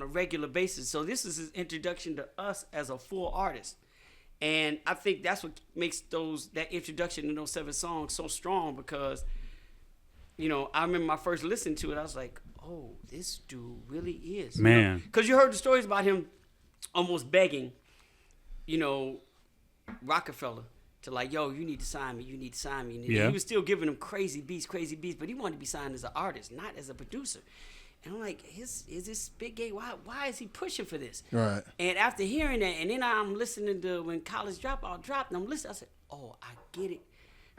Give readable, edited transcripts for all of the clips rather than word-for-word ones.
on a regular basis. So this is his introduction to us as a full artist. And I think that's what makes that introduction to those 7 songs so strong because, you know, I remember my first listening to it, I was like, oh, this dude really is. Man. Because you heard the stories about him almost begging, you know, Rockefeller to like, yo, you need to sign me. And he was still giving him crazy beats, but he wanted to be signed as an artist, not as a producer. And I'm like, is this big gay? Why is he pushing for this? Right. And after hearing that, and then I'm listening to when College Dropout dropped, and I'm listening, I said, oh, I get it.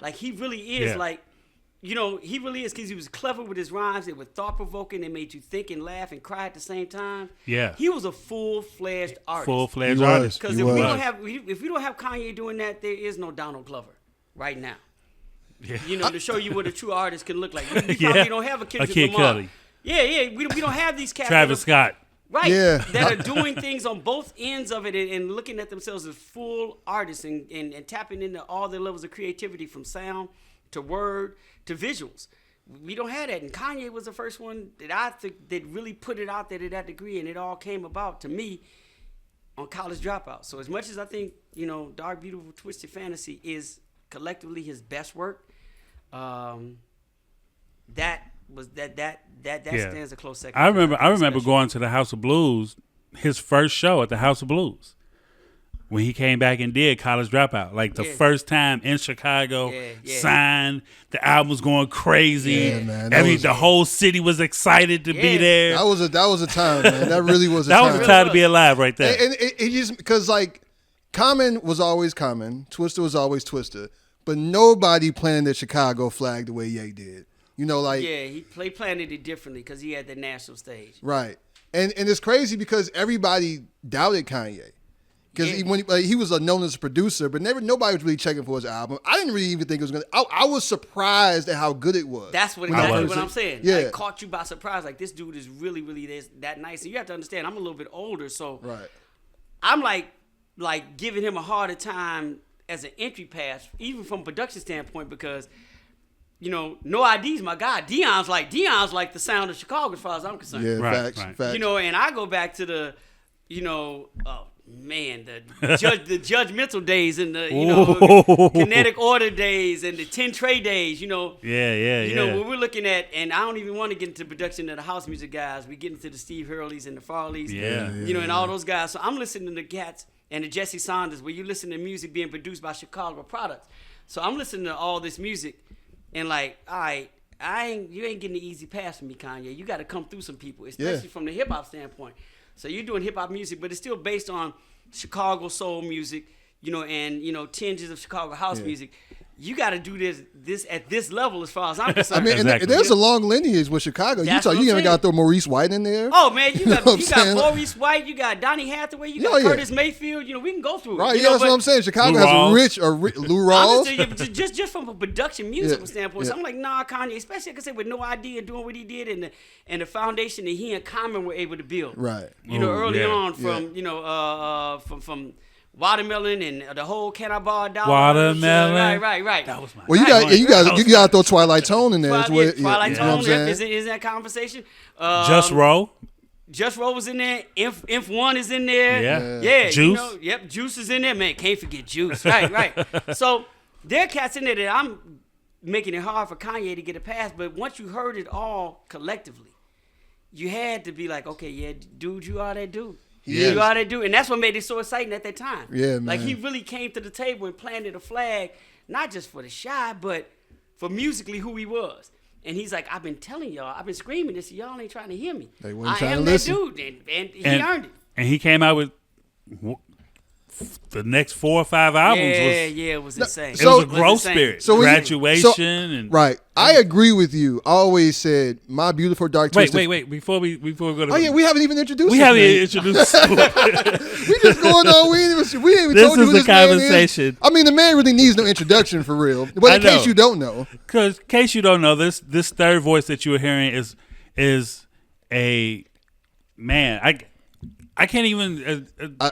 Like, he really is like, you know, he really is because he was clever with his rhymes. They were thought-provoking. They made you think and laugh and cry at the same time. Yeah. He was a full-fledged artist. Full-fledged artist. Because if we don't have Kanye doing that, there is no Donald Glover right now. Yeah. You know, to show you what a true artist can look like. We probably don't have a Kendrick Lamar. Cudi. Yeah. We don't have these cats. Travis Scott. Right. Yeah. That are doing things on both ends of it and looking at themselves as full artists and tapping into all their levels of creativity from sound to word to visuals. We don't have that. And Kanye was the first one that I think that really put it out there to that degree, and it all came about to me on College Dropout. So as much as I think, you know, Dark, Beautiful, Twisted Fantasy is collectively his best work, that stands a close second. I remember going to the House of Blues, his first show at the House of Blues, when he came back and did College Dropout. Like the first time in Chicago, signed, the album was going crazy. Yeah, man. The whole city was excited to be there. That was a time, man. That really was a time. That was a time to be alive right there. And it just, because like, Common was always Common, Twista was always Twista, but nobody planted the Chicago flag the way Ye did. You know, like... Yeah, he planted it differently because he had the national stage. Right. And it's crazy because everybody doubted Kanye. Because he was known as a producer, but nobody was really checking for his album. I didn't really even think it was going to... I was surprised at how good it was. That's exactly what I'm saying. Yeah. Like, caught you by surprise. Like, this dude is really, really that nice. And you have to understand, I'm a little bit older, so... Right. I'm like giving him a harder time as an entry pass, even from a production standpoint, because... You know, No ID's my guy. Dion's like the sound of Chicago as far as I'm concerned. Yeah, Right. facts. You know, and I go back to the, you know, oh man, the judgmental days and the, you know, kinetic order days and the 10 tray days, you know. You know, when we're looking at, and I don't even want to get into production of the house music guys. We get into the Steve Hurleys and the Farleys. You know, and all those guys. So I'm listening to cats and the Jesse Saunders where you listen to music being produced by Chicago products. So I'm listening to all this music. And like, all right, you ain't getting the easy pass from me, Kanye. You got to come through some people, especially from the hip hop standpoint. So you're doing hip hop music, but it's still based on Chicago soul music, you know, and you know tinges of Chicago house music. You got to do this at this level as far as I'm concerned. I mean, exactly. there's a long lineage with Chicago. You even got to throw Maurice White in there. Oh man, you got Maurice White, you got Donny Hathaway, you got Curtis Mayfield. You know, we can go through it. Right, that's what I'm saying. Chicago has a rich Lou Rawls. Just from a production musical standpoint. So I'm like, nah, Kanye, especially like I said, with No idea doing what he did and the foundation that he and Common were able to build. Right. You know, early on from you know from Watermelon and the whole Can I Borrow $1? Watermelon. Right. That was my. Well, you got to throw Twilight Tone in there. Twilight Tone is in that conversation. Just Roll. Just Roll was in there. Inf1 is in there. Yeah. Juice. You know, Juice is in there. Man, can't forget Juice. Right. So there are cats in there that I'm making it hard for Kanye to get a pass. But once you heard it all collectively, you had to be like, okay, yeah, dude, you are that dude. You are that dude. And that's what made it so exciting at that time. Yeah, man. Like, he really came to the table and planted a flag, not just for the Shy, but for musically who he was. And he's like, I've been telling y'all, I've been screaming this, y'all ain't trying to hear me. They wasn't I trying am to that listen. dude, and he earned it. And he came out with the next 4 or 5 albums. It was insane. It was a growth spirit. So Graduation and right. I agree with you. I always said My Beautiful Dark Twisted. Wait. Before we go to we haven't even introduced. We haven't introduced. We just going on. We ain't even This told you is who the this man conversation. is. I mean, the man really needs no introduction for real. But in case you don't know, Because in case you don't know, this third voice that you are hearing is a man. I can't even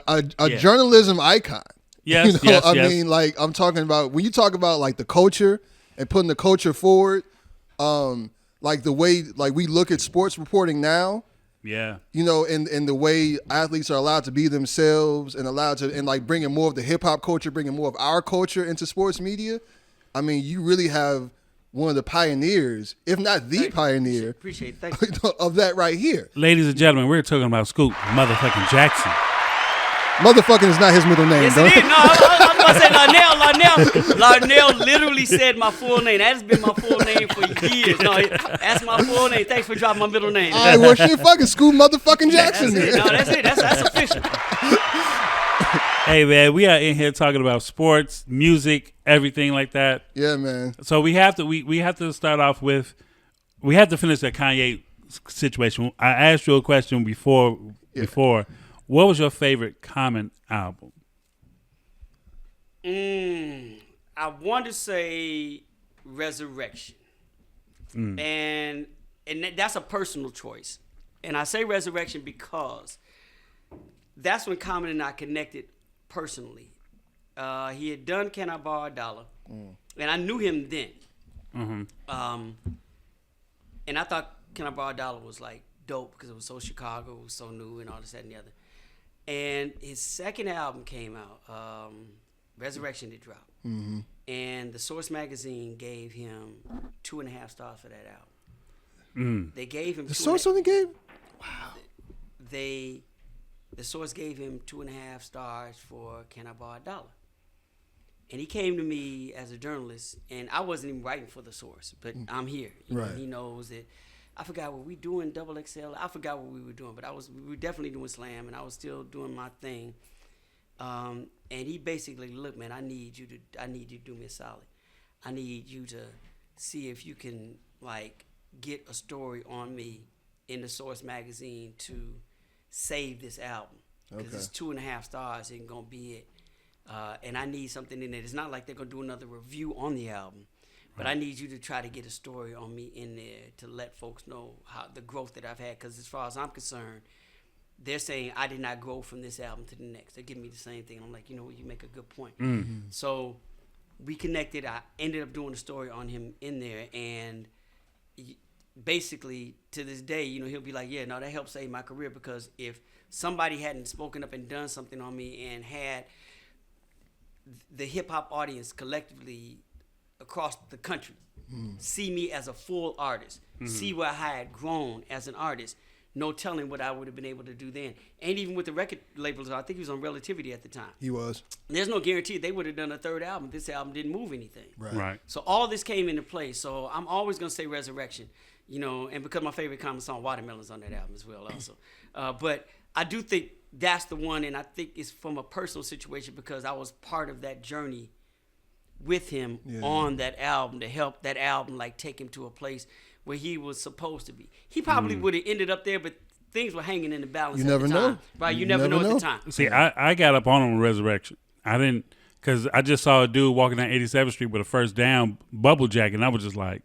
a journalism icon. Yes, I mean, like, I'm talking about when you talk about like the culture and putting the culture forward, like the way like we look at sports reporting now, Yeah. You know, and the way athletes are allowed to be themselves and allowed to, and like bringing more of the hip hop culture, bringing more of our culture into sports media. I mean, you really have one of the pioneers, if not the pioneer, appreciate it. Thank you. of that right here. Ladies and gentlemen, we're talking about Scoop motherfucking Jackson. Motherfucking is not his middle name. Yes, it is. No, I was going to say Larnell literally said my full name. That has been my full name for years. No, that's my full name. Thanks for dropping my middle name. All right, well, shit, fucking Scoop motherfucking Jackson. That's it. No, that's it. That's official. Hey, man, we are in here talking about sports, music, everything like that. Yeah, man. So we have to start off with, we have to finish that Kanye situation. I asked you a question before. What was your favorite Common album? I want to say Resurrection. And that's a personal choice. And I say Resurrection because that's when Common and I connected personally. He had done Can I Borrow a Dollar? And I knew him then. And I thought Can I Borrow a Dollar was like dope because it was so Chicago, it was so new and all this, that, and the other. And his second album came out, Resurrection did drop. And the Source magazine gave him 2.5 stars for that album. They gave him the Source only gave. Wow. The Source gave him 2.5 stars for Can I Borrow a Dollar? And he came to me as a journalist, and I wasn't even writing for the Source, but I'm here. You know, he knows that. I forgot what we doing XXL. I forgot what we were doing, but we were definitely doing Slam, and I was still doing my thing. And he basically, look, man, I need you to do me a solid. I need you to see if you can like get a story on me in the Source magazine to save this album because it's 2.5 stars. Ain't gonna be it. And I need something in it. It's not like they're gonna do another review on the album. But I need you to try to get a story on me in there to let folks know how the growth that I've had. Because as far as I'm concerned, they're saying I did not grow from this album to the next. They're giving me the same thing. I'm like, you know what, you make a good point. So we connected. I ended up doing a story on him in there. And basically, to this day, you know, he'll be like, yeah, no, that helped save my career. Because if somebody hadn't spoken up and done something on me and had the hip-hop audience collectively across the country see me as a full artist, see where I had grown as an artist, no telling what I would have been able to do then. And even with the record labels, I think he was on Relativity at the time. He was. There's no guarantee they would have done a third album. This album didn't move anything. Right. So all this came into play. So I'm always going to say Resurrection, you know, and because my favorite Common song, Watermelon's on that album as well also. But I do think that's the one, and I think it's from a personal situation because I was part of that journey with him on that album to help that album like take him to a place where he was supposed to be. He probably would have ended up there, but things were hanging in the balance. You never know, right? You never know at the time. See, I got up on Resurrection. I didn't, because I just saw a dude walking down 87th Street with a First Down bubble jacket, and I was just like,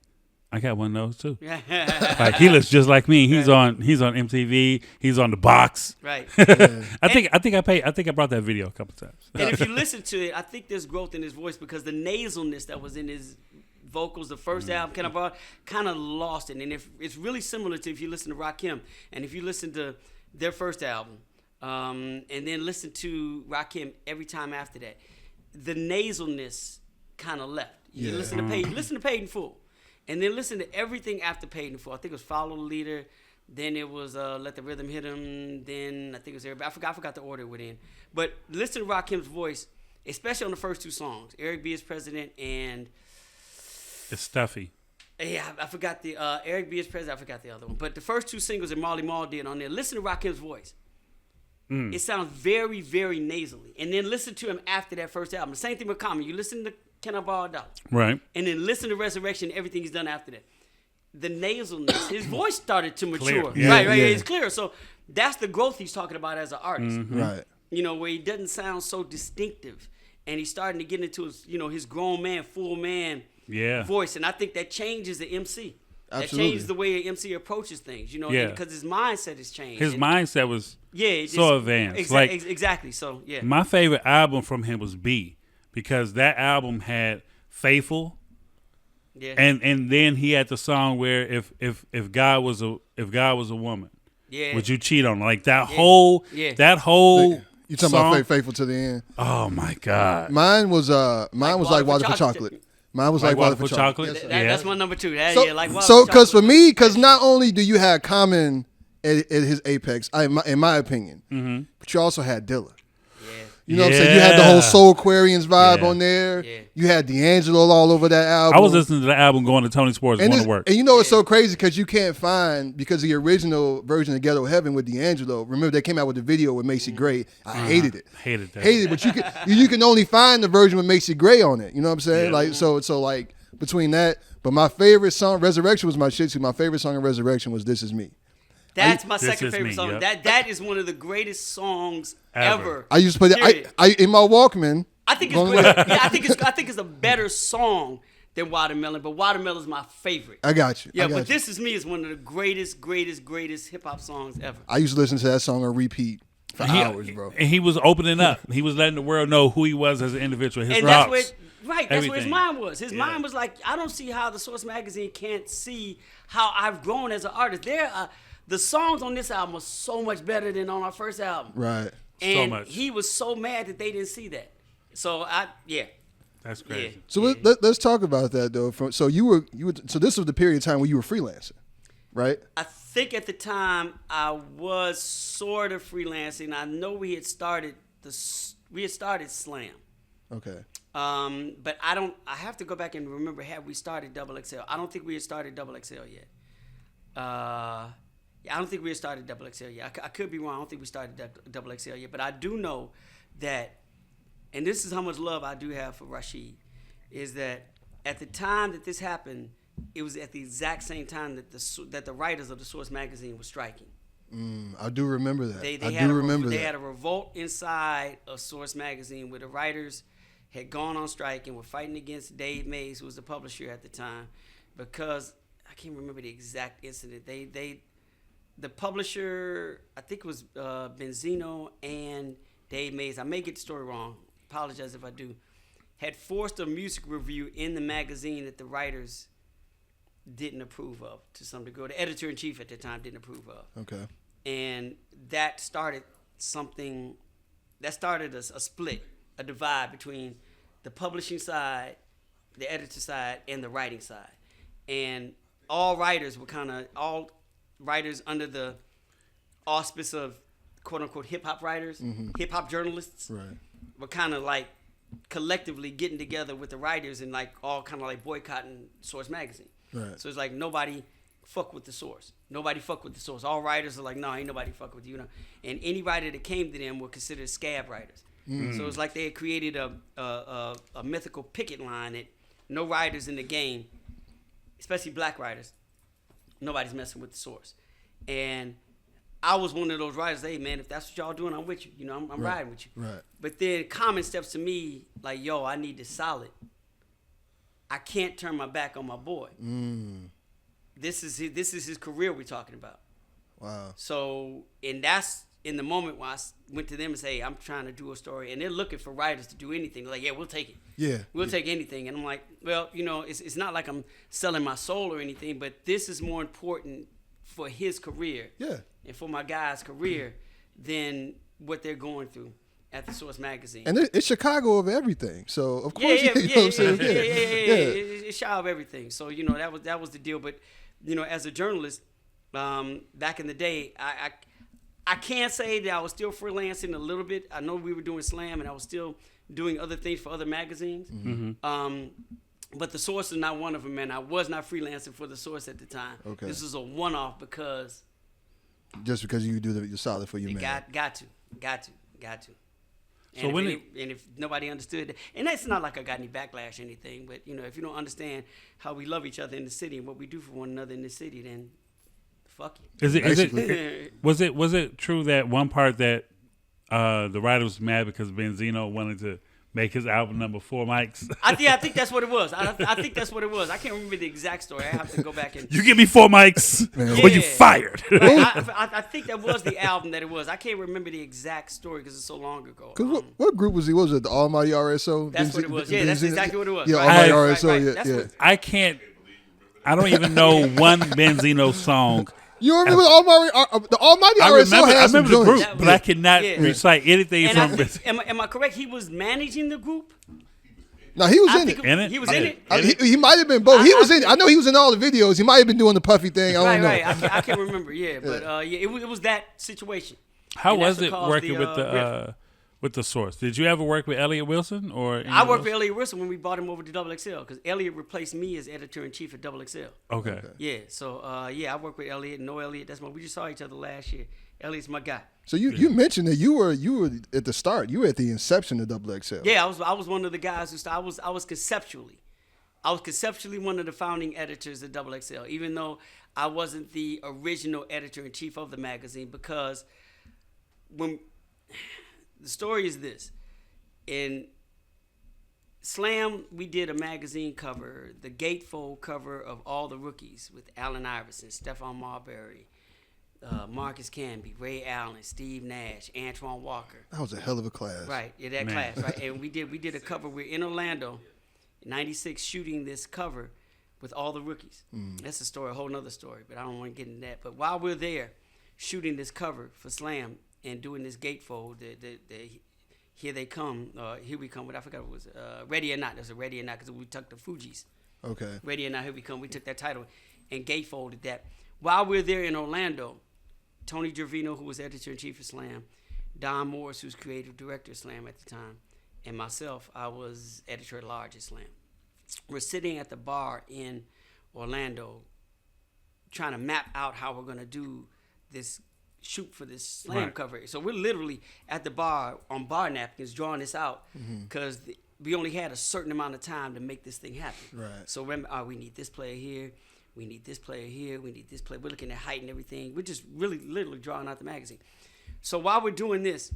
I got one of those too. Like he looks just like me. He's on MTV. He's on The Box. Right. I think I brought that video a couple times. And if you listen to it, I think there's growth in his voice because the nasalness that was in his vocals, the first album, kind of lost it. And it's really similar to if you listen to Rakim and if you listen to their first album, and then listen to Rakim every time after that, the nasalness kind of left. You listen to Paid in Full. And then listen to everything after Paid in Full. I think it was Follow the Leader. Then it was Let the Rhythm Hit Him. Then I think it was Everybody. I forgot the order it went in. But listen to Rakim's voice, especially on the first two songs, Eric B. is President and... It's stuffy. Yeah, I forgot the... Eric B. is President. I forgot the other one. But the first two singles that Marley Marl did on there, listen to Rakim's voice. It sounds very, very nasally. And then listen to him after that first album. The same thing with Common. You listen to Can I Borrow a Dollar? Right. And then listen to Resurrection, everything he's done after that. The nasalness, his voice started to mature. Yeah. Right, it's clear. So that's the growth he's talking about as an artist. Right. You know, where he doesn't sound so distinctive. And he's starting to get into his, you know, his grown man, full man voice. And I think that changes the MC. Absolutely. That changes the way the MC approaches things, you know, because his mindset has changed. His mindset was so advanced. Exactly. So, yeah. My favorite album from him was B, because that album had Faithful. Yeah. And then he had the song where if God was a woman. Yeah. Would you cheat on her? Like that whole you talking song? About Faithful to the End? Oh my God. Mine was like Water for Chocolate. Mine was like Water for Chocolate. Yes, that's my number 2. Because for me, not only do you have Common at his apex, in my opinion, but you also had Dilla. You know what I'm saying? You had the whole Soul Aquarians vibe on there. Yeah. You had D'Angelo all over that album. I was listening to the album going to Tony Sports going to work. And you know it's so crazy because you can't find, because the original version of Ghetto Heaven with D'Angelo, remember they came out with the video with Macy Gray. I hated it. Hated that. Hated it, but you can only find the version with Macy Gray on it. You know what I'm saying? Like so like between that, but my favorite song, Resurrection was my shit too. My favorite song in Resurrection was This Is Me. That's my second favorite song. Yep. That is one of the greatest songs ever. I used to play that. I in my Walkman. I think it's great. Yeah, I think it's a better song than Watermelon, but Watermelon is my favorite. I got you. Yeah, but This Is Me is one of the greatest hip hop songs ever. I used to listen to that song on repeat for hours, bro. And he was opening up. He was letting the world know who he was as an individual. His rocks. That's where his mind was. His mind was like, I don't see how the Source magazine can't see how I've grown as an artist. The songs on this album are so much better than on our first album. Right. And so much. He was so mad that they didn't see that. So That's crazy. Yeah. So let's talk about that though. So this was the period of time when you were freelancing, right? I think at the time I was sort of freelancing. I know we had started Slam. Okay. But I have to go back and remember, had we started XXL? I don't think we had started XXL yet. I don't think we had started XXL yet. I could be wrong. I don't think we started XXL yet. But I do know that, and this is how much love I do have for Rashid, is that at the time that this happened, it was at the exact same time that the writers of the Source magazine were striking. I do remember that. They had a revolt inside of Source magazine where the writers had gone on strike and were fighting against Dave Mays, who was the publisher at the time, because I can't remember the exact incident. The publisher, I think it was Benzino and Dave Mays, I may get the story wrong, apologize if I do, had forced a music review in the magazine that the writers didn't approve of to some degree. The editor-in-chief at the time didn't approve of. Okay. And that started a split, a divide between the publishing side, the editor side, and the writing side. And all writers under the auspice of quote-unquote hip-hop writers, hip-hop journalists, were kind of like collectively getting together with the writers and like all kind of like boycotting Source magazine. Right. So it's like nobody fuck with the Source. Nobody fuck with the Source. All writers are like, no, ain't nobody fuck with you. And any writer that came to them were considered scab writers. So it's like they had created a mythical picket line that no writers in the game, especially black writers, nobody's messing with the Source. And I was one of those writers. Hey, man, if that's what y'all doing, I'm with you. You know, I'm riding with you. Right. But then Common steps to me like, yo, I need this solid. I can't turn my back on my boy. This is his career we're talking about. Wow. So, and that's in the moment when I went to them and say, hey, I'm trying to do a story. And they're looking for writers to do anything. They're like, yeah, we'll take it. Yeah. We'll take anything. And I'm like, well, you know, it's not like I'm selling my soul or anything, but this is more important for his career. Yeah. And for my guy's career than what they're going through at the Source magazine. And it's Chicago of everything. So, of course, you know what I'm saying? It's shy of everything. So, you know, that was the deal. But, you know, as a journalist, back in the day, I can't say that I was still freelancing a little bit. I know we were doing Slam and I was still doing other things for other magazines. But the Source is not one of them, and I was not freelancing for the Source at the time. Okay. This is a one-off because... Just because you do you're solid for your man. Got to. So and if nobody understood that, and that's not like I got any backlash or anything, but you know, if you don't understand how we love each other in the city and what we do for one another in the city, then fuck you. Was it true that one part that the writer was mad because Benzino wanted to make his album number 4 mics? I think that's what it was. I think that's what it was. I can't remember the exact story. I have to go back and... You give me 4 mics or you fired. I think that was the album that it was. I can't remember the exact story because it's so long ago. Because what group was he? Was it the Almighty RSO? That's what it was. Yeah, that's exactly what it was. Yeah, Almighty RSO. Yeah. I don't even know one Benzino song You remember the Almighty RSL has some I remember the joints. group, but I cannot recite anything from it. Am I correct? He was managing the group? No, he was in it. He was in it? He might have been both. He was in it. I know he was in all the videos. He might have been doing the puffy thing. I don't know. Right. I can't remember. Yeah, but it was that situation. How was it working with the Source? Did you ever work with Elliott Wilson or? I worked with Elliott Wilson when we brought him over to XXL because Elliott replaced me as editor-in-chief at XXL. Okay. Yeah. So I worked with Elliott. Know Elliott. We just saw each other last year. Elliott's my guy. So you mentioned that you were at the start. You were at the inception of XXL. Yeah, I was one of the guys who started. I was conceptually one of the founding editors at XXL, even though I wasn't the original editor-in-chief of the magazine, because when the story is this, in Slam, we did a magazine cover, the gatefold cover of all the rookies with Allen Iverson, Stephon Marbury, Marcus Camby, Ray Allen, Steve Nash, Antoine Walker. That was a hell of a class. Right, class, right? And we did a cover. We're in Orlando, in '96, shooting this cover with all the rookies. That's a story, a whole nother story, but I don't want to get into that. But while we're there, shooting this cover for Slam and doing this gatefold, here they come, here we come. What I forgot what it was, Ready or Not. There's a Ready or Not because we took the Fugees. Okay. Ready or Not, here we come. We took that title and gatefolded that. While we're there in Orlando, Tony Gervino, who was editor-in-chief of Slam, Don Morris, who's creative director of Slam at the time, and myself, I was editor-at-large at Slam. We're sitting at the bar in Orlando trying to map out how we're going to do this shoot for this Slam cover. So we're literally at the bar on bar napkins drawing this out because we only had a certain amount of time to make this thing happen. Right. So remember, we need this player here. We need this player here. We need this player. We're looking at height and everything. We're just really literally drawing out the magazine. So while we're doing this,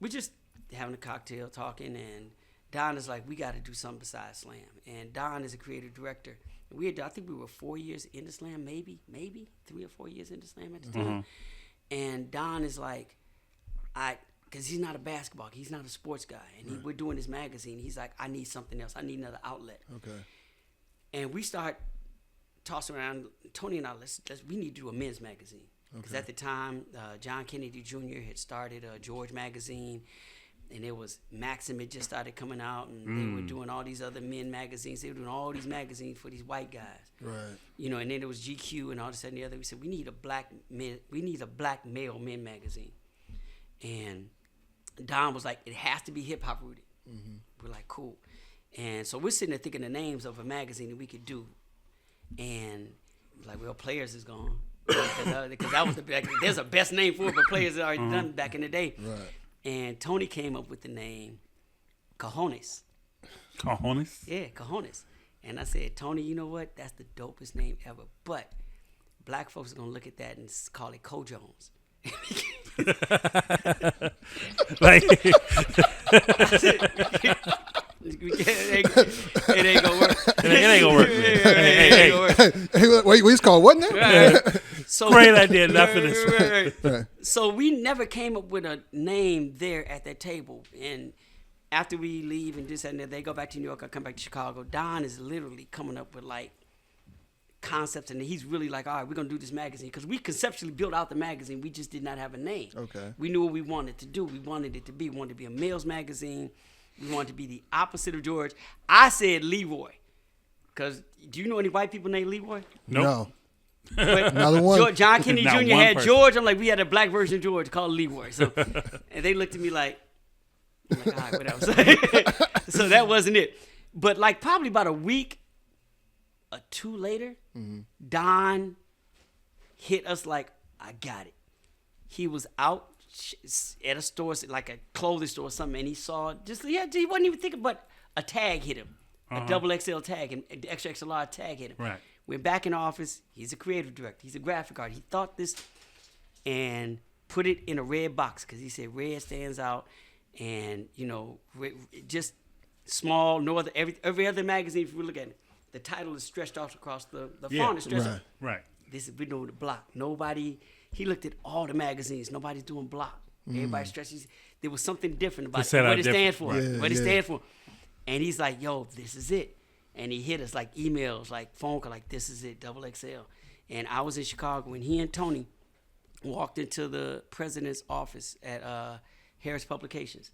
we're just having a cocktail, talking, and Don is like, we got to do something besides Slam. And Don is a creative director. I think we were 4 years into Slam, maybe 3 or 4 years into Slam at the time. And Don is like, because he's not a basketball, he's not a sports guy, and we're doing this magazine. He's like, I need something else. I need another outlet. Okay. And we start tossing around. Tony and I, we need to do a men's magazine. Because at the time, John Kennedy Jr. had started George magazine, and it was Maxim had just started coming out, and they were doing all these other men magazines. They were doing all these magazines for these white guys. Right. You know, and then there was GQ and all this and the other. We said we need a black male men magazine. And Don was like, it has to be hip hop rooted. We're like, cool. And so we're sitting there thinking the names of a magazine that we could do. And like, well, Players is gone. Because that was there's a best name for it, but Players had already done back in the day. Right. And Tony came up with the name Cojones. Cojones? Yeah, Cojones. And I said, Tony, you know what? That's the dopest name ever. But black folks are going to look at that and call it Co-Jones. Like, it ain't gonna work. It ain't gonna work. Hey, wait, he's called what now? Right. So, great idea, not for this. Right. So we never came up with a name there at that table. And after we leave and this and that, they go back to New York, I come back to Chicago. Don is literally coming up with like concepts, and he's really like, all right, we're gonna do this magazine, because we conceptually built out the magazine. We just did not have a name. Okay. We knew what we wanted to do. We wanted it to be. We wanted to be a male's magazine. We wanted to be the opposite of George. I said Leroy, because do you know any white people named Leroy? Nope. No. But Another one. John Kennedy Not Jr. one had person. George. I'm like, we had a black version of George called Leroy. So, and they looked at me like, I'm like, all right, whatever. So that wasn't it. But like probably about a week or two later, Don hit us like, I got it. He was out at a store, like a clothing store or something, and he saw he wasn't even thinking, but a tag hit him. A XXL tag, and the XXL tag hit him. Right. We're back in office. He's a creative director. He's a graphic artist. He thought this and put it in a red box because he said red stands out, and just small. No other every other magazine. If we look at it, the title is stretched out across the font is stretched out. Right. This is we know the block. Nobody. He looked at all the magazines. Nobody's doing block. Everybody stretches. There was something different about it. What it stands for. What it stands for. And he's like, yo, this is it. And he hit us like emails, like phone call, like, this is it, XXL. And I was in Chicago, and he and Tony walked into the president's office at Harris Publications,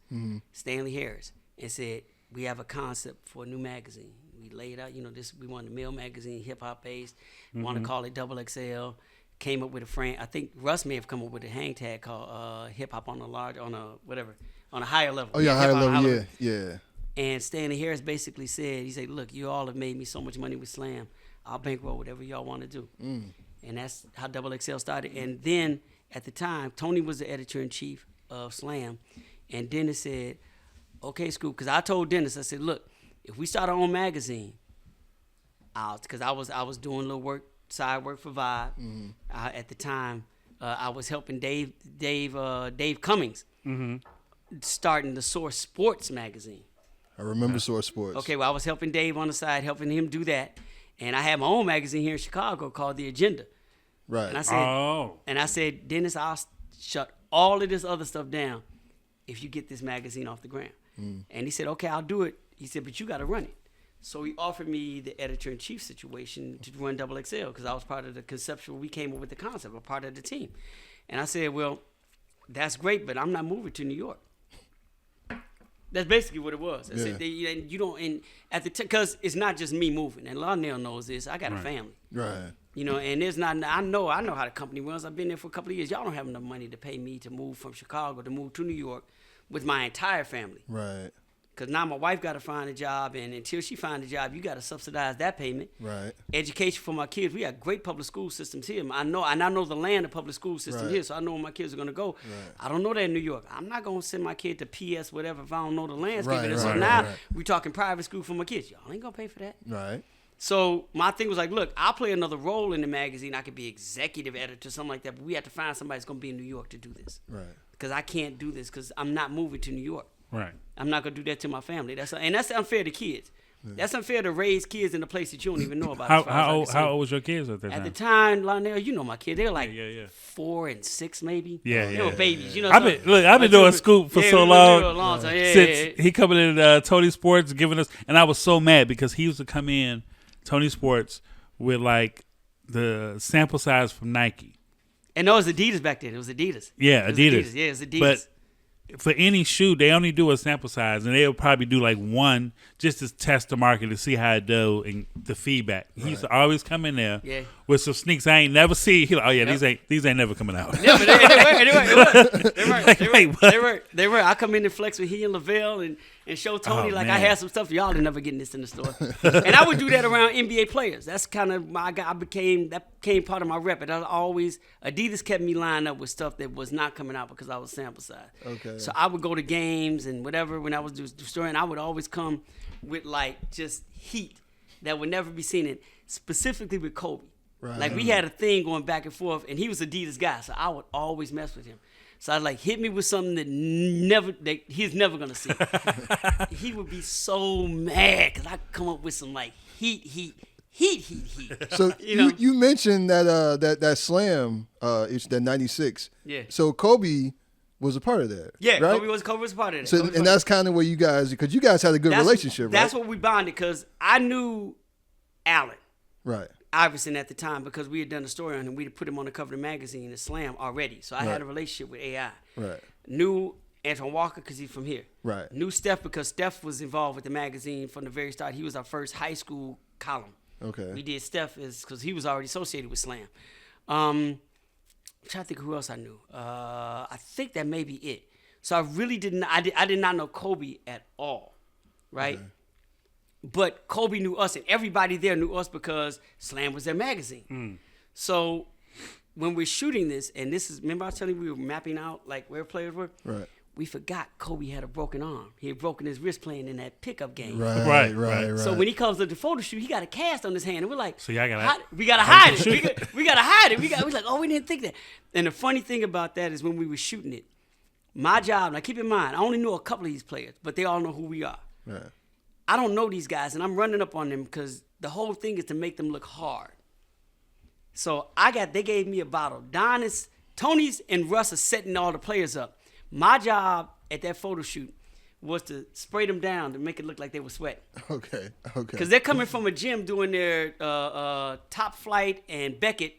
Stanley Harris, and said, we have a concept for a new magazine. We laid out, we want a male magazine, hip-hop based, want to call it XXL. Came up with a frame. I think Russ may have come up with a hang tag called hip-hop on a higher level. Oh, yeah, higher level, yeah. And Stanley Harris basically said, he said, look, you all have made me so much money with Slam. I'll bankroll whatever y'all want to do. And that's how XXL started. And then at the time, Tony was the editor-in-chief of Slam. And Dennis said, okay, Scoop, because I told Dennis, I said, look, if we start our own magazine, because I was doing a little work, side work for Vibe. At the time, I was helping Dave Cummings starting the Source Sports magazine. I remember Source Sports. Okay, well, I was helping Dave on the side, helping him do that. And I had my own magazine here in Chicago called The Agenda. Right. And I said, Dennis, I'll shut all of this other stuff down if you get this magazine off the ground. And he said, okay, I'll do it. He said, but you got to run it. So he offered me the editor-in-chief situation to run XXL because I was part of the conceptual. We came up with the concept, a part of the team. And I said, well, that's great, but I'm not moving to New York. That's basically what it was. I said, you don't, and at the because it's not just me moving. And Lionel knows this. I got a family. Right. And there's not. I know how the company runs. I've been there for a couple of years. Y'all don't have enough money to pay me to move from Chicago to move to New York with my entire family. Right. Because now my wife got to find a job, and until she finds a job, you got to subsidize that payment. Right. Education for my kids. We got great public school systems here. I know the land of public school system here, so I know where my kids are going to go. Right. I don't know that in New York. I'm not going to send my kid to PS whatever if I don't know the landscape. So now we're talking private school for my kids. Y'all ain't going to pay for that. Right. So my thing was like, look, I'll play another role in the magazine. I could be executive editor, something like that. But we have to find somebody that's going to be in New York to do this. Right. Because I can't do this because I'm not moving to New York. Right. I'm not gonna do that to my family. That's unfair to kids. Yeah. That's unfair to raise kids in a place that you don't even know about. How old was your kids at that time? At the time, Lionel, you know my kids. They were like 4 and 6, maybe. Yeah, they were babies. I've been doing Scoop for so long. Since he coming in Tony Sports, giving us, and I was so mad because he used to come in Tony Sports with like the sample size from Nike. And no, it was Adidas back then. It was Adidas. Yeah, Adidas. Yeah, it was Adidas. But for any shoe, they only do a sample size, and they'll probably do like one just to test the market to see how it do and the feedback. He used to always come in there with some sneaks I ain't never see. He like, oh yeah, these ain't never coming out. Yeah, but they were. I come in and flex with he and Lavelle and show Tony I had some stuff y'all are never getting this in the store. And I would do that around NBA players. That's kind of that became part of my rep. And Adidas kept me lined up with stuff that was not coming out because I was sample size. Okay. So I would go to games and whatever when I was doing story, and I would always come with like just heat that would never be seen in, specifically with Kobe. Right. Like we had a thing going back and forth, and he was Adidas guy, so I would always mess with him. So I was like, hit me with something that he's never gonna see. He would be so mad because I come up with some like heat. So you mentioned that slam, it's that 96. Yeah. So Kobe was a part of that. Yeah, right? Kobe was a part of that. So and that's kind of where you guys, because you guys had a good relationship, right? That's what we bonded because I knew Allen. Right. Iverson at the time because we had done a story on him. We had put him on the cover of the magazine, the Slam, already. So I had a relationship with AI. Right. Knew Antoine Walker because he's from here. Right. Knew Steph because Steph was involved with the magazine from the very start. He was our first high school column. Okay. We did Steph because he was already associated with Slam. I'm trying to think of who else I knew. I think that may be it. So I really didn't. I did not know Kobe at all, right? Okay. But Kobe knew us, and everybody there knew us because Slam was their magazine. So when we're shooting this, and remember I was telling you we were mapping out like where players were? Right. We forgot Kobe had a broken arm. He had broken his wrist playing in that pickup game. Right. So when he comes to the photo shoot, he got a cast on his hand, and we're like, "So y'all we gotta hide it. We gotta hide it. We're like, oh, we didn't think that." And the funny thing about that is when we were shooting it, my job. Now keep in mind, I only know a couple of these players, but they all know who we are. Right. I don't know these guys, and I'm running up on them because the whole thing is to make them look hard. So they gave me a bottle. Tony's and Russ are setting all the players up. My job at that photo shoot was to spray them down to make it look like they were sweating. Okay. Because they're coming from a gym doing their Top Flight and Beckett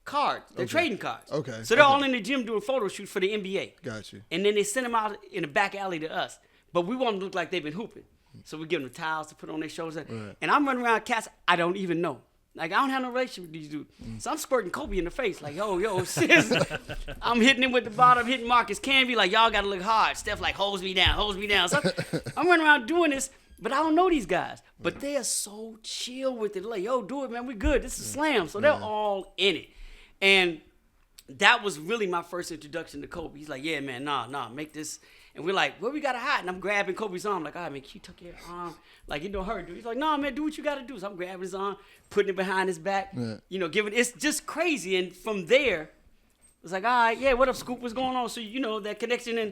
cards. They're trading cards. Okay. So they're all in the gym doing photo shoots for the NBA. Got you. And then they send them out in the back alley to us. But we want them to look like they've been hooping. So we give them the towels to put on their shoulders. Right. And I'm running around cats I don't even know. Like, I don't have no relationship with these dudes. So I'm squirting Kobe in the face. Like, yo, sis. I'm hitting him with the bottom, hitting Marcus Camby. Like, y'all got to look hard. Steph, like, holds me down. So I'm running around doing this, but I don't know these guys. But they are so chill with it. Like, yo, do it, man. We good. This is slam. So they're all in it. And that was really my first introduction to Kobe. He's like, yeah, man, nah, make this. And we're like, where we got to hide? And I'm grabbing Kobe's arm. Like, all right, man, can you tuck your arm? Like, it don't hurt, dude. He's like, no, man, do what you got to do. So I'm grabbing his arm, putting it behind his back, it's just crazy. And from there, it's like, all right, yeah, what up, Scoop? What's going on? So, that connection and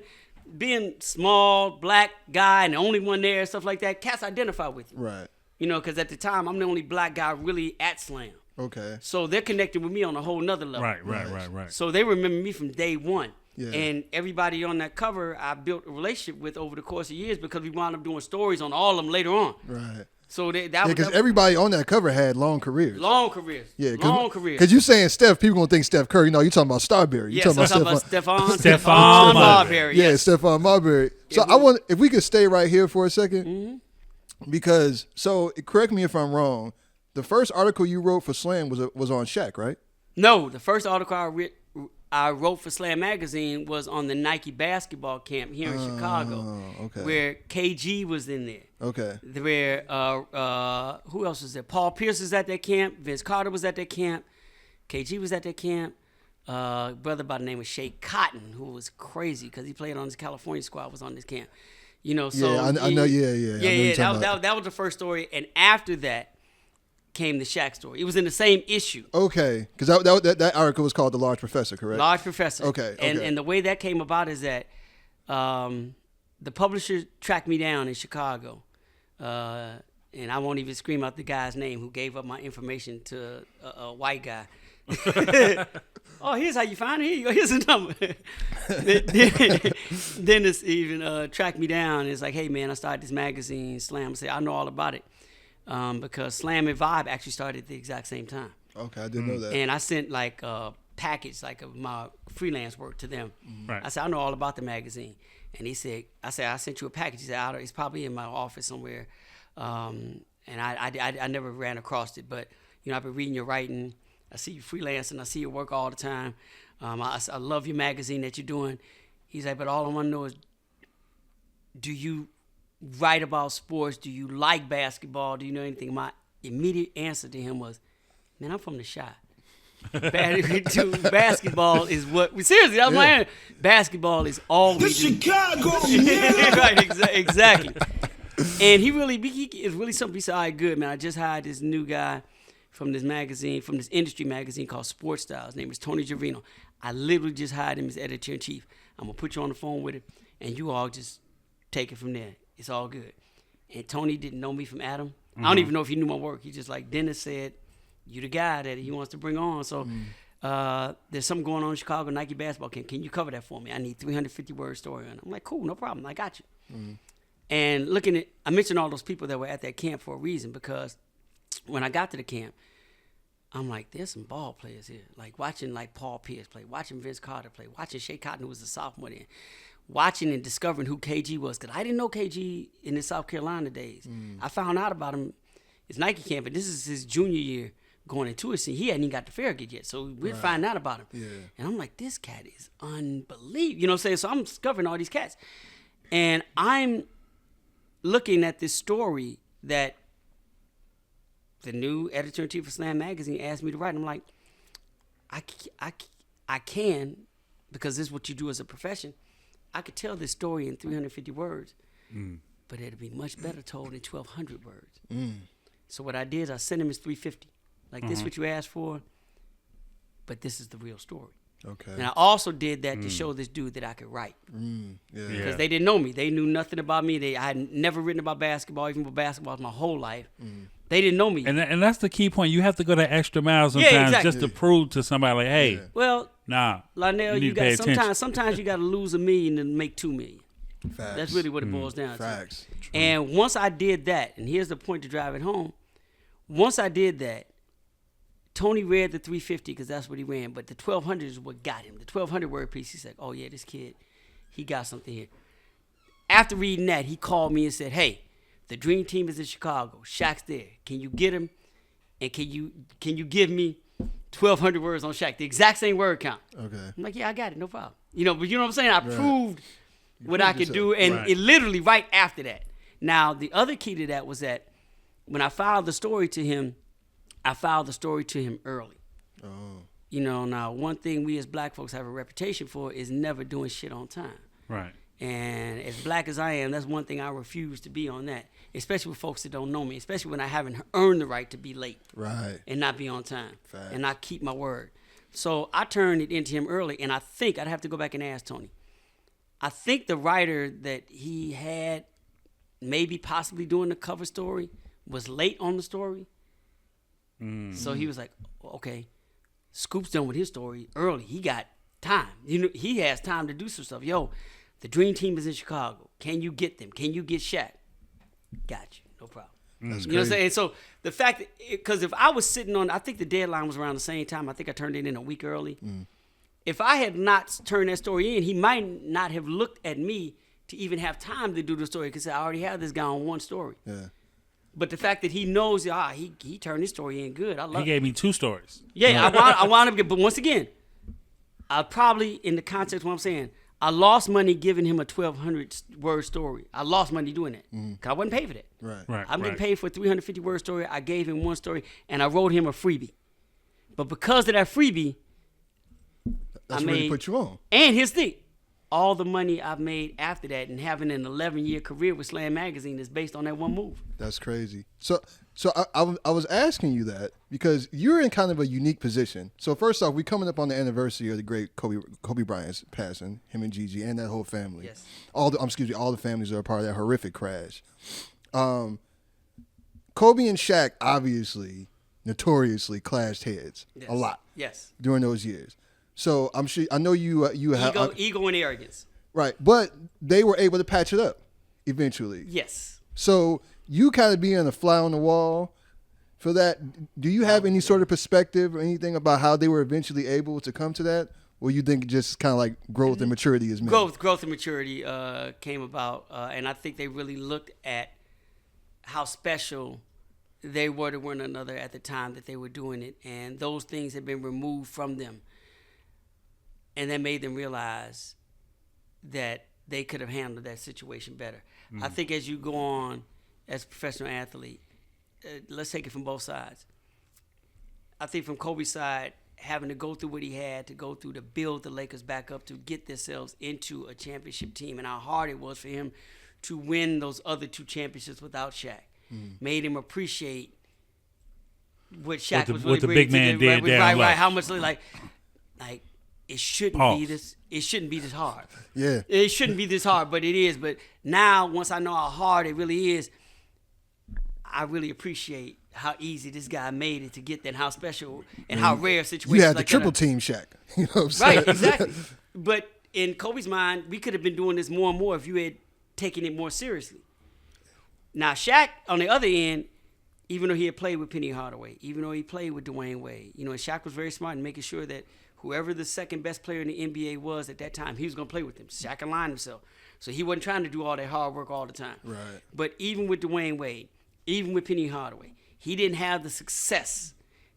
being small, black guy and the only one there, stuff like that, cats identify with you. Right. Because at the time, I'm the only black guy really at Slam. Okay. So they're connected with me on a whole nother level. Right. So they remember me from day one. Yeah. And everybody on that cover, I built a relationship with over the course of years because we wound up doing stories on all of them later on. Right. So because everybody on that cover had long careers. Yeah, long careers. Because you saying Steph, people gonna think Steph Curry. No, you talking about Starberry. You talking about Stephon Marbury. Yeah, Stephon Marbury. So I want if we could stay right here for a second, because correct me if I'm wrong. The first article you wrote for Slam was on Shaq, right? No, the first article I wrote for Slam Magazine was on the Nike basketball camp here in Chicago, where KG was in there. Okay. Where who else was there? Paul Pierce was at that camp. Vince Carter was at that camp. KG was at that camp. A brother by the name of Shea Cotton, who was crazy because he played on his California squad, was on this camp. So I know. That was the first story, and after that came the Shaq story. It was in the same issue. Okay, because that article was called The Large Professor, correct? Large Professor. Okay. And the way that came about is that the publisher tracked me down in Chicago, and I won't even scream out the guy's name who gave up my information to a white guy. Oh, here's how you find it. Here you go. Here's the number. Dennis even tracked me down. It's like, hey, man, I started this magazine, Slam. I said, I know all about it. Because Slam and Vibe actually started at the exact same time. Okay, I didn't know that. And I sent like a package of my freelance work to them. Right. I said, I know all about the magazine. And I sent you a package. He said, it's probably in my office somewhere. And I never ran across it. But, I've been reading your writing. I see you freelancing. I see your work all the time. I love your magazine that you're doing. He's like, but all I want to know is, do you write about sports? Do you like basketball? Do you know anything? My immediate answer to him was, man, I'm from the shot. Basketball is what seriously, that was my answer. Basketball is all we do. Chicago. Right, exactly. And he is really something. He said, all right, good, man. I just hired this new guy from this industry magazine called Sports Style. His name is Tony Gervino. I literally just hired him as editor-in-chief. I'm going to put you on the phone with him, and you all just take it from there. It's all good. And Tony didn't know me from Adam. Mm-hmm. I don't even know if he knew my work. He just like Dennis said, you the guy that he wants to bring on. So there's something going on in Chicago Nike basketball camp. Can you cover that for me? I need 350-word story on it. I'm like, cool, no problem. I got you. Mm-hmm. And I mentioned all those people that were at that camp for a reason, because when I got to the camp, I'm like, there's some ball players here. Like watching like Paul Pierce play, watching Vince Carter play, watching Shea Cotton, who was a sophomore then. Watching and discovering who KG was, because I didn't know KG in his South Carolina days. I found out about him his Nike camp, but this is his junior year going into it. See, he hadn't even got to Farragut yet, so we'd find out about him. Yeah. And I'm like, this cat is unbelievable. You know what I'm saying? So I'm discovering all these cats. And I'm looking at this story that the new editor-in-chief of Slam Magazine asked me to write. I'm like, I can, because this is what you do as a profession. I could tell this story in 350 words, but it'd be much better told in 1,200 words. So what I did is I sent him his 350. Like, this is what you asked for, but this is the real story. Okay. And I also did that to show this dude that I could write. Because they didn't know me. They knew nothing about me. I had never written about basketball, even about basketball my whole life. They didn't know me. And that's the key point. You have to go that extra mile sometimes just to prove to somebody, like, hey, Lionel, you got sometimes you got to lose $1 million to make $2 million. Facts. That's really what it boils down to. Facts. True. And once I did that, and here's the point to drive it home. Once I did that, Tony read the 350 because that's what he ran, but the 1200 is what got him. The 1200 word piece, he said, oh, yeah, this kid, he got something here. After reading that, he called me and said, hey, the Dream Team is in Chicago. Shaq's there. Can you get him? And can you give me 1,200 words on Shaq? The exact same word count. Okay. I'm like, yeah, I got it. No problem. But you know what I'm saying? I proved what I could do. And Right. it literally right after that. Now, the other key to that was that when I filed the story to him, I filed the story to him early. Oh. Now one thing we as black folks have a reputation for is never doing shit on time. Right. And as black as I am, that's one thing I refuse to be on that, especially with folks that don't know me, especially when I haven't earned the right to be late. Right. And not be on time. Facts. And not keep my word. So I turned it into him early, and I think, I'd have to go back and ask Tony, I think the writer that he had maybe possibly doing the cover story was late on the story. So he was like, okay, Scoop's done with his story early. He got time. He has time to do some stuff. Yo, the Dream Team is in Chicago. Can you get them? Can you get Shaq? Got you. No problem. That's You know what I'm saying? So the fact that, because if I was sitting on, I think the deadline was around the same time. I think I turned it in a week early. If I had not turned that story in, he might not have looked at me to even have time to do the story because I already have this guy on one story. Yeah. But the fact that he knows, he turned his story in good. I love He gave me 2 stories. Yeah, I wound up, but once again, I probably, in the context of what I'm saying, I lost money giving him a 1,200 word story. I lost money doing that because I wasn't paid for that. Right. I'm getting paid for a 350 word story. I gave him one story, and I wrote him a freebie. But because of that freebie, That's I really made, put you on. and here's the thing, all the money I've made after that and having an 11-year career with Slam Magazine is based on that one move. That's crazy. So I was asking you that because you're in kind of a unique position. So first off, we're coming up on the anniversary of the great Kobe Bryant's passing, him and Gigi and that whole family. Yes. All the families that are part of that horrific crash. Kobe and Shaq obviously notoriously clashed heads a lot. Yes. During those years. So I know you have Ego and arrogance. right, but they were able to patch it up eventually. Yes. So you kind of being a fly on the wall for that. Do you have any sort of perspective or anything about how they were eventually able to come to that, or you think just kind of like growth and maturity is meant? Growth and maturity came about, and I think they really looked at how special they were to one another at the time that they were doing it, and those things had been removed from them. And that made them realize that they could have handled that situation better. I think as you go on as a professional athlete, let's take it from both sides. I think from Kobe's side, having to go through what he had to go through to build the Lakers back up to get themselves into a championship team, and how hard it was for him to win those other 2 championships without Shaq, made him appreciate what Shaq was really what the bringing big man to did down low. right. How much like it shouldn't Pause. be this. It shouldn't be this hard. Yeah. It shouldn't be this hard, but it is. But now, once I know how hard it really is, I really appreciate how easy this guy made it to get that, how special and how rare situations. You had the like triple that team Shaq. You know what I'm saying? Right, exactly. But in Kobe's mind, we could have been doing this more and more if you had taken it more seriously. Now, Shaq, on the other end, even though he had played with Penny Hardaway, even though he played with Dwayne Wade, and Shaq was very smart in making sure that whoever the second best player in the NBA was at that time, he was going to play with him. Shaq aligned himself. So he wasn't trying to do all that hard work all the time. Right. But even with Dwayne Wade, even with Penny Hardaway, he didn't have the success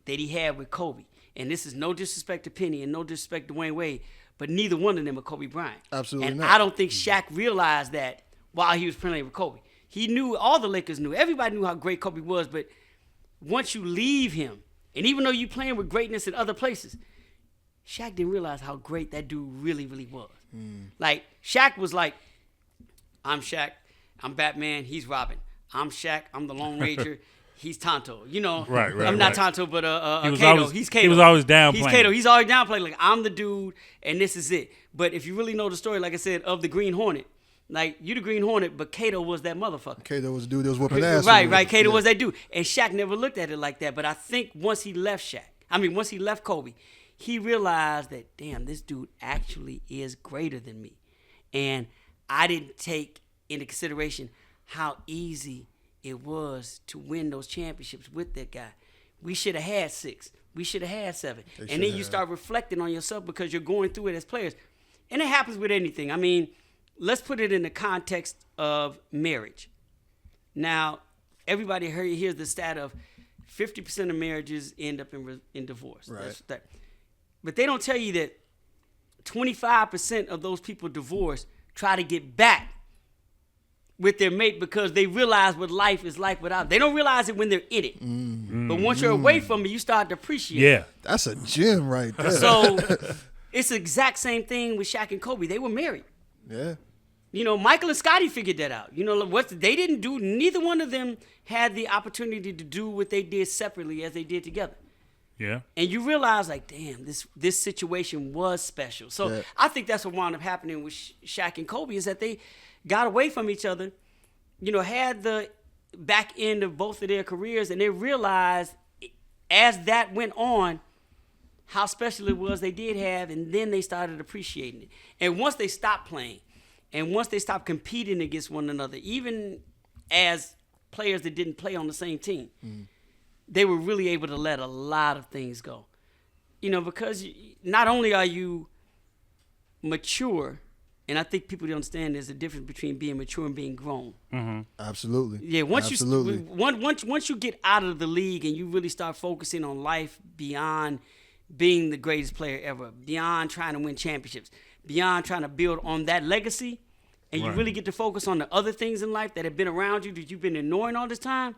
that he had with Kobe. And this is no disrespect to Penny and no disrespect to Dwayne Wade, but neither one of them are Kobe Bryant. Absolutely and not. I don't think Shaq realized that while he was playing with Kobe. He knew, all the Lakers knew, everybody knew how great Kobe was, but once you leave him, and even though you're playing with greatness in other places, Shaq didn't realize how great that dude really, really was. Like, Shaq was like, I'm Shaq, I'm Batman, he's Robin. I'm Shaq, I'm the Lone Ranger, he's Tonto. Right, I'm not right. Tonto, but was Kato. always- He's Kato. he was always downplaying. He's Kato. He's always downplaying. Like, I'm the dude, and this is it. But if you really know the story, like I said, of the Green Hornet, like, you the Green Hornet, but Kato was that motherfucker. Kato was a dude that was whooping ass. Right. Kato was that dude. And Shaq never looked at it like that. But I think once he left Kobe, he realized that, damn, this dude actually is greater than me. And I didn't take into consideration how easy it was to win those championships with that guy. We should have had 6. We should have had 7. And then you start reflecting on yourself because you're going through it as players. And it happens with anything. I mean, let's put it in the context of marriage. Now, everybody hears the stat of 50% of marriages end up in divorce. Right. But they don't tell you that 25% of those people divorced try to get back with their mate because they realize what life is like without. They don't realize it when they're in it. Mm-hmm. But once you're away from it, you start to appreciate it. Yeah. That's a gem right there. So it's the exact same thing with Shaq and Kobe. They were married. Yeah. You know, Michael and Scottie figured that out. You know, what they didn't do, neither one of them had the opportunity to do what they did separately as they did together. Yeah. And you realize, like, damn, this situation was special. So I think that's what wound up happening with Shaq and Kobe is that they got away from each other, you know, had the back end of both of their careers, and they realized as that went on how special it was they did have, and then they started appreciating it. And once they stopped playing, and once they stopped competing against one another, even as players that didn't play on the same team, they were really able to let a lot of things go. You know, because not only are you mature, and I think people don't understand there's a difference between being mature and being grown. Mm-hmm. Absolutely. Yeah, once you get out of the league and you really start focusing on life beyond being the greatest player ever, beyond trying to win championships, beyond trying to build on that legacy, and you really get to focus on the other things in life that have been around you that you've been ignoring all this time,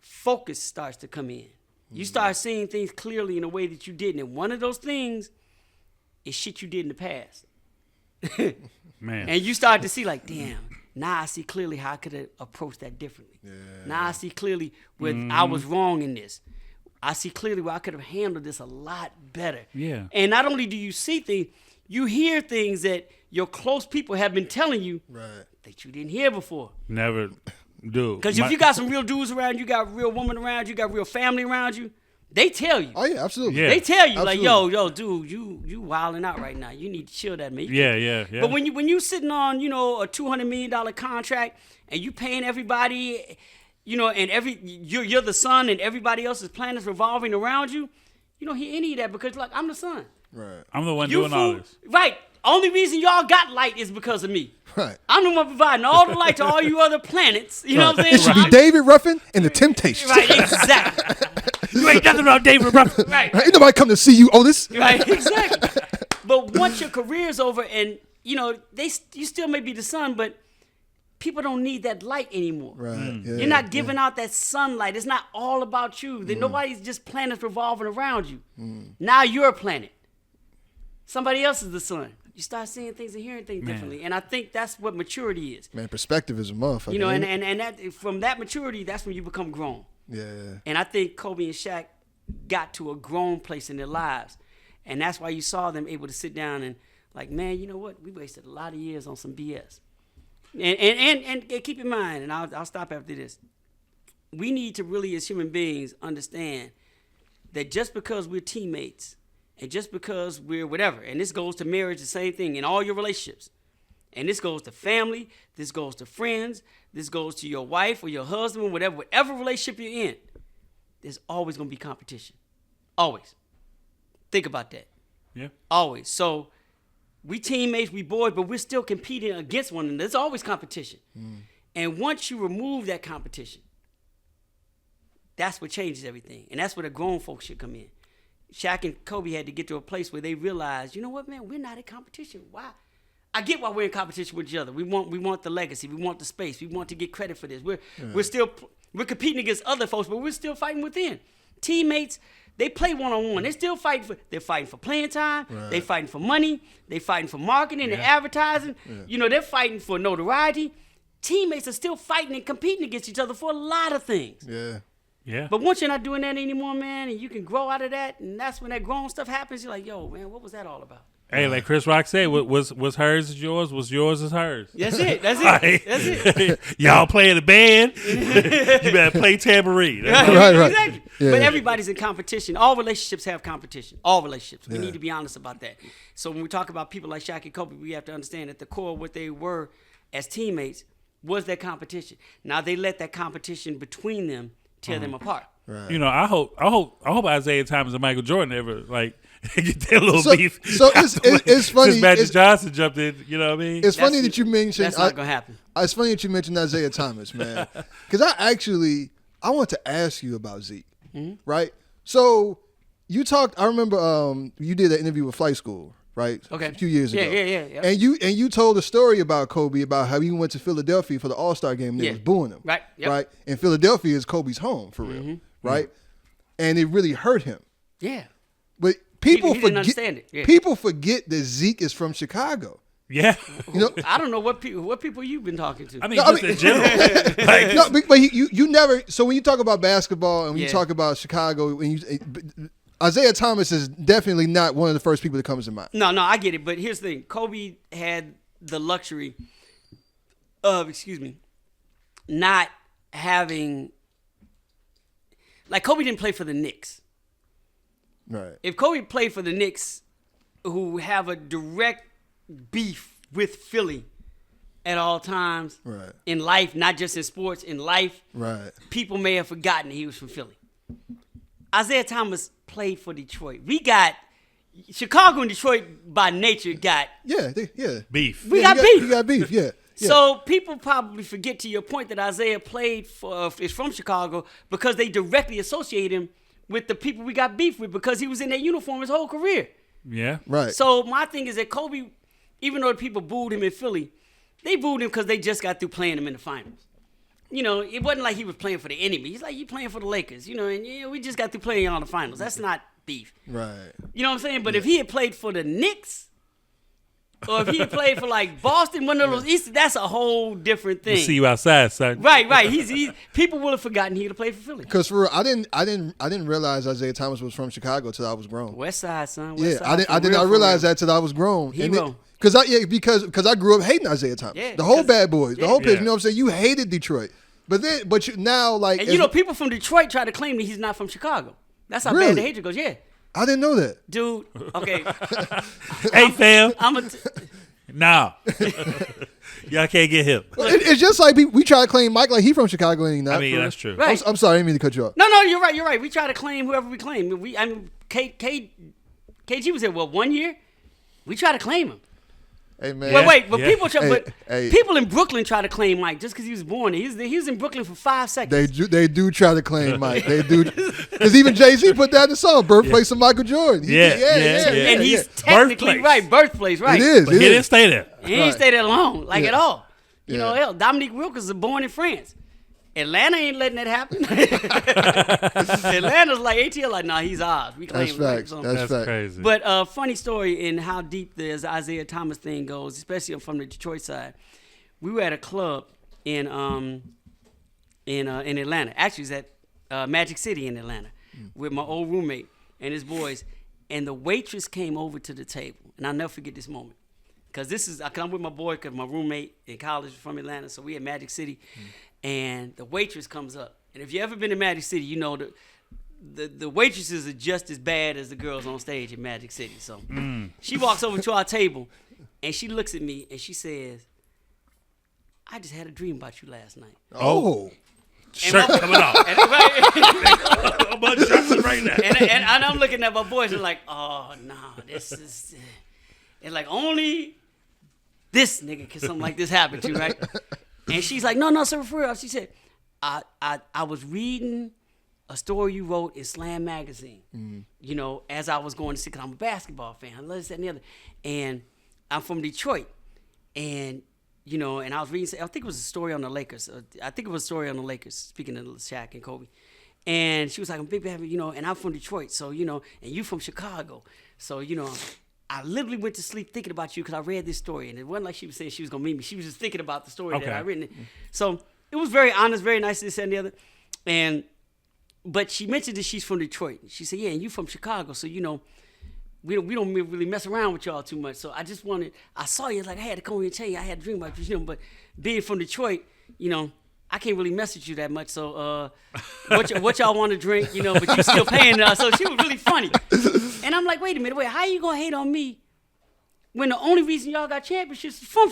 focus starts to come in. You start seeing things clearly in a way that you didn't. And one of those things is shit you did in the past. Man. And you start to see like, damn, now I see clearly how I could have approached that differently. Yeah. Now I see clearly where I was wrong in this. I see clearly where I could have handled this a lot better. Yeah. And not only do you see things, you hear things that your close people have been telling you that you didn't hear before. Never do. Because if you got some real dudes around you, got real women around you, got real family around you, they tell you. Oh, yeah, absolutely. Yeah. They tell you, absolutely. like, yo, dude, you wilding out right now. You need to chill that, man. Yeah. But when you sitting on, you know, a $200 million contract and you paying everybody, you know, and you're the son and everybody else's plan is revolving around you, you don't hear any of that because, like, I'm the son. Right. I'm the one doing all this. Right. Only reason y'all got light is because of me. Right. I'm the one providing all the light to all you other planets. You know what I'm saying? It should be David Ruffin and the Temptations. Right, exactly. You ain't nothing about David Ruffin. Right. Ain't nobody come to see you, Otis. Right, exactly. But once your career's over and, you know, you still may be the son, but people don't need that light anymore. Right. Yeah, You're not giving out that sunlight. It's not all about you. Nobody's just planets revolving around you. Now you're a planet. Somebody else is the sun. You start seeing things and hearing things differently. And I think that's what maturity is. Man, perspective is a motherfucker. You know, and that from that maturity, that's when you become grown. Yeah. And I think Kobe and Shaq got to a grown place in their lives. And that's why you saw them able to sit down and like, man, you know what? We wasted a lot of years on some BS. And keep in mind, and I'll stop after this. We need to really, as human beings, understand that just because we're teammates and just because we're whatever, and this goes to marriage, the same thing, in all your relationships. And this goes to family, this goes to friends, this goes to your wife or your husband, whatever relationship you're in, there's always going to be competition. Always. Think about that. Yeah. Always. So we teammates, we boys, but we're still competing against one another. There's always competition. And once you remove that competition, that's what changes everything. And that's where the grown folks should come in. Shaq and Kobe had to get to a place where they realized, you know what, man, we're not in competition. Why? I get why we're in competition with each other. We want the legacy. We want the space. We want to get credit for this. We're competing against other folks, but we're still fighting within. Teammates, they play one-on-one. They're still fighting for playing time. Right. They're fighting for money. They're fighting for marketing and advertising. Yeah. You know, they're fighting for notoriety. Teammates are still fighting and competing against each other for a lot of things. Yeah. Yeah. But once you're not doing that anymore, man, and you can grow out of that, and that's when that grown stuff happens, you're like, yo, man, what was that all about? Hey, like Chris Rock said, was hers is yours, was yours is hers. That's it. That's it. Right. That's it. Y'all play in the band, you better play tambourine. Right. Exactly. Yeah. But everybody's in competition. All relationships have competition. All relationships. We need to be honest about that. So when we talk about people like Shaq and Kobe, we have to understand at the core of what they were as teammates was that competition. Now they let that competition between them tear them apart. Right. You know, I hope Isaiah Thomas and Michael Jordan ever like get their little beef. So it's funny. Since Magic Johnson jumped in, you know what I mean? It's funny that you mentioned. That's not gonna happen. It's funny that you mentioned Isaiah Thomas, man, because I want to ask you about Zeke, right? So you talked. I remember you did an interview with Flight School, right? Okay. A few years ago. Yeah. And you told a story about Kobe, about how he went to Philadelphia for the All-Star game and they was booing him. Right. Yep. Right. And Philadelphia is Kobe's home for real. Right. And it really hurt him. Yeah. But people he didn't understand it. Yeah. People forget that Zeke is from Chicago. Yeah. You know, I don't know what people you've been talking to. I mean, in general. Like, no, but you never. So when you talk about basketball and when you talk about Chicago, Isaiah Thomas is definitely not one of the first people that comes to mind. No, I get it. But here's the thing: Kobe had the luxury of, not having. Like Kobe didn't play for the Knicks. Right. If Kobe played for the Knicks, who have a direct beef with Philly at all times, right, in life, not just in sports, in life, right, people may have forgotten that he was from Philly. Isaiah Thomas played for Detroit. We got Chicago and Detroit by nature got beef. We got beef. You got beef, yeah. So people probably forget, to your point, that Isaiah is from Chicago because they directly associate him with the people we got beef with because he was in their uniform his whole career. Yeah. Right. So my thing is that Kobe, even though the people booed him in Philly, they booed him because they just got through playing him in the finals. You know, it wasn't like he was playing for the enemy. He's like, you playing for the Lakers, you know, and we just got through playing y'all in the finals. That's not beef. Right. You know what I'm saying? But if he had played for the Knicks, or if he had played for like Boston, one of those East, that's a whole different thing. We'll see you outside, son. Right. He's people would have forgotten he would have played for Philly. Because for real, I didn't realize Isaiah Thomas was from Chicago till I was grown. West Side, son. I did not realize that till I was grown. Hero. Because I grew up hating Isaiah Thomas. Yeah, the whole Bad Boys, the whole pitch. Yeah. You know what I'm saying? You hated Detroit, but you now like. And you know, people from Detroit try to claim that he's not from Chicago. That's how bad the hatred goes. Yeah. I didn't know that. Dude, okay. Hey, fam. Nah. Y'all can't get him. It's just like we try to claim Mike like he from Chicago and he not. I mean, that's true. Right. I'm sorry, I didn't mean to cut you off. No, you're right. We try to claim whoever we claim. KG was here, 1 year? We try to claim him. Hey man. Wait, but people people in Brooklyn try to claim Mike just because he was born there. He was in Brooklyn for 5 seconds. They do try to claim Mike. They do, because even Jay-Z put that in the song, "Birthplace of Michael Jordan." And he's technically birthplace, right? It is. But he didn't stay there. He didn't stay there long, at all. You know, Dominique Wilkins was born in France. Atlanta ain't letting that happen. Atlanta's like, ATL like, nah, he's ours. We claim him. That's facts. Crazy. But funny story in how deep the Isaiah Thomas thing goes, especially from the Detroit side. We were at a club in Atlanta. Actually, it was at Magic City in Atlanta with my old roommate and his boys. And the waitress came over to the table. And I'll never forget this moment. Because I'm with my boy, because my roommate in college was from Atlanta. So we at Magic City. And the waitress comes up. And if you ever been to Magic City, you know the waitresses are just as bad as the girls on stage at Magic City. So she walks over to our table, and she looks at me, and she says, I just had a dream about you last night. Oh. Shirt coming off. I'm about to drop it right now. And I'm looking at my boys and like, oh, no, this is... And like, only this nigga can something like this happen to, right? And she's like, no, sir, for real. She said, I was reading a story you wrote in Slam magazine, you know, as I was going to see, because I'm a basketball fan. I love this, that, and the other. And I'm from Detroit. And, you know, and I was reading, I think it was a story on the Lakers. Speaking of Shaq and Kobe. And she was like, I'm a big fan, you know, and I'm from Detroit. So, you know, and you from Chicago. So, you know, I literally went to sleep thinking about you because I read this story. And it wasn't like she was saying she was going to meet me. She was just thinking about the story that I written. So it was very honest, very nice, this and the other. But she mentioned that she's from Detroit. She said, yeah, and you from Chicago. So, you know, we don't really mess around with y'all too much. So I just I saw you, like I had to come here and tell you I had a dream about you, you know, but being from Detroit, you know, I can't really mess with you that much. So what y'all want to drink, you know, but you still paying us. So she was really funny. And I'm like, wait a minute, how you going to hate on me when the only reason y'all got championships is from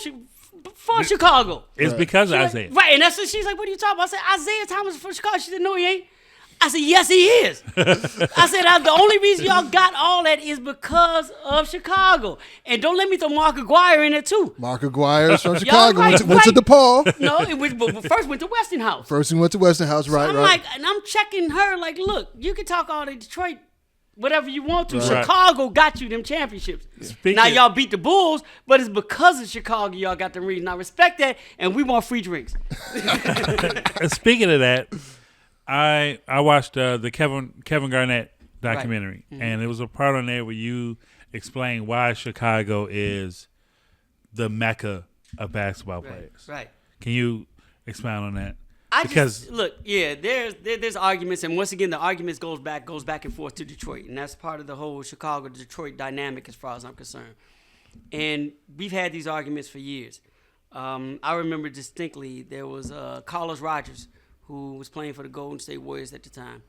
Chicago? It's because of Isaiah. Right, and that's what she's like, what are you talking about? I said, Isaiah Thomas is from Chicago. She said, no, he ain't. I said, yes, he is. I said, the only reason y'all got all that is because of Chicago. And don't let me throw Mark Aguirre in there, too. Mark Aguirre is from Chicago. Went to DePaul. No, but first went to Westinghouse. First he went to Westinghouse, right, so I'm like, and I'm checking her like, look, you can talk all the Detroit, whatever you want to. Right. Chicago got you them championships. Now y'all beat the Bulls, but it's because of Chicago y'all got the reason. I respect that, and we want free drinks. Speaking of that, I watched the Kevin Garnett documentary, right. And there was a part on there where you explained why Chicago is the mecca of basketball players. Right. Can you expound on that? There's arguments, and once again, the arguments goes back and forth to Detroit, and that's part of the whole Chicago-Detroit dynamic as far as I'm concerned. And we've had these arguments for years. I remember distinctly there was Carlos Rogers, who was playing for the Golden State Warriors at the time,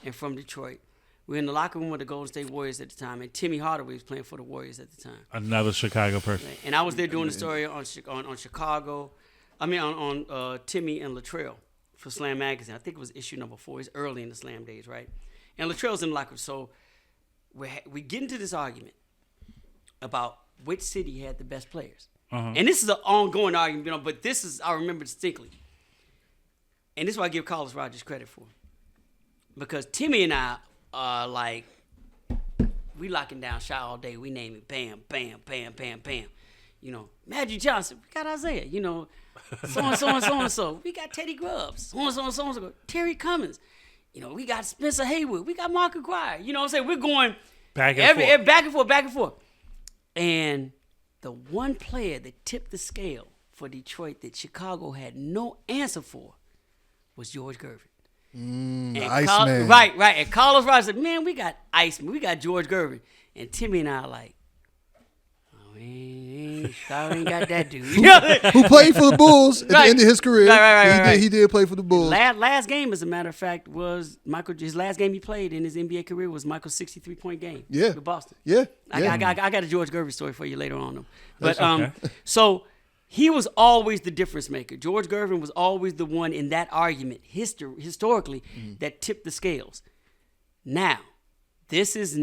and from Detroit. We were in the locker room with the Golden State Warriors at the time, and Timmy Hardaway was playing for the Warriors at the time. Another Chicago person. Right. And I was there doing the story on Chicago. I mean, on Timmy and Latrell for Slam Magazine. I think it was issue number 4. It's early in the Slam days, right? And Latrell's in the locker room. So we get into this argument about which city had the best players. Uh-huh. And this is an ongoing argument, but I remember distinctly. And this is what I give Carlos Rogers credit for. Because Timmy and I are like, we locking down shot all day. We name it bam, bam, bam, bam, bam. You know, Magic Johnson, we got Isaiah. You know, so. We got Teddy Grubbs. So. Terry Cummins. You know, we got Spencer Haywood. We got Mark Aguirre. You know what I'm saying? We're going back and forth. And the one player that tipped the scale for Detroit that Chicago had no answer for was George Gervin. Iceman. Right. And Carlos Rogers said, man, we got Iceman. We got George Gervin. And Timmy and I are like, we ain't got that dude. Who played for the Bulls at the end of his career. Right. He did play for the Bulls. Last game, as a matter of fact, was his last game he played in his NBA career was Michael's 63-point game with Boston. Yeah. I got a George Gervin story for you later on. But so he was always the difference maker. George Gervin was always the one in that argument, historically, that tipped the scales. Now, this is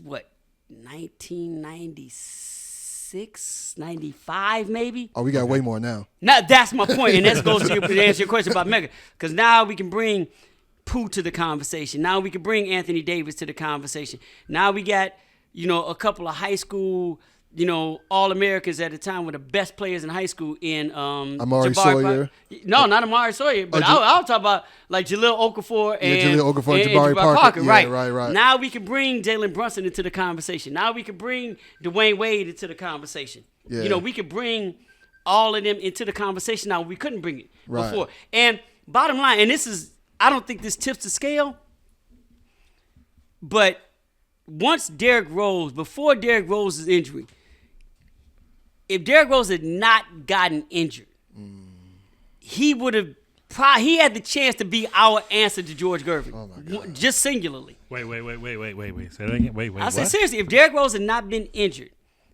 what, 1996, 95 maybe? Oh, we got way more now. Now, that's my point, and that goes to answer your question about Mecca. Because now we can bring Pooh to the conversation. Now we can bring Anthony Davis to the conversation. Now we got, a couple of high school, All-Americans at the time were the best players in high school in Amari Sawyer. No, not Amari Sawyer, but I'll talk about like Jahlil Okafor and Jabari Parker. Right. Right. Now we can bring Jalen Brunson into the conversation. Now we can bring Dwayne Wade into the conversation. Yeah. We could bring all of them into the conversation now. We couldn't bring it before. And bottom line, and I don't think this tips the scale, but once before Derrick Rose's injury, if Derrick Rose had not gotten injured, he would have he had the chance to be our answer to George Gervin. Oh my God. Just singularly. Wait. Say that again. Wait. I said seriously, if Derrick Rose had not been injured,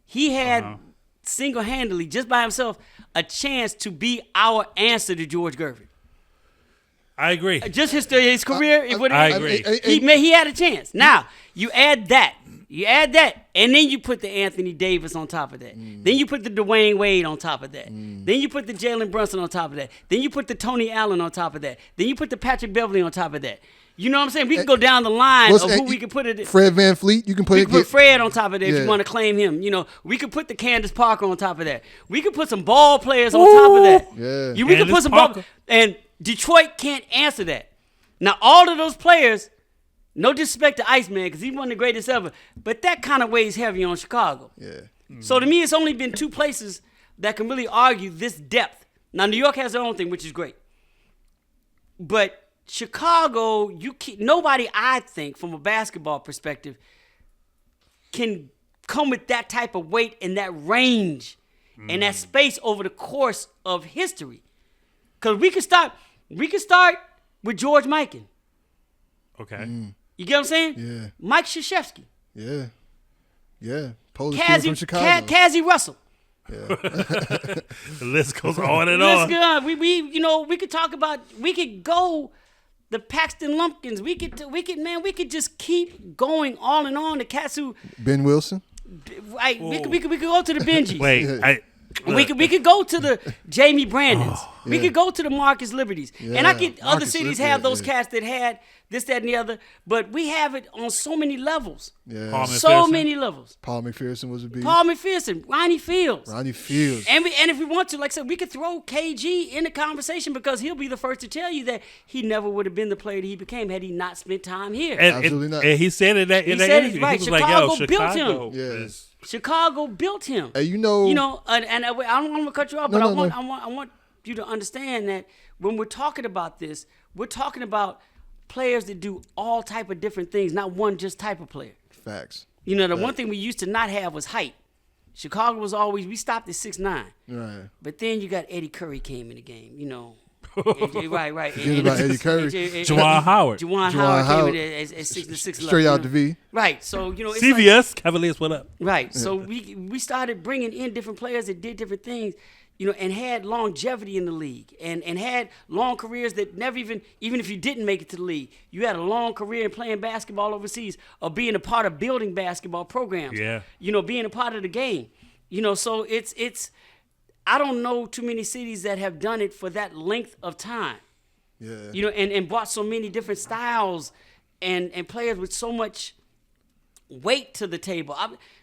he had single-handedly, just by himself, a chance to be our answer to George Gervin. I agree. Just his career. I agree. He had a chance. Now, you add that, and then you put the Anthony Davis on top of that. Then you put the Dwayne Wade on top of that. Then you put the Jalen Brunson on top of that. Then you put the Tony Allen on top of that. Then you put the Patrick Beverly on top of that. You know what I'm saying? We can go down the line of who we can put it. Fred VanVleet, you can put. We can put Fred on top of that if you want to claim him. We could put the Candace Parker on top of that. We could put some ball players on top of that. Yeah. We could put some ball, and Detroit can't answer that. Now, all of those players, no disrespect to Iceman, because he's one of the greatest ever, but that kind of weighs heavy on Chicago. Yeah. So to me, it's only been two places that can really argue this depth. Now, New York has their own thing, which is great. But Chicago, nobody, I think, from a basketball perspective, can come with that type of weight and that range and that space over the course of history. Because we could start with George Mikan. Okay. You get what I'm saying? Yeah. Mike Krzyzewski. Yeah. Polish kid from Chicago. Cazzie Russell. Yeah. The list goes on and on. We could talk about, we could go the Paxton Lumpkins. We could just keep going on and on. The cats who Ben Wilson. Right, we could go to the Benjis. Wait, we could go to the Jamie Brandons. We could go to the Marcus Liberties. And I get other cities have those cats that had this, that, and the other. But we have it on so many levels. Yeah. So many levels. Paul McPherson was a beast. Paul McPherson, Ronnie Fields. Ronnie Fields. And if we want to, like I said, we could throw KG in the conversation because he'll be the first to tell you that he never would have been the player that he became had he not spent time here. Absolutely not. And he said it in that interview. Right. He was Chicago like, yo, built Chicago him. Chicago built him. Hey, and I don't want to cut you off, but I want you to understand that when we're talking about this, we're talking about players that do all type of different things, not one just type of player. Facts. The one thing we used to not have was height. Chicago was always, we stopped at 6'9". Right. But then you got Eddie Curry came in the game, right. Forget about Eddie Curry. Juwan Howard. Juwan Howard came in at 6'11". Straight out the V. Right. So, it's CVS, Cavaliers, what up? Right. So we started bringing in different players that did different things, and had longevity in the league and had long careers that never even if you didn't make it to the league, you had a long career in playing basketball overseas or being a part of building basketball programs. Yeah. Being a part of the game. So it's I don't know too many cities that have done it for that length of time. Yeah. And brought so many different styles and players with so much weight to the table.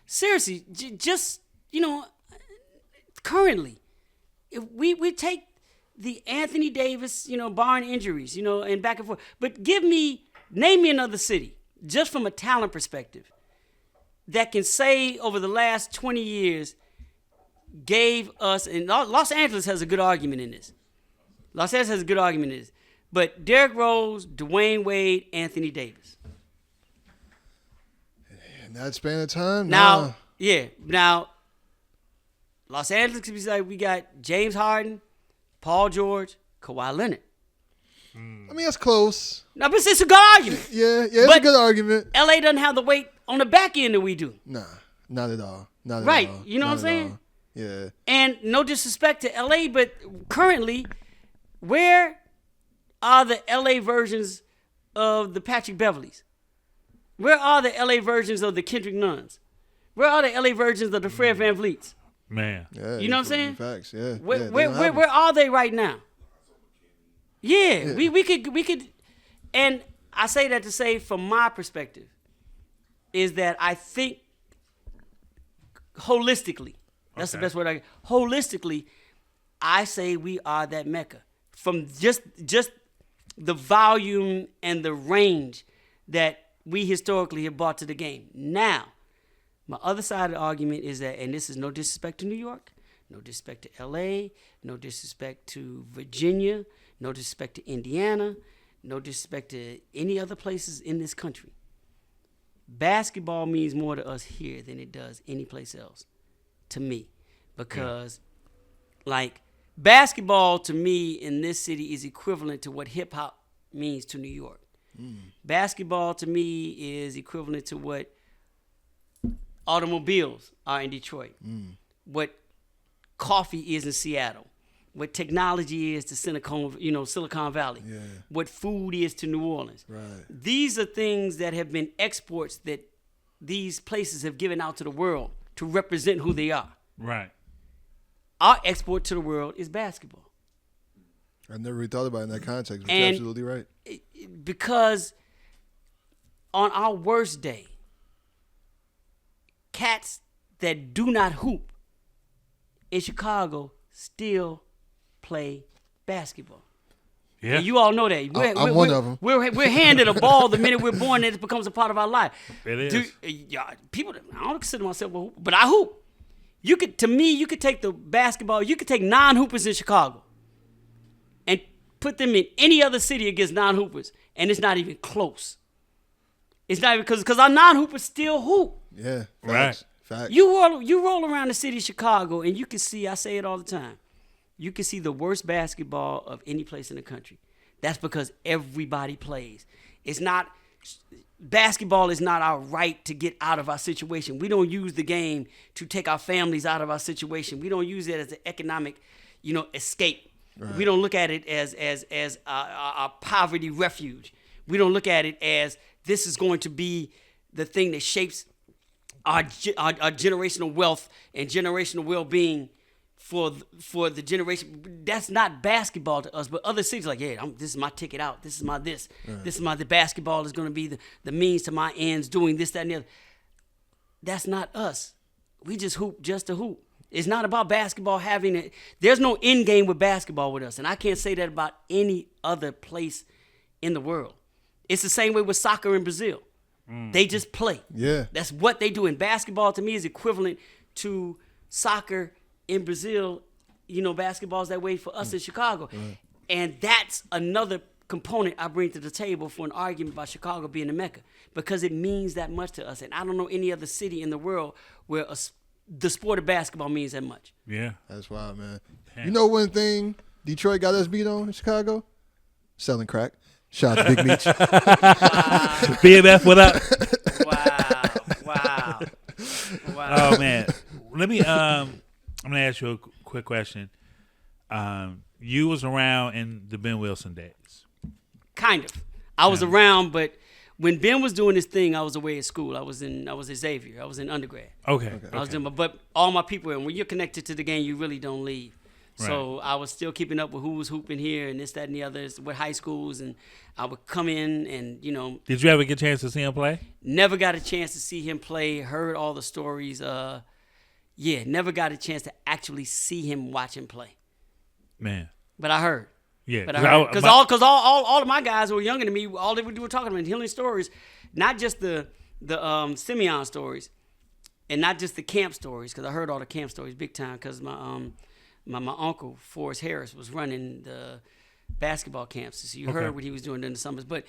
Seriously, just currently, if we take the Anthony Davis, barring injuries, and back and forth. But name me another city, just from a talent perspective, that can say over the last 20 years gave us, and Los Angeles has a good argument in this. But Derrick Rose, Dwayne Wade, Anthony Davis. In that span of time? Now, Los Angeles could be like, we got James Harden, Paul George, Kawhi Leonard. I mean, that's close. No, but it's a good argument. Yeah, it's a good argument. LA doesn't have the weight on the back end that we do. Nah, not at all. Not at right. all. You know not what I'm saying? All. Yeah. And no disrespect to LA, but currently, where are the LA versions of the Patrick Beverleys? Where are the LA versions of the Kendrick Nuns? Where are the LA versions of the Fred VanVleets? Man. Yeah, you know what I'm saying? Facts, yeah. Where are they right now? Yeah. we could, and I say that to say, from my perspective, is that I think holistically, that's the best word holistically, I say we are that Mecca. From just the volume and the range that we historically have brought to the game. Now, my other side of the argument is that, and this is no disrespect to New York, no disrespect to LA, no disrespect to Virginia, no disrespect to Indiana, no disrespect to any other places in this country. Basketball means more to us here than it does any place else, to me. Because, basketball to me in this city is equivalent to what hip-hop means to New York. Basketball to me is equivalent to what automobiles are in Detroit, what coffee is in Seattle, what technology is to Silicon Valley, what food is to New Orleans. Right. These are things that have been exports that these places have given out to the world to represent who they are. Right. Our export to the world is basketball. I never really thought about it in that context, but you're absolutely right. Because on our worst day, cats that do not hoop in Chicago still play basketball. Yeah. And you all know that. I'm one of them. We're handed a ball the minute we're born and it becomes a part of our life. It is. People, I don't consider myself a hooper, but I hoop. You could take the basketball, you could take non-hoopers in Chicago and put them in any other city against non-hoopers, and it's not even close. It's not even because our non-hoopers still hoop. Yeah, right. Facts. You roll around the city of Chicago, and you can see, I say it all the time, you can see the worst basketball of any place in the country. That's because everybody plays. Basketball is not our right to get out of our situation. We don't use the game to take our families out of our situation. We don't use it as an economic, escape. Right. We don't look at it as a poverty refuge. We don't look at it as this is going to be the thing that shapes our generational wealth and generational well-being for the generation. That's not basketball to us, but other cities like, yeah, this is my ticket out. This is my this. Right. This is the basketball is going to be the means to my ends, doing this, that, and the other. That's not us. We just hoop just to hoop. It's not about basketball having it. There's no end game with basketball with us, and I can't say that about any other place in the world. It's the same way with soccer in Brazil. They just play. Yeah, that's what they do. And basketball to me is equivalent to soccer in Brazil. You know, basketball is that way for us in Chicago, and that's another component I bring to the table for an argument about Chicago being the Mecca, because it means that much to us. And I don't know any other city in the world where the sport of basketball means that much. Yeah. That's wild, man. Damn. You know one thing Detroit got us beat on in Chicago? Selling crack. Shout out to Big Meech. BMF, what up? Wow. Oh, man. Let me, I'm going to ask you a quick question. You was around in the Ben Wilson days. Kind of. I was around, but when Ben was doing his thing, I was away at school. I was at Xavier. I was in undergrad. Okay. But all my people, and when you're connected to the game, you really don't leave. Right. So I was still keeping up with who was hooping here and this, that, and the others with high schools, and I would come in and, you know. Did you ever get a chance to see him play? Never got a chance to see him play. Heard all the stories. Never got a chance to actually see him watch him play. Man. But I heard. Yeah, because all of my guys who were younger than me, all they would do were talking about healing stories, not just the Simeon stories, and not just the camp stories. Because I heard all the camp stories big time. Because my uncle Forrest Harris was running the basketball camps, so you heard what he was doing during the summers. But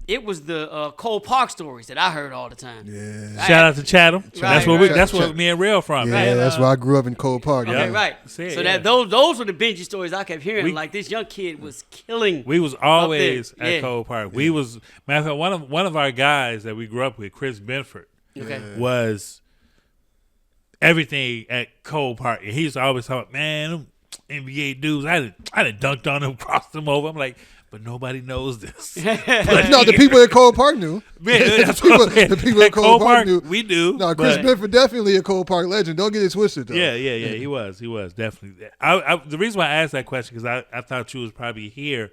it was the Cole Park stories that I heard all the time. Yeah. Shout out to Chatham. Right, that's where me and Real from. Yeah, right? That's where I grew up in Cole Park. Okay, right. Those were the Benji stories I kept hearing. Like this young kid was killing. We was always at Cole Park. We was, matter of fact, one of our guys that we grew up with, Chris Benford, was everything at Cole Park. And he used to always talk, man, them NBA dudes, I done dunked on them, crossed them over. I'm like, but nobody knows this. No, the people at Cole Park knew. The people at Cole Park knew. We do. No, Chris Benford definitely a Cole Park legend. Don't get it twisted, though. Yeah. He was definitely. The reason why I asked that question, because I thought you was probably here,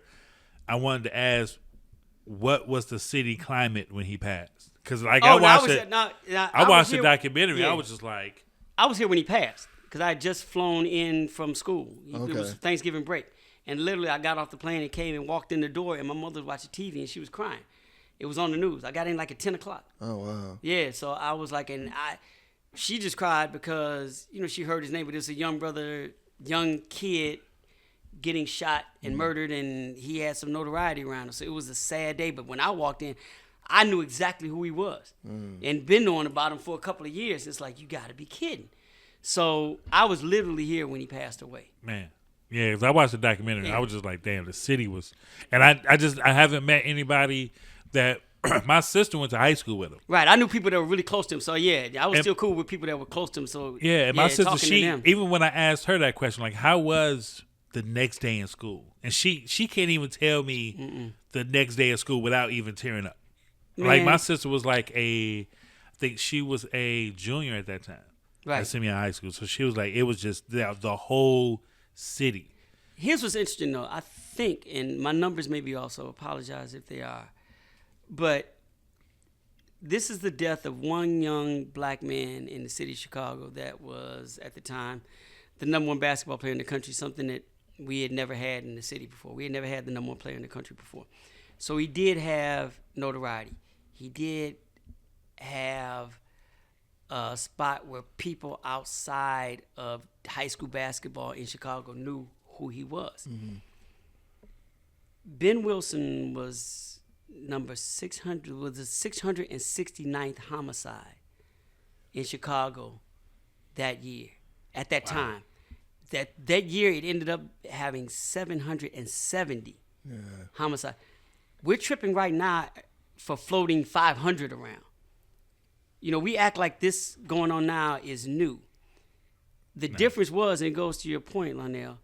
I wanted to ask, what was the city climate when he passed? Because I watched the documentary. Yeah. I was just like, I was here when he passed. Because I had just flown in from school. It was Thanksgiving break. And literally I got off the plane and came and walked in the door, and my mother was watching TV and she was crying. It was on the news. I got in like at 10 o'clock. Oh, wow. Yeah, so I was like, she just cried because, you know, she heard his name, but it was a young kid getting shot and murdered, and he had some notoriety around him. So it was a sad day. But when I walked in, I knew exactly who he was and been knowing about him for a couple of years. It's like, you got to be kidding. So I was literally here when he passed away. Man, yeah, because I watched the documentary. I was just like, damn, the city was, and I haven't met anybody that my sister went to high school with him. Right, I knew people that were really close to him. So yeah, I was still cool with people that were close to him. So yeah, and my sister, even when I asked her that question, like, how was the next day in school, and she can't even tell me the next day of school without even tearing up. Man. Like my sister was like I think she was a junior at that time. Right. At Simeon High School. So she was like, it was just the whole city. Here's what's interesting, though. I think, and my numbers maybe also, apologize if they are, but this is the death of one young black man in the city of Chicago that was, at the time, the number one basketball player in the country, something that we had never had in the city before. We had never had the number one player in the country before. So he did have notoriety. He did have a spot where people outside of high school basketball in Chicago knew who he was. Mm-hmm. Ben Wilson was number 600, was the 669th homicide in Chicago that year. At that time, that year it ended up having 770 homicide. We're tripping right now for floating 500 around. You know, we act like this going on now is new. The difference was, and it goes to your point, Lionel,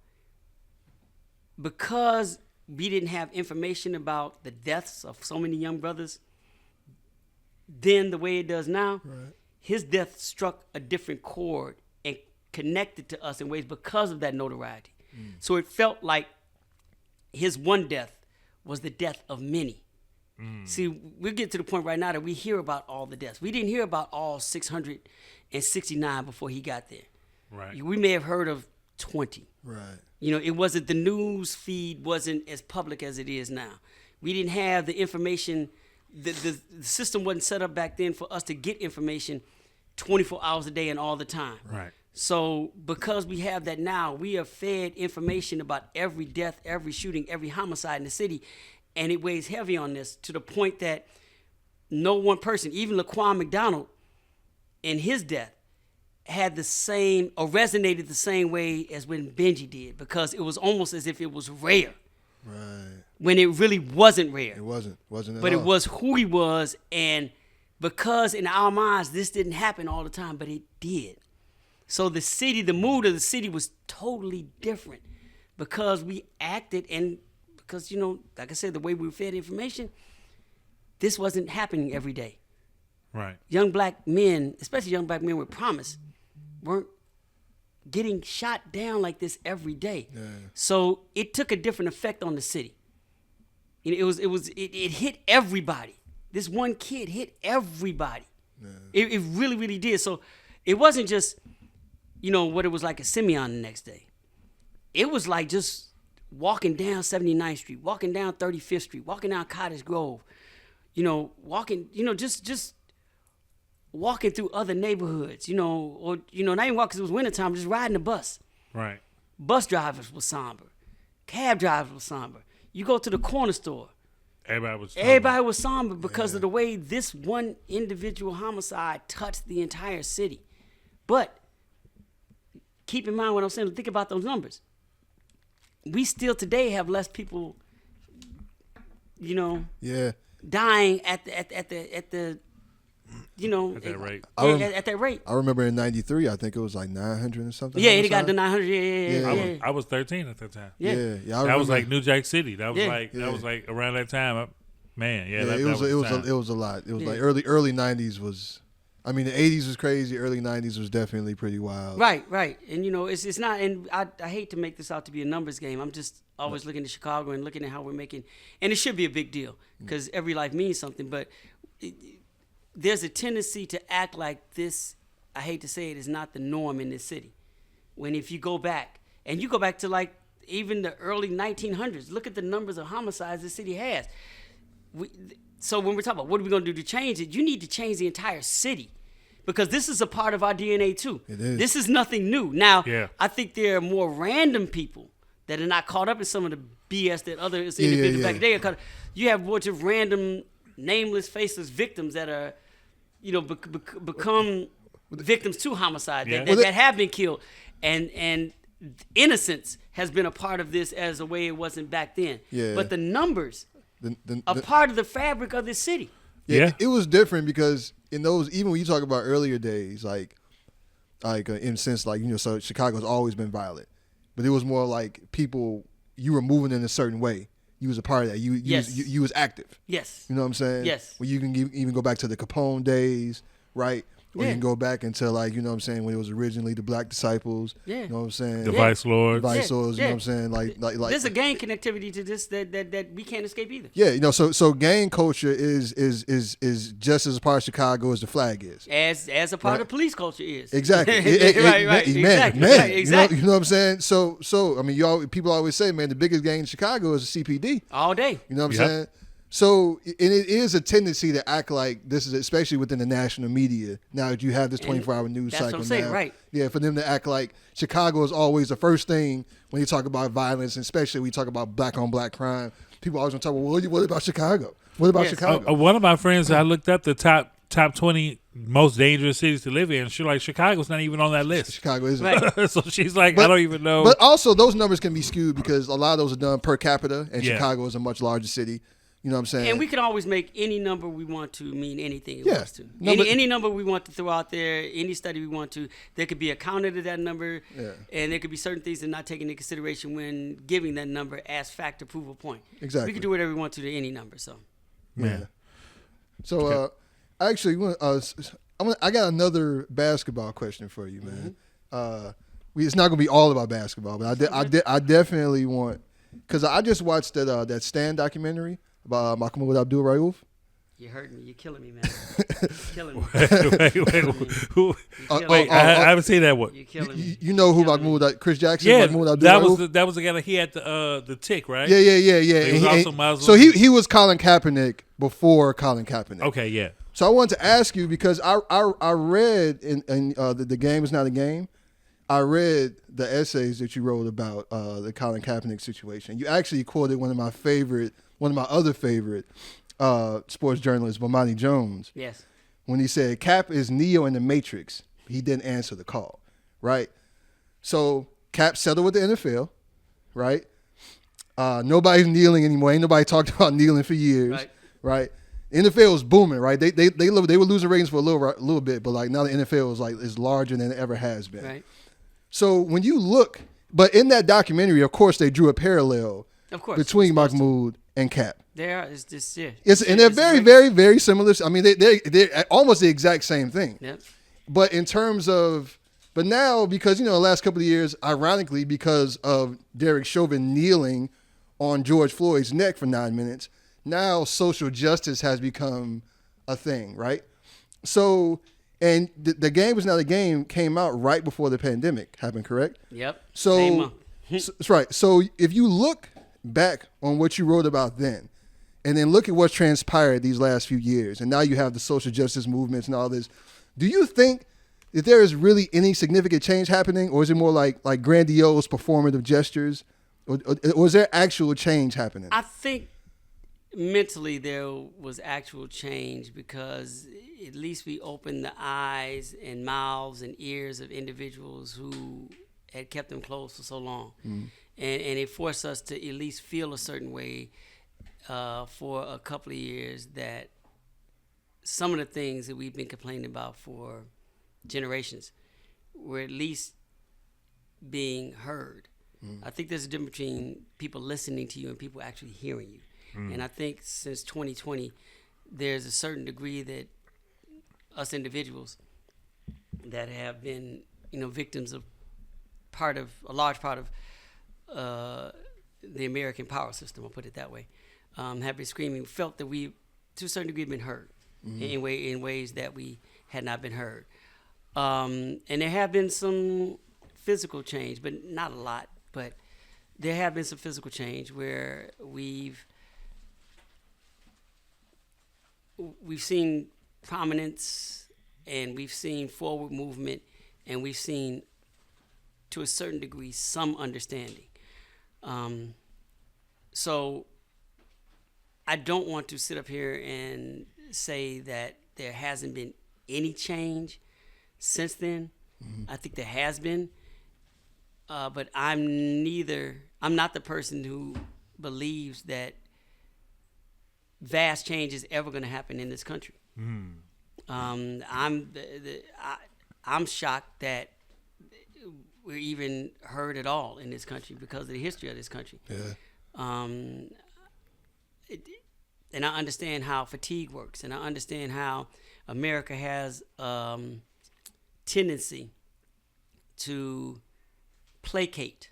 because we didn't have information about the deaths of so many young brothers then the way it does now, his death struck a different chord and connected to us in ways because of that notoriety. So it felt like his one death was the death of many. See, we'll get to the point right now that we hear about all the deaths. We didn't hear about all 669 before he got there. Right. We may have heard of 20. Right. It wasn't, the news feed wasn't as public as it is now. We didn't have the information, the system wasn't set up back then for us to get information 24 hours a day and all the time. Right. So because we have that now, we are fed information about every death, every shooting, every homicide in the city, and it weighs heavy on this to the point that no one person, even Laquan McDonald, in his death, had the same, or resonated the same way as when Benji did, because it was almost as if it was rare. Right. When it really wasn't rare. It wasn't at But all. it was who he was, and because in our minds this didn't happen all the time, but it did. So the city, the mood of the city was totally different because we acted, and because, like I said, the way we were fed information, this wasn't happening every day. Right. Young black men, especially young black men with promise, weren't getting shot down like this every day. Yeah. So it took a different effect on the city. It hit everybody. This one kid hit everybody. Yeah. It really, really did. So it wasn't just, what it was like at Simeon the next day. It was like just walking down 79th Street, walking down 35th Street, walking down Cottage Grove, walking, just walking through other neighborhoods, or, not even walking because it was wintertime, just riding the bus. Right. Bus drivers were somber. Cab drivers were somber. You go to the corner store. Everybody was somber because of the way this one individual homicide touched the entire city. But keep in mind what I'm saying. Think about those numbers. We still today have less people, dying at the at that rate. At that rate. I remember in '93, I think it was like 900 or something. Yeah, it got to 900. Yeah. I was 13 at that time. Yeah. That was like New Jack City. That was like around that time. It was a lot. It was like early '90s was. I mean, the '80s was crazy. Early '90s was definitely pretty wild. Right. And it's not. And I hate to make this out to be a numbers game. I'm just always looking at Chicago and looking at how we're making, and it should be a big deal because every life means something. But there's a tendency to act like this, I hate to say it, is not the norm in this city. When if you go back, and you go back to like even the early 1900s, look at the numbers of homicides this city has. So when we're talking about what are we going to do to change it, you need to change the entire city because this is a part of our DNA too. It is. This is nothing new. Now, I think there are more random people that are not caught up in some of the BS that other individuals back then are caught up. You have a bunch of random, nameless, faceless victims that are, become victims to homicide that have been killed, and innocence has been a part of this as a way it wasn't back then. Yeah. But the numbers are part of the fabric of this city. Yeah. It was different because in those, even when you talk about earlier days, like in a sense, like so Chicago's always been violent, but it was more like people, you were moving in a certain way. You was a part of that. You was active. Yes. You know what I'm saying? Yes. Well, you can even go back to the Capone days, right? Or you can go back into like, when it was originally the Black Disciples. Yeah. You know what I'm saying? The Vice Lords. You know what I'm saying? Like there's a gang connectivity to this that we can't escape either. Yeah, so gang culture is just as a part of Chicago as the flag is. As a part of police culture is. Exactly. Right. Exactly. You know what I'm saying? So I mean, people always say, man, the biggest gang in Chicago is the CPD. All day. You know what I'm saying? So, and it is a tendency to act like this is, especially within the national media, now that you have this 24-hour news cycle. That's what I'm saying, right. Yeah, for them to act like Chicago is always the first thing when you talk about violence, and especially when you talk about black-on-black crime. People always want to talk about, well, what about Chicago? What about Chicago? One of my friends, I looked up the top 20 most dangerous cities to live in. She's like, Chicago's not even on that list. Chicago isn't. Right. So she's like, I don't even know. But also, those numbers can be skewed because a lot of those are done per capita, and Chicago is a much larger city. You know what I'm saying? And we can always make any number we want to mean anything it wants to. Any number we want to throw out there, any study we want to, there could be a counter to that number, and there could be certain things that are not taken into consideration when giving that number as fact or proof or point. Exactly. We can do whatever we want to any number. So. Yeah. So actually, I got another basketball question for you, man. It's not gonna be all about basketball, but I definitely want, because I just watched that Stan documentary about Mahmoud Abdul Rauf. You're hurting me. You're killing me, man. You're killing me. Wait, I haven't seen that one. You're killing me. You know who Mahmoud, Chris Jackson? Yeah, Mahmoud Abdul Rauf? that was the guy that he had the tick, right? Yeah. He was also Muslim. So he was Colin Kaepernick before Colin Kaepernick. Okay, yeah. So I wanted to ask you, because I read in the Game Is Not a Game, I read the essays that you wrote about the Colin Kaepernick situation. You actually quoted one of my other favorite sports journalist, Bomani Jones. Yes. When he said, Cap is Neo in the Matrix. He didn't answer the call, right? So Cap settled with the NFL, right? Nobody's kneeling anymore. Ain't nobody talked about kneeling for years, right? NFL was booming, right? They were losing ratings for a little bit, but like now the NFL is larger than it ever has been. Right. So when you look, but in that documentary, of course, they drew a parallel between Mahmoud and Cap. It's just and they're very, very, very similar. I mean, they're almost the exact same thing. Yep. But in terms of, but now, because, the last couple of years, ironically, because of Derek Chauvin kneeling on George Floyd's neck for 9 minutes, now social justice has become a thing, right? So, and the Game Was Not a Game came out right before the pandemic happened, correct? Yep. So, Same month. That's right. So if you look back on what you wrote about then, and then look at what's transpired these last few years, and now you have the social justice movements and all this, do you think that there is really any significant change happening, or is it more like grandiose performative gestures, or is there actual change happening? I think mentally there was actual change, because at least we opened the eyes and mouths and ears of individuals who had kept them closed for so long. And it forced us to at least feel a certain way for a couple of years, that some of the things that we've been complaining about for generations were at least being heard. I think there's a difference between people listening to you and people actually hearing you. And I think since 2020, there's a certain degree that us individuals that have been, victims of a large part of the American power system, I'll put it that way, have been screaming, felt that we, to a certain degree, have been heard in ways that we had not been heard. And there have been some physical change, but not a lot. But there have been some physical change where we've seen prominence, and we've seen forward movement, and we've seen, to a certain degree, some understanding. So I don't want to sit up here and say that there hasn't been any change since then. I think there has been, but I'm not the person who believes that vast change is ever going to happen in this country. I'm shocked that we're even heard at all in this country because of the history of this country. And I understand how fatigue works, and I understand how America has tendency to placate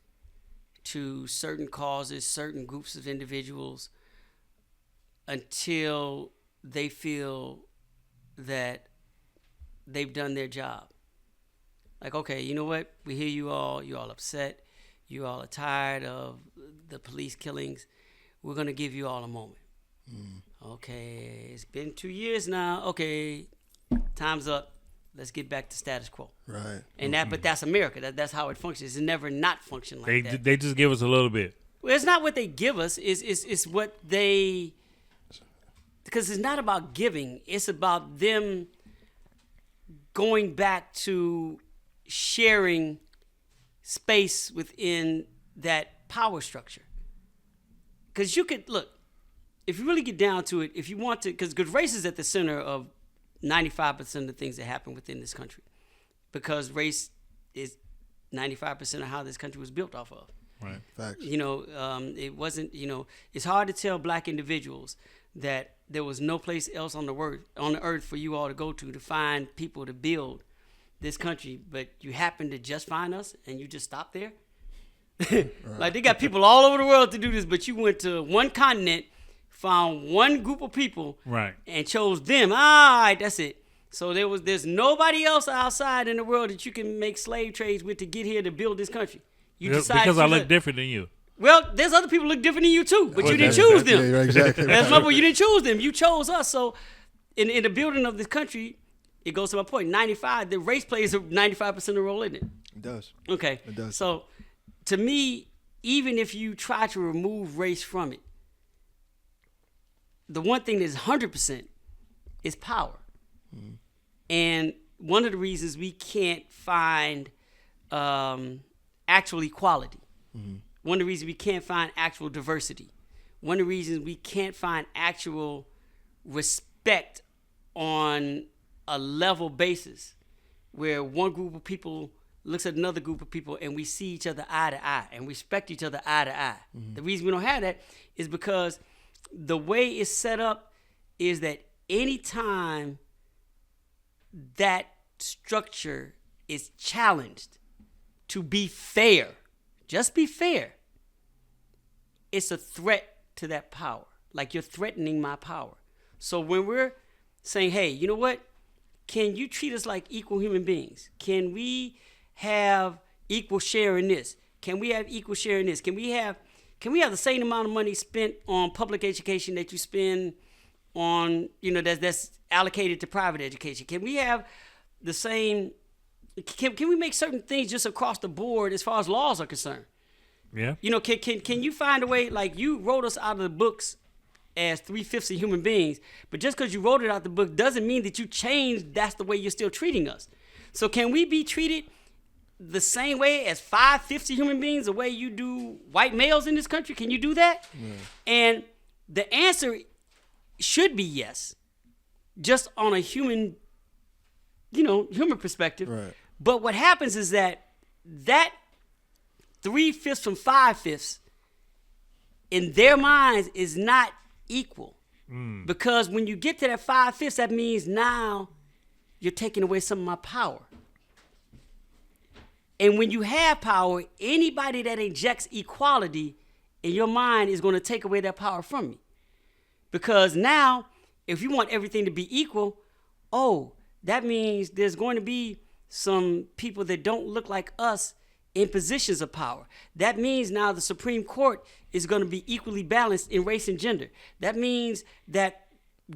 to certain causes, certain groups of individuals, until they feel that they've done their job. Like, okay, you know what? We hear you all. You're all upset. You all are tired of the police killings. We're going to give you all a moment. Okay, it's been 2 years now. Okay, time's up. Let's get back to status quo. Right. And but that's America. That's how it functions. It's never not functioned like that. They just give us a little bit. Well, it's not what they give us. It's what they... Because it's not about giving. It's about them going back to sharing space within that power structure. Because you could, look, if you really get down to it, if you want to, because race is at the center of 95% of the things that happen within this country, because race is 95% of how this country was built off of. Right. Facts. It wasn't, it's hard to tell black individuals that there was no place else on the earth for you all to go to find people to build this country, but you happen to just find us and you just stop there. Like, they got people all over the world to do this, but you went to one continent, found one group of people, right, and chose them. All right, that's it. So there's nobody else outside in the world that you can make slave trades with to get here to build this country. You decide because I look different than you. Well, there's other people who look different than you too, but you didn't choose them. Yeah, exactly. That's my point. You didn't choose them. You chose us. So in the building of this country, it goes to my point. 95, the race plays a 95% of the role in it. It does. Okay. It does. So to me, even if you try to remove race from it, the one thing that's 100% is power. Mm-hmm. And one of the reasons we can't find actual equality, mm-hmm. one of the reasons we can't find actual diversity, one of the reasons we can't find actual respect on a level basis where one group of people looks at another group of people and we see each other eye to eye and respect each other eye to eye. Mm-hmm. The reason we don't have that is because the way it's set up is that anytime that structure is challenged to be fair, just be fair, it's a threat to that power. Like, you're threatening my power. So when we're saying, hey, you know what? Can you treat us like equal human beings? Can we have equal share in this? Can we have equal share in this? Can we have the same amount of money spent on public education that you spend on, that's allocated to private education? Can we have the same, can we make certain things just across the board as far as laws are concerned? Yeah. Can you find a way, like, you wrote us out of the books as 3/5 of human beings, but just because you wrote it out the book doesn't mean that you changed, that's the way you're still treating us. So can we be treated the same way as 5/5 of human beings, the way you do white males in this country? Can you do that? Yeah. And the answer should be yes, just on a human perspective. Right. But what happens is that 3/5 from 5/5 in their minds is not equal. Because when you get to that 5/5, that means now you're taking away some of my power. And when you have power, anybody that injects equality in your mind is going to take away that power from me. Because now, if you want everything to be equal, that means there's going to be some people that don't look like us in positions of power. That means now the Supreme Court is going to be equally balanced in race and gender. That means that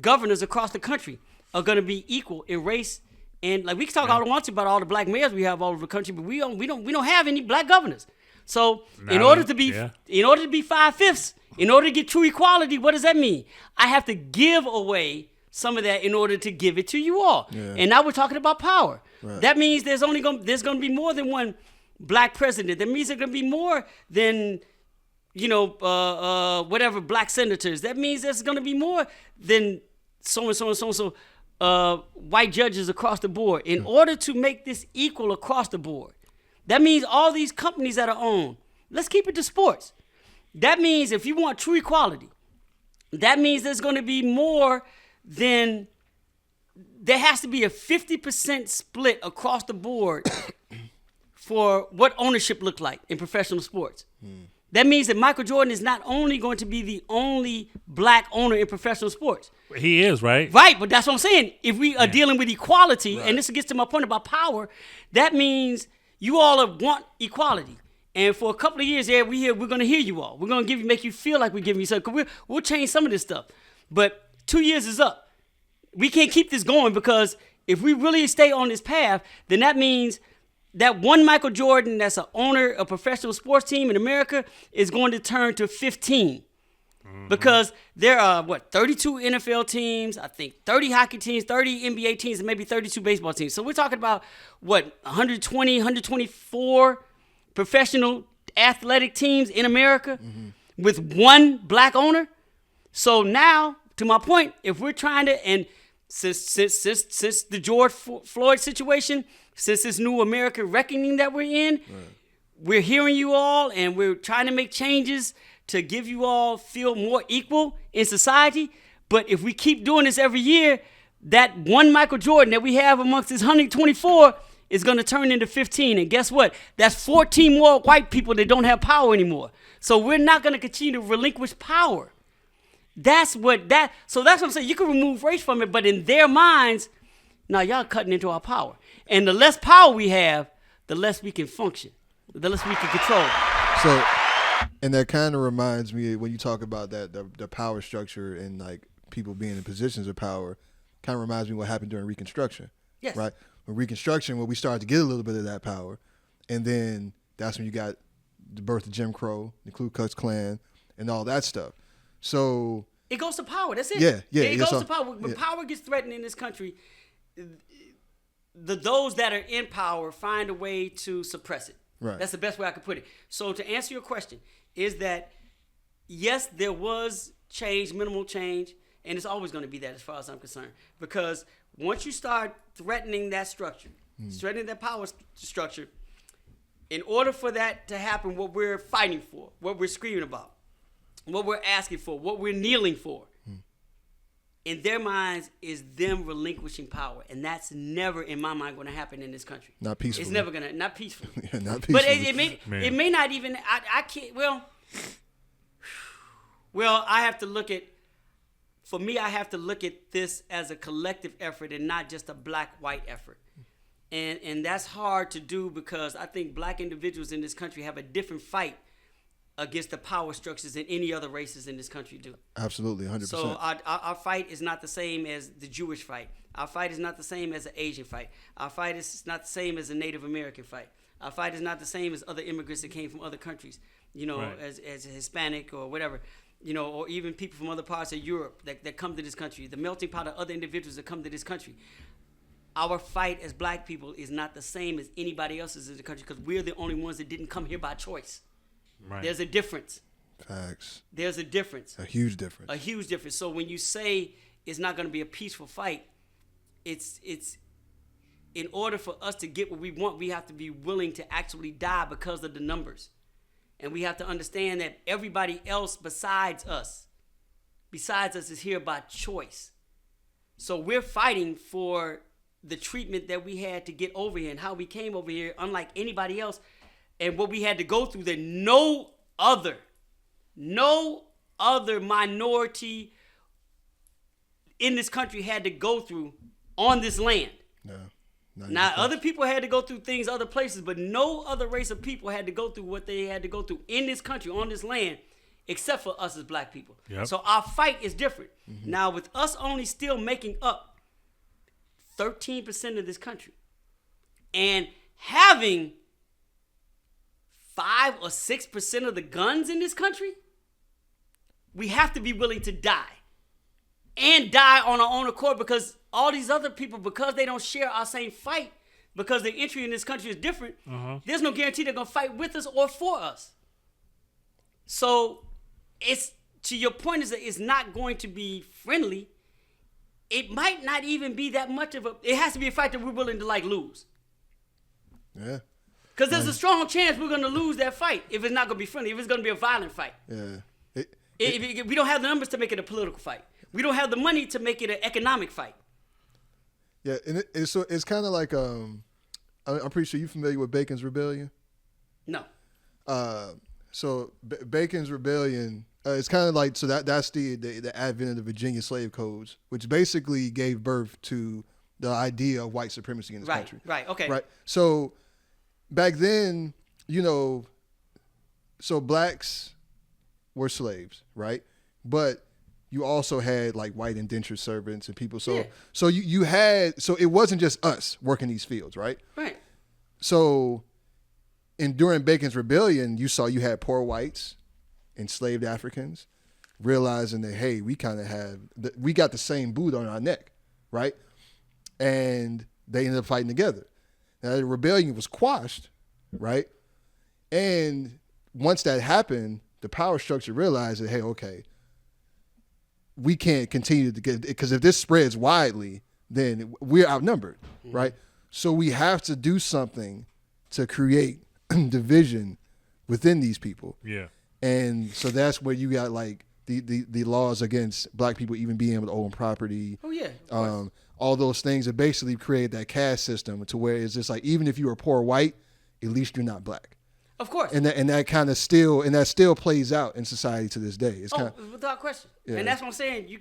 governors across the country are going to be equal in race. And like, we can talk all we want to about all the black mayors we have all over the country, but we don't have any black governors. So in order to be 5/5, in order to get true equality, what does that mean? I have to give away some of that in order to give it to you all. Yeah. And now we're talking about power. Right. That means there's going to be more than one black president. That means there's going to be more than whatever black senators. That means there's going to be more than so and so and so and so white judges across the board. In order to make this equal across the board, that means all these companies that are owned. Let's keep it to sports. That means if you want true equality, that means there's going to be more than, there has to be a 50% split across the board for what ownership look like in professional sports. That means that Michael Jordan is not only going to be the only black owner in professional sports. He is, right? Right, but that's what I'm saying. If we are dealing with equality, and this gets to my point about power, that means you all want equality. And for a couple of years, we're going to hear you all. We're going to make you feel like we're giving you something. We'll change some of this stuff. But 2 years is up. We can't keep this going, because if we really stay on this path, then that means that one Michael Jordan that's an owner of a professional sports team in America is going to turn to 15. Because there are, 32 N.F.L. teams, I think 30 hockey teams, 30 NBA teams, and maybe 32 baseball teams. So we're talking about, 120, 124 professional athletic teams in America with one black owner. So now, to my point, if we're trying to, and since the George Floyd situation, since this new American reckoning that we're in, we're hearing you all, and we're trying to make changes to give you all feel more equal in society. But if we keep doing this every year, that one Michael Jordan that we have amongst his 124 is going to turn into 15. And guess what? That's 14 more white people that don't have power anymore. So we're not going to continue to relinquish power. So that's what I'm saying. You can remove race from it, but in their minds, now y'all cutting into our power. And the less power we have, the less we can function, the less we can control. So, and that kind of reminds me when you talk about that, the power structure and like people being in positions of power, kind of reminds me what happened during Reconstruction. Yes. Right? When Reconstruction, where we started to get a little bit of that power, and then that's when you got the birth of Jim Crow, the Ku Klux Klan, and all that stuff. So it goes to power. That's it. Yeah. It goes to power. When power gets threatened in this country, those that are in power find a way to suppress it. Right. That's the best way I could put it. So to answer your question, is that yes, there was change, minimal change, and it's always going to be that as far as I'm concerned. Because once you start threatening that structure, threatening that power structure, in order for that to happen, what we're fighting for, what we're screaming about, what we're asking for, what we're kneeling for, in their minds is them relinquishing power. And that's never, in my mind, going to happen in this country. Not peacefully. It's never going to, not peacefully. Yeah, not peacefully. But it may not even, I can't, well, I have to look at, for me, I have to look at this as a collective effort and not just a black-white effort. And that's hard to do because I think black individuals in this country have a different fight against the power structures than any other races in this country do. Absolutely, 100%. So our fight is not the same as the Jewish fight. Our fight is not the same as the Asian fight. Our fight is not the same as the Native American fight. Our fight is not the same as other immigrants that came from other countries, right. as Hispanic or whatever, or even people from other parts of Europe that come to this country, the melting pot of other individuals that come to this country. Our fight as black people is not the same as anybody else's in the country because we're the only ones that didn't come here by choice. Right. There's a difference. Facts. There's a difference. A huge difference. A huge difference. So when you say it's not going to be a peaceful fight, it's in order for us to get what we want, we have to be willing to actually die because of the numbers. And we have to understand that everybody else besides us is here by choice. So we're fighting for the treatment that we had to get over here and how we came over here, unlike anybody else, and what we had to go through that no other minority in this country had to go through on this land. No. Now, other people had to go through things other places, but no other race of people had to go through what they had to go through in this country, on this land, except for us as black people. Yep. So our fight is different. Mm-hmm. Now, with us only still making up 13% of this country and having 5 or 6% of the guns in this country, we have to be willing to die and die on our own accord because all these other people, because they don't share our same fight, because their entry in this country is different, there's no guarantee they're going to fight with us or for us. So it's, to your point, is that it's not going to be friendly. It might not even be that much of it has to be a fight that we're willing to lose. Yeah. Because there's a strong chance we're going to lose that fight if it's not going to be friendly, if it's going to be a violent fight. Yeah. We don't have the numbers to make it a political fight. We don't have the money to make it an economic fight. Yeah, and it's kind of like, I'm pretty sure you're familiar with Bacon's Rebellion? No. So Bacon's Rebellion, it's kind of like, so that's the advent of the Virginia slave codes, which basically gave birth to the idea of white supremacy in this country. Right, okay. Right. So back then, so blacks were slaves, right? But you also had like white indentured servants and people. So you had, so it wasn't just us working these fields, right? Right. So during Bacon's Rebellion, you had poor whites, enslaved Africans, realizing that, hey, we kind of we got the same boot on our neck, right? And they ended up fighting together. Now, the rebellion was quashed, right? And once that happened, the power structure realized that, hey, okay, we can't continue to get, because if this spreads widely, then we're outnumbered, right? So we have to do something to create division within these people. Yeah. And so that's where you got like the laws against black people even being able to own property. Oh yeah. All those things that basically create that caste system to where it's just like, even if you are poor white, at least you're not black. Of course. And that kind of still plays out in society to this day. It's without question. Yeah. And that's what I'm saying.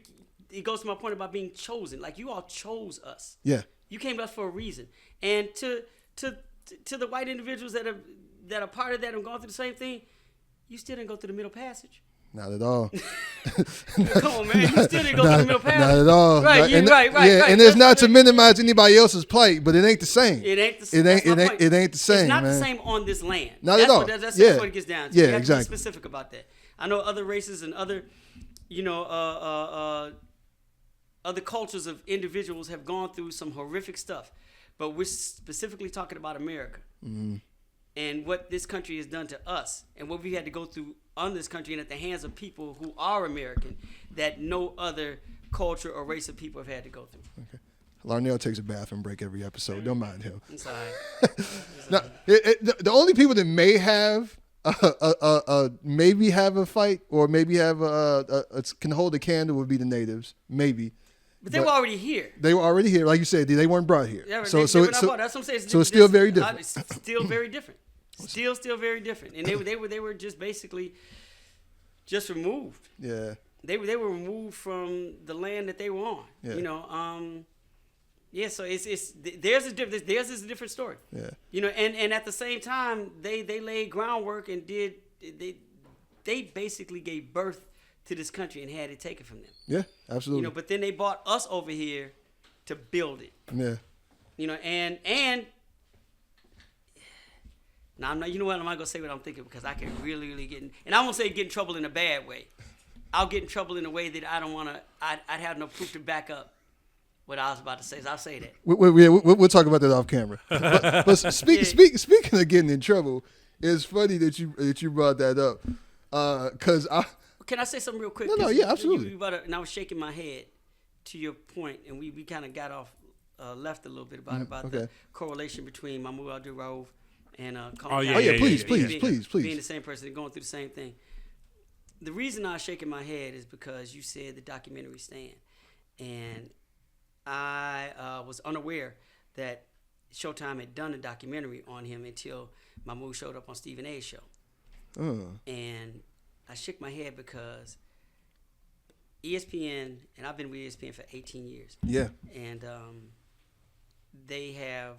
It goes to my point about being chosen. Like, you all chose us. Yeah. You came to us for a reason. And to the white individuals that are part of that and gone through the same thing, you still didn't go through the middle passage. Not at all. Come on, man. You still didn't go through the middle passage. Not at all. Right, right. And it's not to minimize anybody else's plight, but it ain't the same. It ain't the same. It ain't the same. It's not man. the same on this land. Not at all. That's what it gets down to. Yeah, you have exactly. to be specific about that. I know other races and other, other cultures of individuals have gone through some horrific stuff, but we're specifically talking about America. Mm-hmm. And what this country has done to us, and what we had to go through on this country and at the hands of people who are American that no other culture or race of people have had to go through. Okay. Larnell takes a bathroom break every episode. Don't mind him. It's all right. Now, the only people that may have maybe have a fight or maybe have can hold a candle would be the natives, maybe. But they were already here. They were already here, like you said. They weren't brought here. Yeah, so they were not brought. That's what I'm saying. So it's still very different. It's still very different. Still very different. And they were just basically just removed. Yeah. They were removed from the land that they were on. Yeah. So theirs is different. Theirs is a different story. Yeah. And at the same time, they laid groundwork and they basically gave birth to this country and had it taken from them. Yeah, absolutely. But then they brought us over here to build it. Yeah. And now I'm not. You know what? I'm not gonna say what I'm thinking because I can really get in, and I won't say get in trouble in a bad way. I'll get in trouble in a way that I don't want to. I'd have no proof to back up what I was about to say. So I'll say that. We'll talk about that off camera. But speaking of getting in trouble, it's funny that you brought that up because Can I say something real quick? No, yeah, absolutely. And I was shaking my head to your point, and we kind of got off left a little bit about the correlation between Mahmoud Abdul Rauf and please. Being the same person and going through the same thing. The reason I was shaking my head is because you said the documentary Stand, and I was unaware that Showtime had done a documentary on him until Mahmoud showed up on Stephen A's show. And I shook my head because ESPN, and I've been with ESPN for 18 years. Yeah. And they have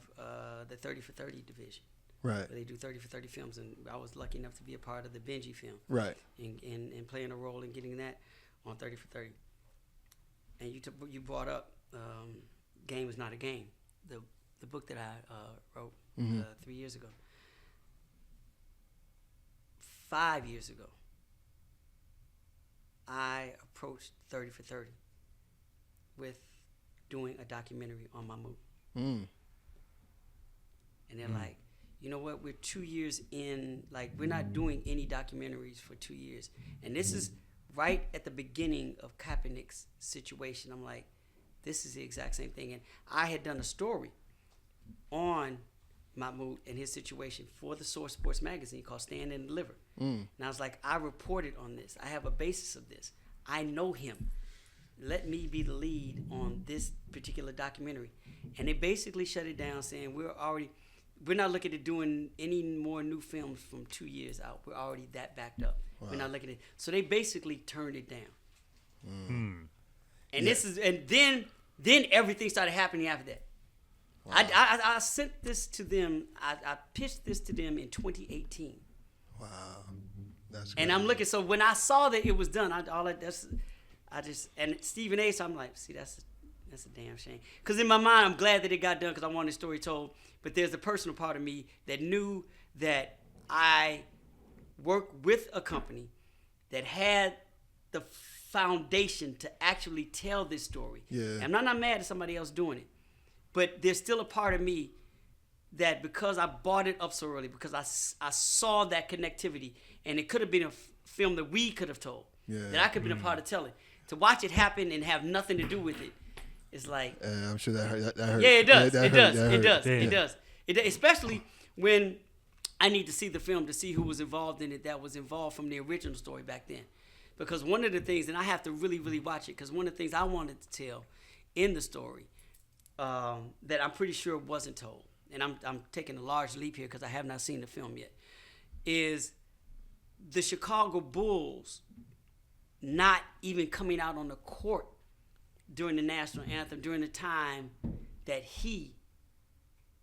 the 30 for 30 division. Right. They do 30 for 30 films, and I was lucky enough to be a part of the Benji film. Right. And playing a role in getting that on 30 for 30. And you brought up Game Is Not a Game, the book that I wrote 3 years ago. 5 years ago, I approached 30 for 30 with doing a documentary on Mahmoud. And they're like, you know what, we're 2 years in, like we're not doing any documentaries for 2 years. And this is right at the beginning of Kaepernick's situation. I'm like, this is the exact same thing. And I had done a story on Mahmoud and his situation for the Source Sports magazine called Stand and Deliver. And I was like, I reported on this. I have a basis of this. I know him. Let me be the lead on this particular documentary. And they basically shut it down saying we're not looking at doing any more new films from 2 years out. We're already that backed up. Wow. We're not looking at so they basically turned it down. And then everything started happening after that. Wow. I sent this to them. I pitched this to them in 2018. Wow, that's good. And I'm looking. So when I saw that it was done, and Stephen A. So I'm like, see, that's a damn shame. Because in my mind, I'm glad that it got done because I wanted the story told. But there's a personal part of me that knew that I worked with a company that had the foundation to actually tell this story. Yeah. And I'm not mad at somebody else doing it. But there's still a part of me that because I bought it up so early, because I saw that connectivity, and it could have been a film that we could have told, that I could have been a part of telling. to watch it happen and have nothing to do with it, it's like. I'm sure that hurt. That hurt. Yeah, it does. That It hurt. does. That It hurt. does. Damn. It does. It does. Especially when I need to see the film to see who was involved in it that was involved from the original story back then. Because one of the things, and I have to really, really watch it, because one of the things I wanted to tell in the story that I'm pretty sure wasn't told, and I'm taking a large leap here because I have not seen the film yet, is the Chicago Bulls not even coming out on the court during the national anthem, during the time that he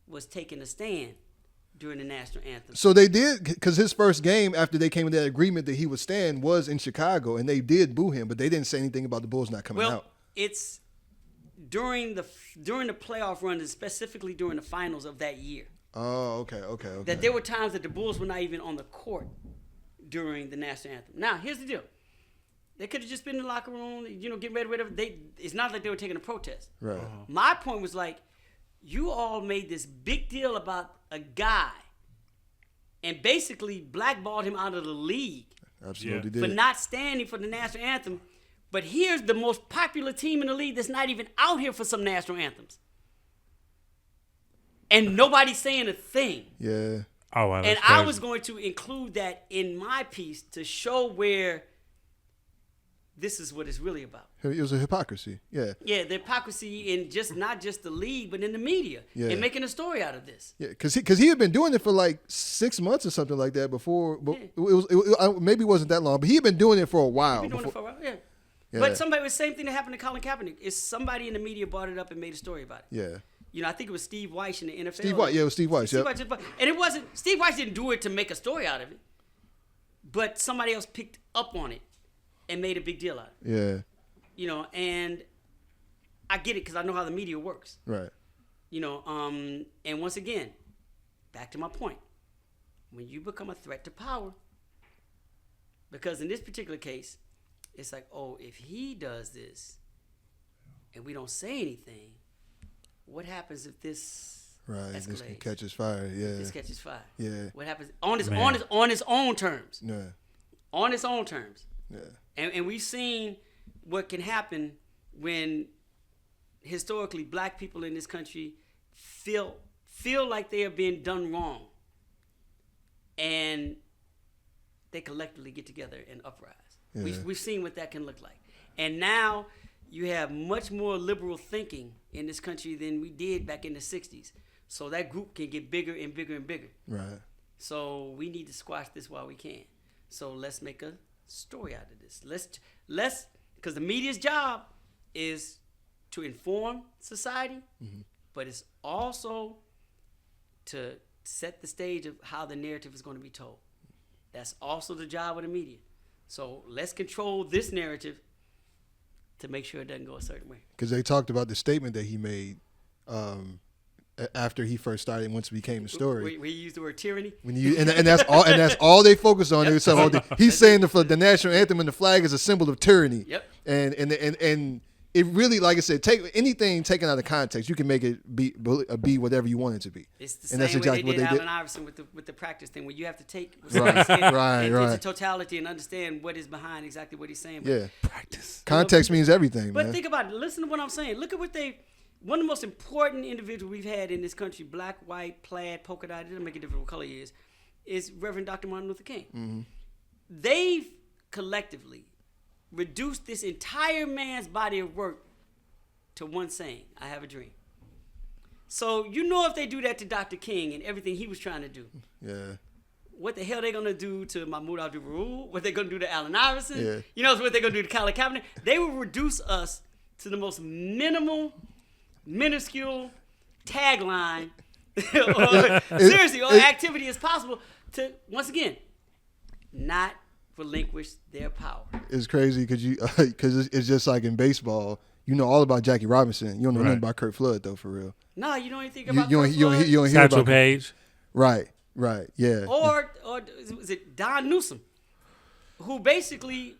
was taking a stand during the national anthem. So they did, because his first game after they came to that agreement that he would stand was in Chicago, and they did boo him, but they didn't say anything about the Bulls not coming out. It's during the playoff run, and specifically during the finals of that year. Oh, okay. That there were times that the Bulls were not even on the court during the national anthem. Now, here's the deal. They could have just been in the locker room, getting ready, whatever. It's not like they were taking a protest. Right. My point was like, you all made this big deal about a guy and basically blackballed him out of the league. Absolutely for did. not standing for the national anthem. But here's the most popular team in the league that's not even out here for some national anthems. And nobody's saying a thing. Yeah. Oh, wow. And I was going to include that in my piece to show where this is what it's really about. It was a hypocrisy. Yeah. Yeah, the hypocrisy in not just the league, but in the media. Yeah. And making a story out of this. Yeah, because he had been doing it for like 6 months or something like that before. But maybe it wasn't that long, but he had been doing it for a while. Yeah. Yeah. But the same thing that happened to Colin Kaepernick is somebody in the media brought it up and made a story about it. Yeah. I think it was Steve Weiss in the NFL. Steve Weiss, it was Steve Weiss. And it wasn't, Steve Weiss didn't do it to make a story out of it, but somebody else picked up on it and made a big deal out of it. Yeah. And I get it because I know how the media works. Right. And once again, back to my point. When you become a threat to power, because in this particular case, it's like, oh, if he does this and we don't say anything, what happens if this escalates? This catches fire. Yeah. This catches fire. Yeah. What happens on its own terms? Yeah. On its own terms. Yeah. And we've seen what can happen when historically black people in this country feel like they are being done wrong, and they collectively get together and uprise. Yeah. We've seen what that can look like. And now you have much more liberal thinking in this country than we did back in the 60s. So that group can get bigger and bigger and bigger. Right. So we need to squash this while we can. So let's make a story out of this. Let's because the media's job is to inform society, but it's also to set the stage of how the narrative is going to be told. That's also the job of the media. So let's control this narrative to make sure it doesn't go a certain way. Because they talked about the statement that he made after he first started, once it became the story. We used the word tyranny. And that's all. And that's all they focused on. He's saying the national anthem and the flag is a symbol of tyranny. Yep. And it really, like I said, take anything taken out of context, you can make it be whatever you want it to be. It's the and same that's way exactly they what did they Allen Iverson with the practice thing, where you have to take Right. the totality and understand what is behind exactly what he's saying. But, Yeah. Practice. Context means everything, but man. think about it. Listen to what I'm saying. Look at what one of the most important individuals we've had in this country, black, white, plaid, polka dot, it doesn't make a difference what color he is Reverend Dr. Martin Luther King. Mm-hmm. They've collectively reduced this entire man's body of work to one saying, I have a dream. So if they do that to Dr. King and everything he was trying to do, Yeah. what the hell are they going to do to Mahmoud Abdul Rauf? What they going to do to Allen Iverson? Yeah. What they're going to do to Colin Kaepernick? They will reduce us to the most minuscule tagline or activity as possible to, once again, not relinquish their power. It's crazy because it's just like in baseball. You know all about Jackie Robinson. You don't know nothing about Kurt Flood, though, for real. No, you know anything about Kurt Flood? You don't hear Satchel about Paige. Right, yeah. Or was it Don Newsom, who basically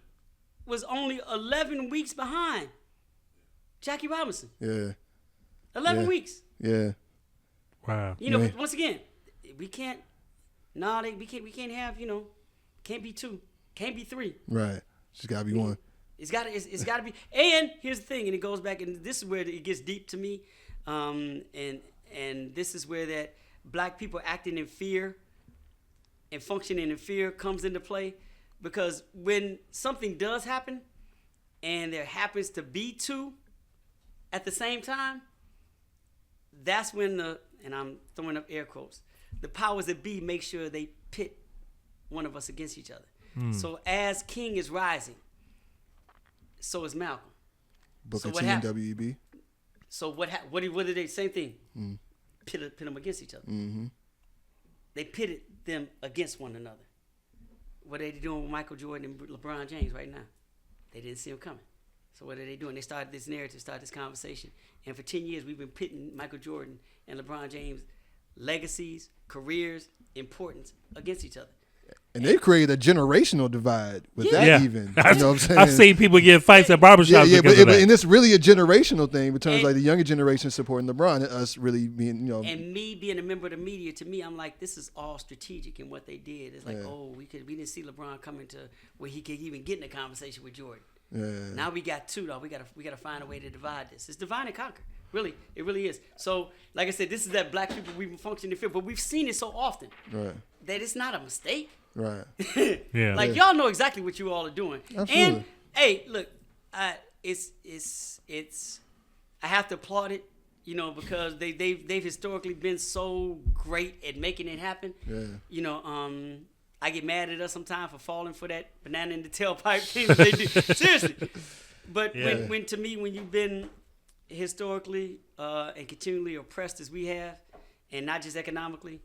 was only 11 weeks behind Jackie Robinson. Yeah. 11 weeks. Yeah. Wow. But once again, we can't have, can't be two, can't be three. Right. Just gotta be one. It's got to be. And here's the thing, and it goes back, and this is where it gets deep to me, and this is where that black people acting in fear and functioning in fear comes into play, because when something does happen, and there happens to be two at the same time, that's when and I'm throwing up air quotes, the powers that be make sure they pit one of us against each other. So as King is rising, so is Malcolm. Booker T and WEB. So what did they, same thing, pit them against each other. Mm-hmm. They pitted them against one another. What are they doing with Michael Jordan and LeBron James right now? They didn't see him coming. So what are they doing? They started this narrative, started this conversation. And for 10 years, we've been pitting Michael Jordan and LeBron James' legacies, careers, importance against each other. And they've created a generational divide with that even. You know what I'm saying? I've seen people get fights at barbershops because of that. And it's really a generational thing between like the younger generation supporting LeBron and us really being, you know. And me being a member of the media, to me, I'm like, this is all strategic in what they did. It's like, we didn't see LeBron coming to where he could even get in a conversation with Jordan. Yeah. Now we got two, though. We gotta find a way to divide this. It's divide and conquer. Really, it really is. So, like I said, this is that black people we've been functioning in fear, but we've seen it so often that it's not a mistake. Right. Y'all know exactly what you all are doing. Absolutely. And hey, look, it's I have to applaud it, you know, because they've historically been so great at making it happen. Yeah. You know, I get mad at us sometimes for falling for that banana in the tailpipe thing that they do. Seriously. But when to me, when you've been historically and continually oppressed as we have, and not just economically,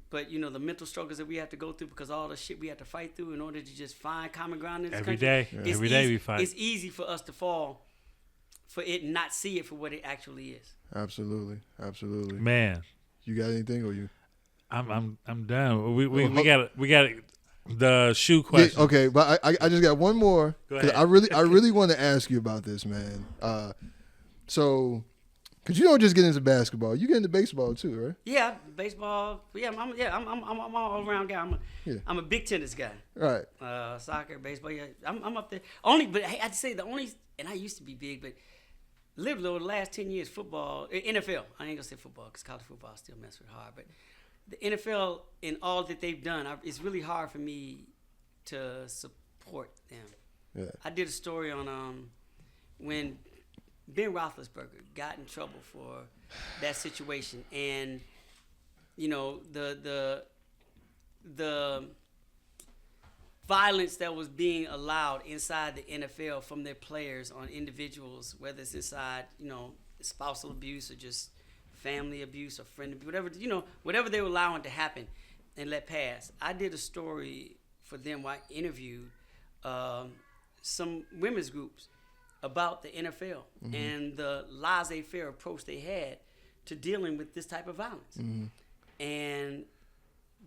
but, you know, the mental struggles that we have to go through because all the shit we have to fight through in order to just find common ground in this country. Every day we fight. It's easy for us to fall for it and not see it for what it actually is. Absolutely. Man. You got anything or you? I'm done. We got the shoe question. Yeah, okay, but I just got one more. Go ahead. I really want to ask you about this, man. So, because you don't just get into basketball, you get into baseball too, right? Yeah, baseball. Yeah, I'm all around guy. I'm a big tennis guy. Right. Soccer, baseball. Yeah, I'm up there. But hey, I'd say and I used to be big, but literally over the last 10 years, football, NFL. I ain't gonna say football because college football still mess with hard, but the NFL and all that they've done, it's really hard for me to support them. Yeah. I did a story on when Ben Roethlisberger got in trouble for that situation, and you know the violence that was being allowed inside the NFL from their players on individuals, whether it's inside, you know, spousal abuse or just family abuse or friend abuse, whatever they were allowing to happen and let pass. I did a story for them where I interviewed some women's groups about the NFL and the laissez-faire approach they had to dealing with this type of violence. And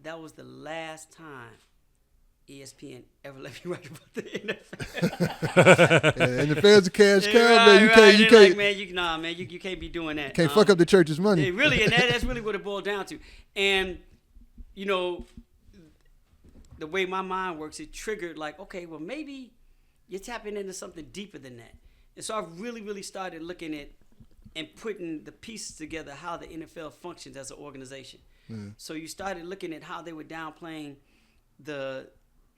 that was the last time ESPN ever let me write about the NFL. And the fans are cash cow, man. You can't, man. You can't be doing that. Can't fuck up the church's money. Really, and that's really what it boiled down to. And you know, the way my mind works, it triggered like, okay, well maybe you're tapping into something deeper than that. And so I really started looking at and putting the pieces together how the NFL functions as an organization. So you started looking at how they were downplaying the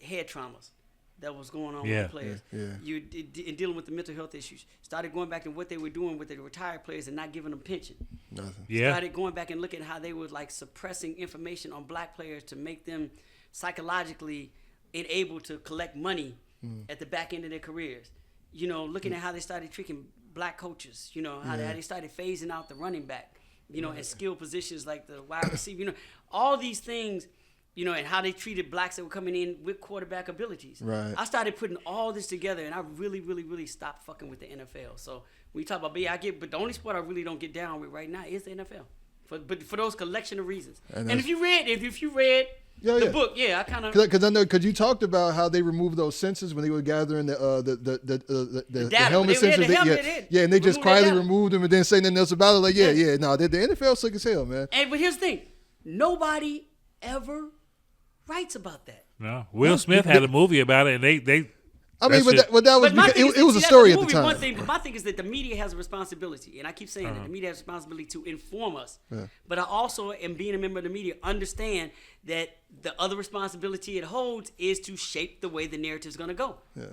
head traumas that was going on with the players. You in dealing with the mental health issues. Started going back and what they were doing with the retired players and not giving them pension. Nothing. Started going back and looking at how they were like suppressing information on black players to make them psychologically unable to collect money at the back end of their careers. You know, looking at how they started treating black coaches. You know, how they started phasing out the running back. You know, and skill positions like the wide receiver. You know, all these things. You know, and how they treated blacks that were coming in with quarterback abilities. Right. I started putting all this together, and I really stopped fucking with the NFL. So when you talk about but the only sport I really don't get down with right now is the NFL. But for those collection of reasons. And if you read the book, I kind of because you talked about how they removed those sensors when they were gathering the helmet sensors. And they just quietly removed them and then say nothing else about it. The NFL's sick as hell, man. But here's the thing, nobody ever writes about that. No, Will Smith had a movie about it, and I mean, but that was because it was a story at the time. One thing, but my thing is that the media has a responsibility, and I keep saying that the media has a responsibility to inform us. Yeah. But I also, am being a member of the media, understand that the other responsibility it holds is to shape the way the narrative is going to go. Yeah.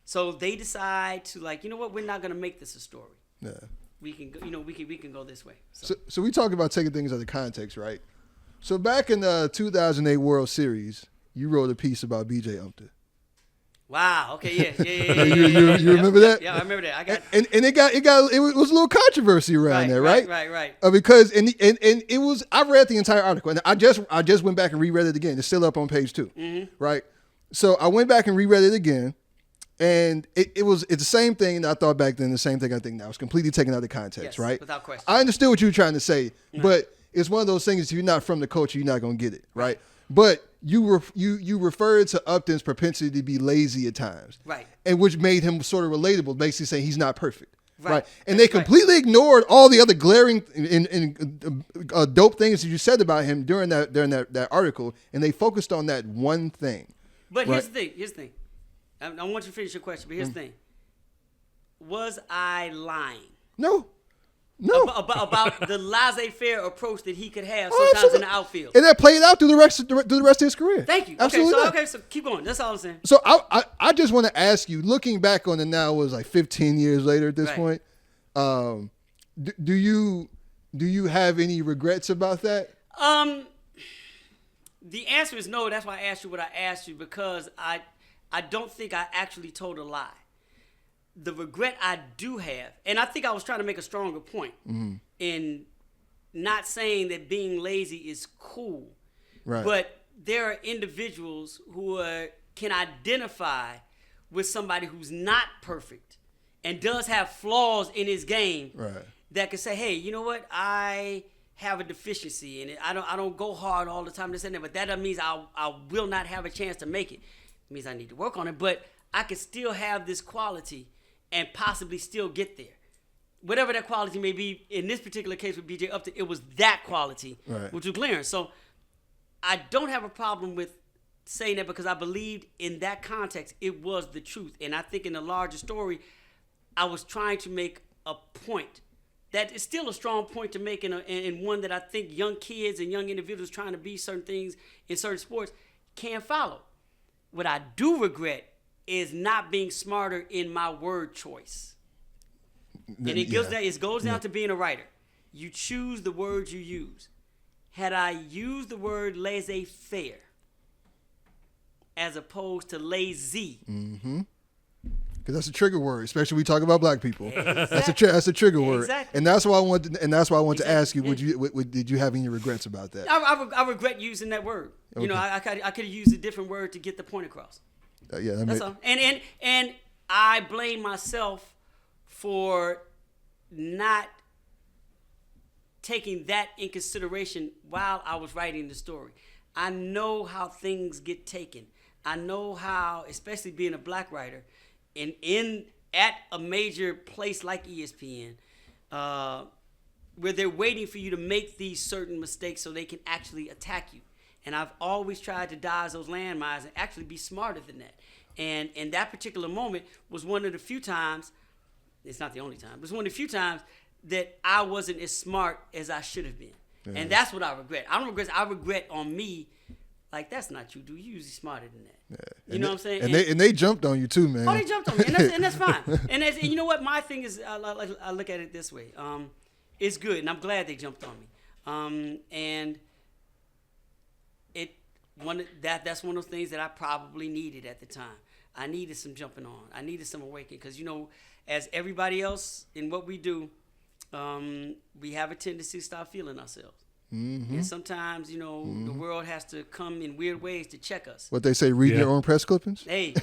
So they decide to, like, you know what, we're not going to make this a story. Yeah. We can go, we can go this way. So we talk about taking things out of context, right? So back in the 2008 World Series, you wrote a piece about B.J. Upton. Wow. Okay. Yeah. You remember that? Yeah, I remember that. I got and it was a little controversy around there, right? Right. Because and it was, I read the entire article, and I just went back and reread it again. It's still up on page 2, right? So I went back and reread it again, and it's the same thing that I thought back then, the same thing I think now. It's completely taken out of context, right? Without question. I understood what you were trying to say, but it's one of those things. If you're not from the culture, you're not gonna get it, right? But you referred to Upton's propensity to be lazy at times, right? And which made him sort of relatable, basically saying he's not perfect, right? And they completely ignored all the other glaring and dope things that you said about him during that article, and they focused on that one thing. But here's the thing. I want you to finish your question, but here's the thing. Was I lying? No. About the laissez-faire approach that he could have sometimes in the outfield, and that played out through the rest of his career. Thank you. Absolutely. So keep going. That's all I'm saying. So I just want to ask you, looking back on it now, it was like 15 years later at this point. Do you have any regrets about that? The answer is no. That's why I asked you what I asked you, because I don't think I actually told a lie. The regret I do have, and I think I was trying to make a stronger point in not saying that being lazy is cool, right? But there are individuals who can identify with somebody who's not perfect and does have flaws in his game, right? That can say, hey, you know what, I have a deficiency in it. I don't go hard all the time, this and that, but that doesn't mean I will not have a chance to make it. It means I need to work on it, but I can still have this quality and possibly still get there. Whatever that quality may be, in this particular case with B.J. Upton, it was that quality, which was glaring. So I don't have a problem with saying that, because I believed in that context it was the truth. And I think in the larger story, I was trying to make a point that is still a strong point to make, and one that I think young kids and young individuals trying to be certain things in certain sports can follow. What I do regret is not being smarter in my word choice. And it goes down to being a writer. You choose the words you use. Had I used the word laissez-faire as opposed to lazy, because that's a trigger word, especially when we talk about black people. Exactly. That's a trigger word, exactly. And that's why I want to ask you: did you have any regrets about that? I regret using that word. Okay. You know, I could have used a different word to get the point across. That's all. And I blame myself for not taking that in consideration while I was writing the story. I know how things get taken. I know how, especially being a black writer, at a major place like ESPN, where they're waiting for you to make these certain mistakes so they can actually attack you. And I've always tried to dodge those landmines and actually be smarter than that. And in that particular moment was one of the few times, it's not the only time, but it's one of the few times that I wasn't as smart as I should have been. Yeah. And that's what I regret. I regret on me, like, that's not you, dude. You're usually smarter than that. Yeah. You know what I'm saying? And they jumped on you too, man. Oh, they jumped on me, and that's fine. And you know what? My thing is, I look at it this way. It's good, and I'm glad they jumped on me. And that's one of those things that I probably needed at the time. I needed some jumping on. I needed some awakening, because, you know, as everybody else in what we do, we have a tendency to stop feeling ourselves. Mm-hmm. And sometimes, you know, the world has to come in weird ways to check us. What they say, read your own press clippings? Hey.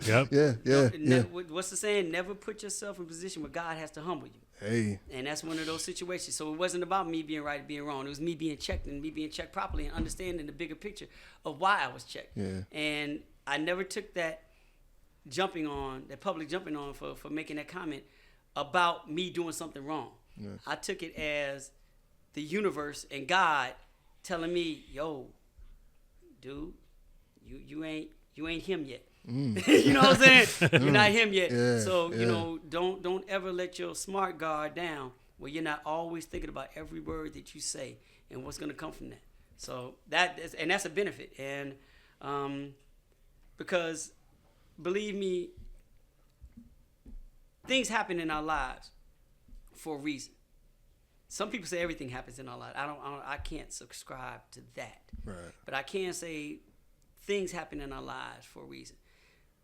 Yep. Yeah. What's the saying? Never put yourself in a position where God has to humble you. Hey. And that's one of those situations. So it wasn't about me being right or being wrong. It was me being checked, and me being checked properly, and understanding the bigger picture of why I was checked. Yeah. And I never took that public jumping on for making that comment about me doing something wrong. Yes. I took it as the universe and God telling me, yo, dude, you ain't him yet. You know what I'm saying? You're not him yet. Yeah, So, yeah. you know, don't ever let your smart guard down where you're not always thinking about every word that you say and what's going to come from that. So that's a benefit. And because believe me, things happen in our lives for a reason. Some people say everything happens in our lives. I can't subscribe to that. Right. But I can say things happen in our lives for a reason.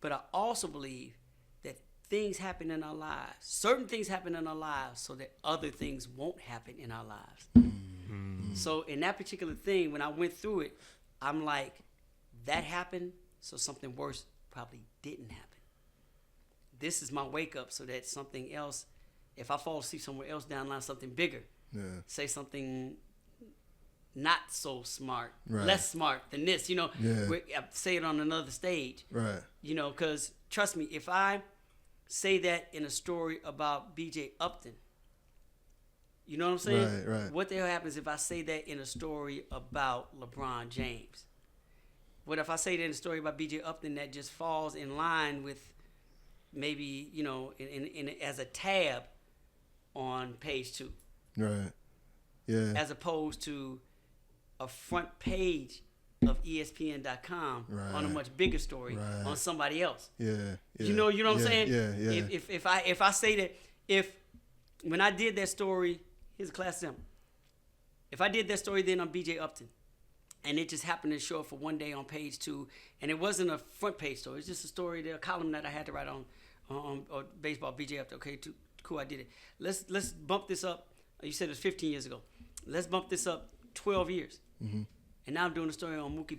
But I also believe that things happen in our lives. Certain things happen in our lives so that other things won't happen in our lives. Mm-hmm. So in that particular thing, when I went through it, I'm like, that happened, so something worse probably didn't happen. This is my wake up so that something else, if I fall asleep somewhere else down the line, something bigger, say something not so smart, less smart than this, you know, say it on another stage. Right. You know, because trust me, if I say that in a story about B.J. Upton, you know what I'm saying? Right. What the hell happens if I say that in a story about LeBron James? What if I say that in a story about B.J. Upton that just falls in line with maybe, you know, in as a tab on page 2? Right. Yeah. As opposed to a front page of ESPN.com on a much bigger story on somebody else. Yeah. You know what I'm saying? Yeah. If I say that when I did that story, here's a class example. If I did that story then on B.J. Upton, and it just happened to show up for one day on page 2, and it wasn't a front page story, it's just a story, a column that I had to write on baseball, B.J. Upton. Okay, cool, I did it. Let's bump this up. You said it was 15 years ago. Let's bump this up 12 years. Mm-hmm. And now I'm doing a story on Mookie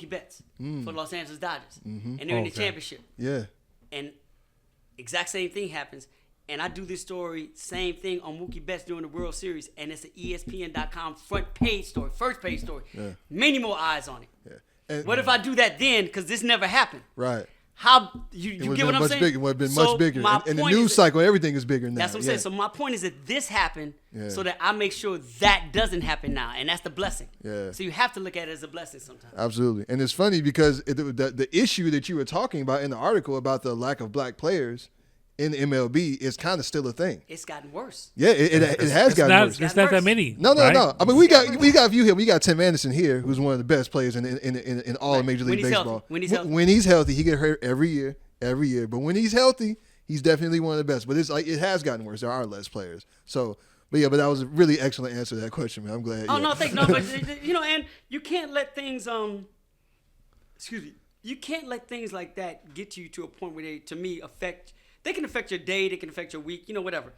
Betts for the Los Angeles Dodgers. Mm-hmm. And they're in the championship. Yeah. And exact same thing happens. And I do this story, same thing on Mookie Betts during the World Series. And it's an ESPN.com front page story, first page story. Yeah. Many more eyes on it. Yeah. And what if I do that then? Because this never happened. Right. How you get what I'm saying? It would have been much bigger. And the news cycle, everything is bigger now. That's what I'm saying. So my point is that this happened so that I make sure that doesn't happen now. And that's the blessing. Yeah. So you have to look at it as a blessing sometimes. Absolutely. And it's funny because the issue that you were talking about in the article about the lack of black players in the MLB is kind of still a thing. It's gotten worse. Yeah, it has gotten worse. It's not that many. No. I mean, we got a few here. We got Tim Anderson here, who's one of the best players in all of Major League Baseball. When he's healthy, he get hurt every year. But when he's healthy, he's definitely one of the best. But it's like it has gotten worse. There are less players. So, but that was a really excellent answer to that question, man. I'm glad. Oh no, thanks. No, but you know, and you can't let things you can't let things like that get you to a point where they, to me, they can affect your day, they can affect your week, you know, whatever.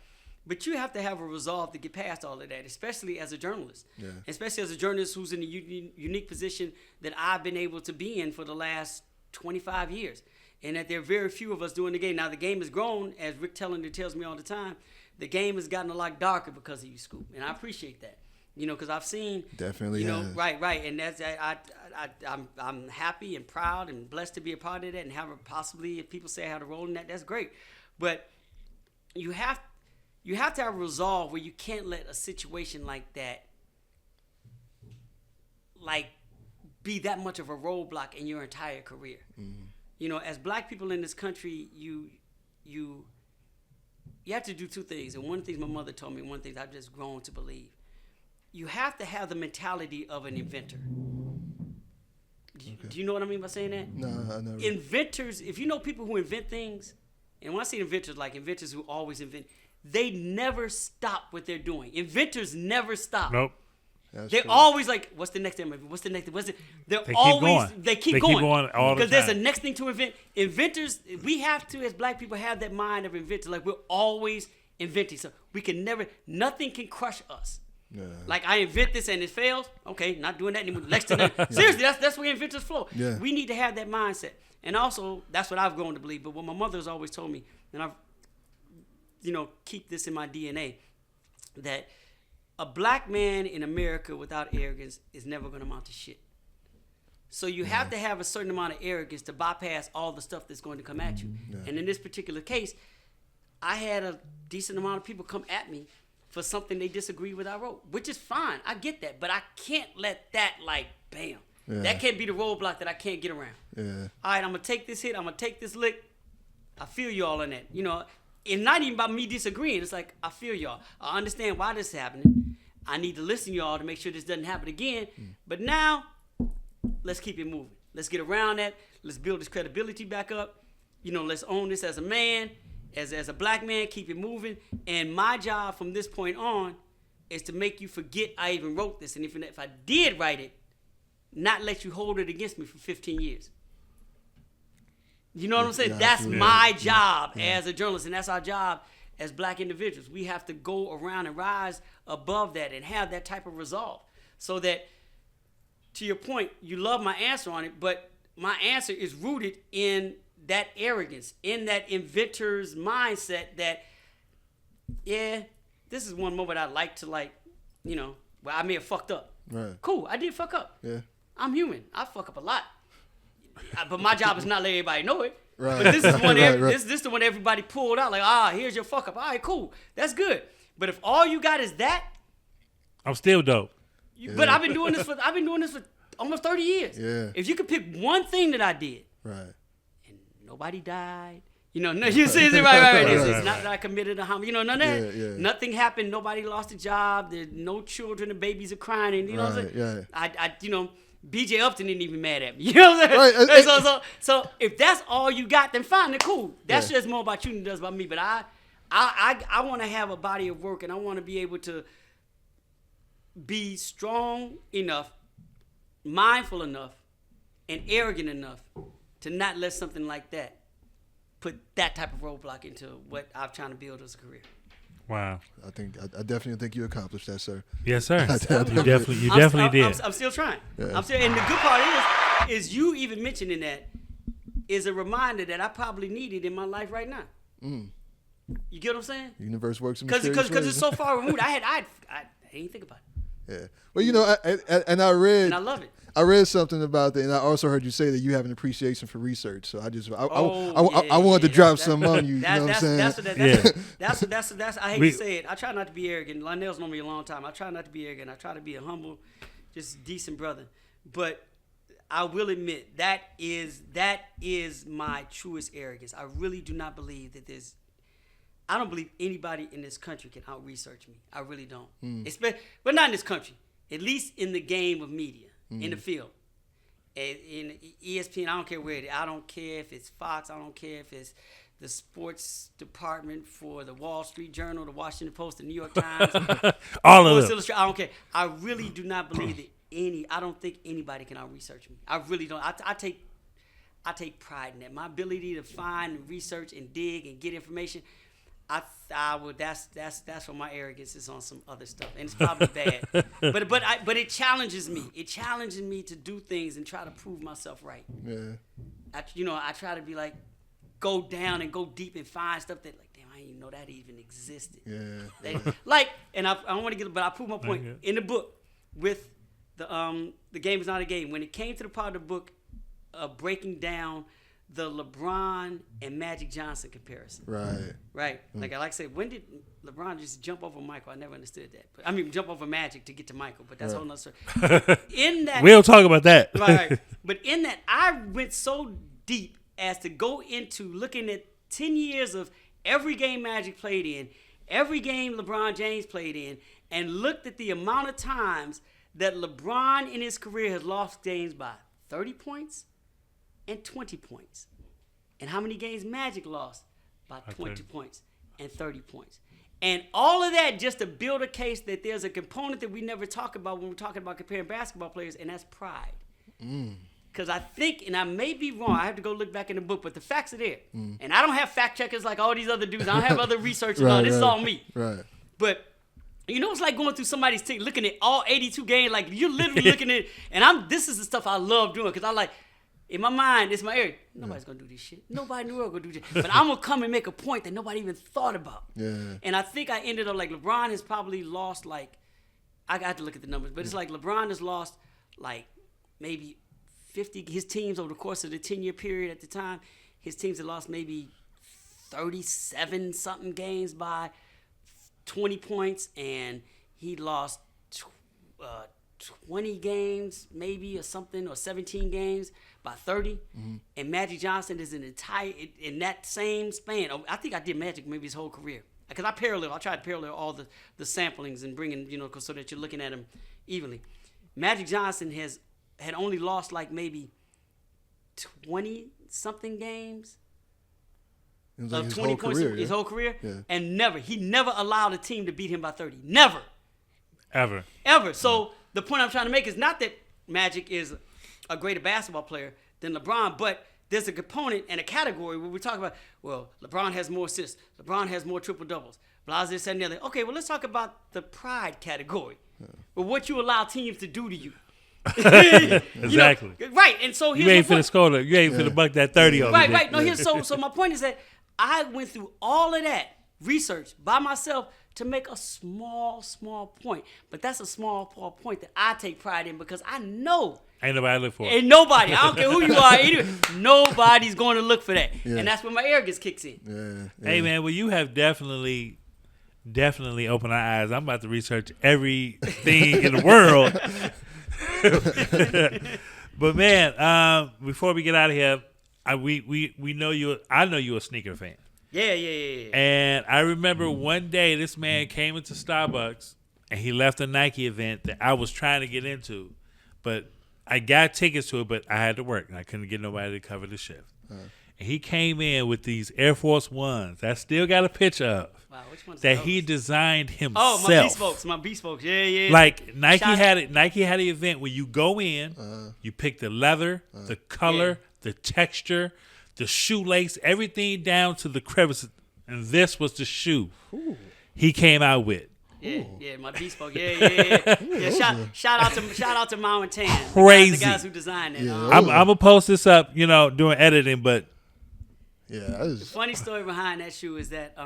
But you have to have a resolve to get past all of that, especially as a journalist. Yeah. Especially as a journalist who's in a unique position that I've been able to be in for the last 25 years. And that there are very few of us doing the game. Now, the game has grown, as Rick Tellender tells me all the time. The game has gotten a lot darker because of you, Scoop. And I appreciate that. You know, because I've seen, definitely, you know, right, and that's I'm happy and proud and blessed to be a part of that, and have possibly, if people say I had a role in that, that's great. But you have to have a resolve where you can't let a situation like that, like, be that much of a roadblock in your entire career. Mm-hmm. You know, as black people in this country, you have to do two things, and one of the things my mother told me, one of the things I've just grown to believe. You have to have the mentality of an inventor. Do you know what I mean by saying that? No, I never. Inventors, if you know people who invent things, and when I say inventors, like inventors who always invent, they never stop what they're doing. Inventors never stop. Nope. They're always like, what's the next thing? What's the next thing? They keep going all the time. Because there's a next thing to invent. Inventors, we have to, as black people, have that mind of inventors. Like, we're always inventing. So we can never, nothing can crush us. Yeah. Like, I invent this and it fails. Okay, not doing that anymore. Next to that. Seriously, that's where inventors flow. Yeah. We need to have that mindset. And also, that's what I've grown to believe. But what my mother has always told me, and I've, keep this in my DNA, that a black man in America without arrogance is never going to amount to shit. So you have to have a certain amount of arrogance to bypass all the stuff that's going to come at you. Yeah. And in this particular case, I had a decent amount of people come at me for something they disagree with I wrote, which is fine. I get that. But I can't let that, like, bam. Yeah. That can't be the roadblock that I can't get around. Yeah. All right, I'm gonna take this hit. I'm gonna take this lick. I feel y'all in that. You know, it's not even about me disagreeing. It's like I feel y'all. I understand why this is happening. I need to listen to y'all to make sure this doesn't happen again. But now, let's keep it moving. Let's get around that. Let's build this credibility back up. You know, let's own this as a man, as a black man. Keep it moving. And my job from this point on is to make you forget I even wrote this. And if I did write it, not let you hold it against me for 15 years. You know what I'm saying? Yeah, that's absolutely. my job as a journalist, and that's our job as black individuals. We have to go around and rise above that and have that type of resolve. So that, to your point, you love my answer on it, but my answer is rooted in that arrogance, in that inventor's mindset that, yeah, this is one moment I'd like to, like, you know, well, I may have fucked up. Right. Cool, I did fuck up. Yeah. I'm human. I fuck up a lot. But my job is not to let everybody know it. Right. But this is one. Right. This is the one everybody pulled out. Like, here's your fuck up. All right, cool. That's good. But if all you got is that, I'm still dope. But I've been doing this for almost 30 years. Yeah. If you could pick one thing that I did, Right. and nobody died, you know, no, you see, right. It's Right. not that I committed a homicide. You know, none of that. Yeah. Nothing happened. Nobody lost a job. There's no children. The babies are crying. And you know what I'm saying? Right. I you know. BJ Upton isn't even mad at me. You know what I'm saying? Right. So if that's all you got, then fine, then cool. That Yeah. says more about you than it does about me. But I want to have a body of work, and I want to be able to be strong enough, mindful enough, and arrogant enough to not let something like that put that type of roadblock into what I'm trying to build as a career. Wow. I definitely think you accomplished that, sir. Yes, sir. definitely- You definitely did. I'm still trying. Yeah. I'm still, and the good part is you even mentioning that is a reminder that I probably needed in my life right now. You get what I'm saying? The universe works in Because mysterious ways. it's so far removed. I didn't think about it, Yeah. Well, you know, I read. and I love it. I read something about that, and I also heard you say that you have an appreciation for research. So I wanted to drop some on you. You know what I'm saying? That's I hate to say it. I try not to be arrogant. Lionel's known me a long time. I try not to be arrogant. I try to be a humble, just decent brother. But I will admit that is my truest arrogance. I really do not believe that there's. I don't believe anybody in this country can out-research me. I really don't. But not in this country. At least in the game of media. In the field. In ESPN, I don't care where it is. I don't care if it's Fox. I don't care if it's the sports department for the Wall Street Journal, the Washington Post, the New York Times. All of them. I don't care. I really do not believe that I don't think anybody can out-research me. I really don't. I take pride in that. My ability to find and research and dig and get information, I would. That's where my arrogance is on some other stuff, and it's probably bad. But it challenges me. It challenges me to do things and try to prove myself right. Yeah. I try to be like, go down and go deep and find stuff that like, damn, I didn't even know that even existed. Yeah. And I don't want to get, but I prove my point in the book with the game is not a game. When it came to the part of the book, breaking down the LeBron and Magic Johnson comparison. Right. Like I said, when did LeBron just jump over Michael? I never understood that. But I mean, jump over Magic to get to Michael, but that's a whole nother story. In that, we'll talk about that. right. But in that, I went so deep as to go into looking at 10 years of every game Magic played in, every game LeBron James played in, and looked at the amount of times that LeBron in his career has lost games by 30 points and 20 points. And how many games Magic lost? By 20 points and 30 points. And all of that just to build a case that there's a component that we never talk about when we're talking about comparing basketball players, and that's pride. Because I think, and I may be wrong, I have to go look back in the book, but the facts are there. And I don't have fact checkers like all these other dudes. I don't have other researchers. This is all me. Right. But you know, it's like going through somebody's team, looking at all 82 games. Like you're literally looking at, and this is the stuff I love doing because I like. In my mind, it's my area. Nobody's going to do this shit. Nobody knew I was going to do this. But I'm going to come and make a point that nobody even thought about. Yeah. And I think I ended up like LeBron has probably lost like, I got to look at the numbers, but it's like LeBron has lost like maybe 50, his teams over the course of the 10-year period at the time, his teams had lost maybe 37-something games by 20 points, and he lost 20 games maybe or something, or 17 games by 30. And Magic Johnson is in that same span. I think I did Magic maybe his whole career. Because I tried to parallel all the samplings and bringing, so that you're looking at them evenly. Magic Johnson had only lost like maybe 20-something games. It was like his whole career. His whole career. Yeah. And he never allowed a team to beat him by 30. Never. Ever. So the point I'm trying to make is not that Magic is a greater basketball player than LeBron, but there's a component and a category where we talk about, well, LeBron has more assists, LeBron has more triple-doubles, blah, this, and the other. Okay, well, let's talk about the pride category. But what you allow teams to do to you. Exactly. Right, and so you ain't finna score. You ain't finna buck that 30 over. Right. No, so my point is that I went through all of that research by myself to make a small point. But that's a small point that I take pride in, because I know ain't nobody look for it. Ain't nobody. I don't care who you are. Anyway, nobody's going to look for that. Yeah. And that's when my arrogance kicks in. Yeah. Hey, man, well, you have definitely opened our eyes. I'm about to research everything in the world. But, man, before we get out of here, we know you. I know you're a sneaker fan. Yeah. And I remember one day this man came into Starbucks and he left a Nike event that I was trying to get into, but I got tickets to it, but I had to work and I couldn't get nobody to cover the shift. And he came in with these Air Force Ones that I still got a picture of. Wow, which one's that those? He designed himself. Oh, my Bespokes. Yeah. Like Nike had an event where you go in, you pick the leather, the color, the texture, the shoelace, everything down to the crevices, and this was the shoe he came out with. Yeah, my Bespoke. Yeah. Shout out to Mao and Tan. Crazy. The guys who designed it. I'm gonna post this up, doing editing, but the funny story behind that shoe is that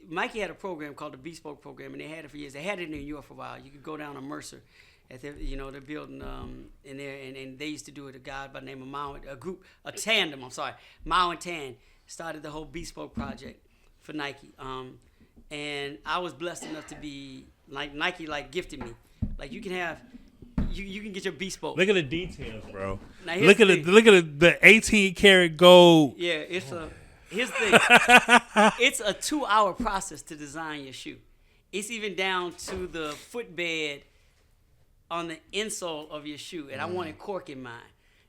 Mikey had a program called the Bespoke program, and they had it for years. They had it in New York for a while. You could go down to Mercer at their building in there, and they used to do it. A guy by the name of Mao, a tandem. Mao and Tan started the whole Bespoke project for Nike. And I was blessed enough to be like Nike gifted me. Like you can get your Bespoke. Look at the details, bro. Now, look at the 18 karat gold. Yeah, here's the thing. It's a 2-hour process to design your shoe. It's even down to the footbed on the insole of your shoe, and I wanted cork in mine.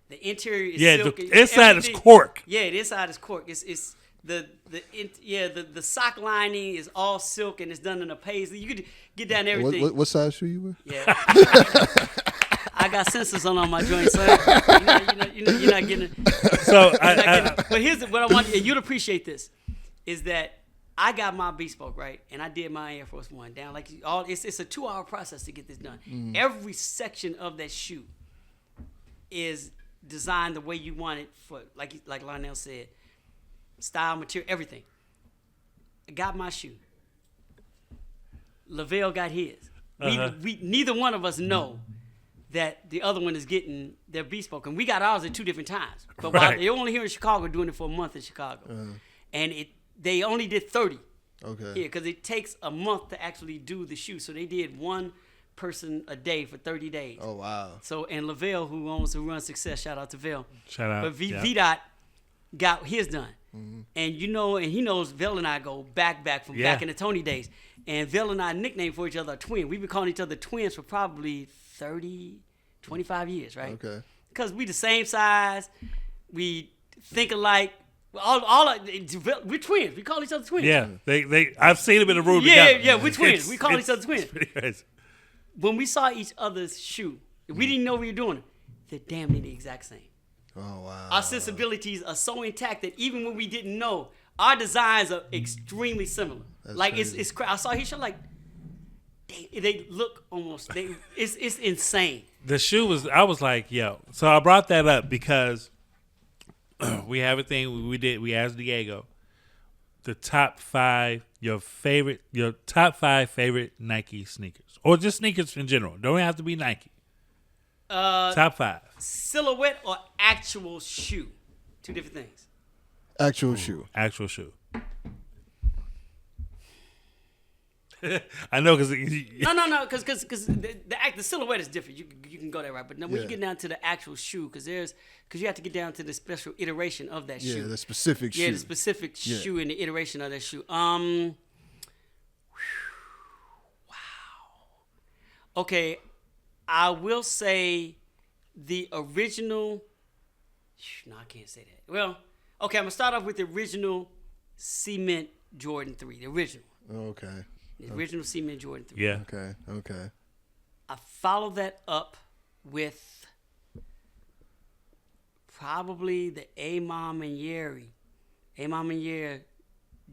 The interior is silk. The inside is cork. Yeah, the inside is cork. It's the sock lining is all silk and it's done in a paisley. You could get down everything. What size shoe you wear? Yeah, I got sensors on my joints, so you're not getting it. So but here's what I want you'd appreciate this is that I got my Bespoke right, and I did my Air Force One down it's a 2-hour process to get this done. Every section of that shoe is designed the way you want it for like Lionel said. Style, material, everything. I got my shoe. Lavelle got his. We neither one of us know that the other one is getting their Bespoke, and we got ours at 2 different times. But while they're only here in Chicago, doing it for a month in Chicago, and they only did 30. Okay. Yeah, because it takes a month to actually do the shoe, so they did one person a day for 30 days. Oh wow. So and Lavelle, who runs Success, shout out to Vel. Shout out. But VDOT got his done. And and he knows Vel and I go back from back in the Tony days. And Vel and I nicknamed for each other Twin. We've been calling each other twins for probably 30, 25 years, right? Okay. Because we the same size, we think alike. We're twins. We call each other twins. Yeah, I've seen them in the room together. Yeah, we're twins. We call each other twins. It's pretty crazy. When we saw each other's shoe, we didn't know we were doing it. They're damn near the exact same. Oh wow! Our sensibilities are so intact that even when we didn't know, our designs are extremely similar. That's like crazy. it's I saw his show they look almost it's insane. The shoe I was like, yo. So I brought that up because we have a thing we asked Diego the top 5 your top 5 favorite Nike sneakers or just sneakers in general. Don't have to be Nike. Top 5. Silhouette or actual shoe? 2 different things. Actual shoe. Actual shoe. I know because no, because the silhouette is different. You can go there, right? But when you get down to the actual shoe, because you have to get down to the special iteration of that shoe. Yeah, the specific shoe. Yeah, the specific shoe and the iteration of that shoe. Okay, I will say the original. No, I can't say that. Well, okay, I'm gonna start off with the original Cement Jordan 3. The original. Okay. The original Cement Jordan 3. Yeah. Okay. I followed that up with probably the Amam and Yeri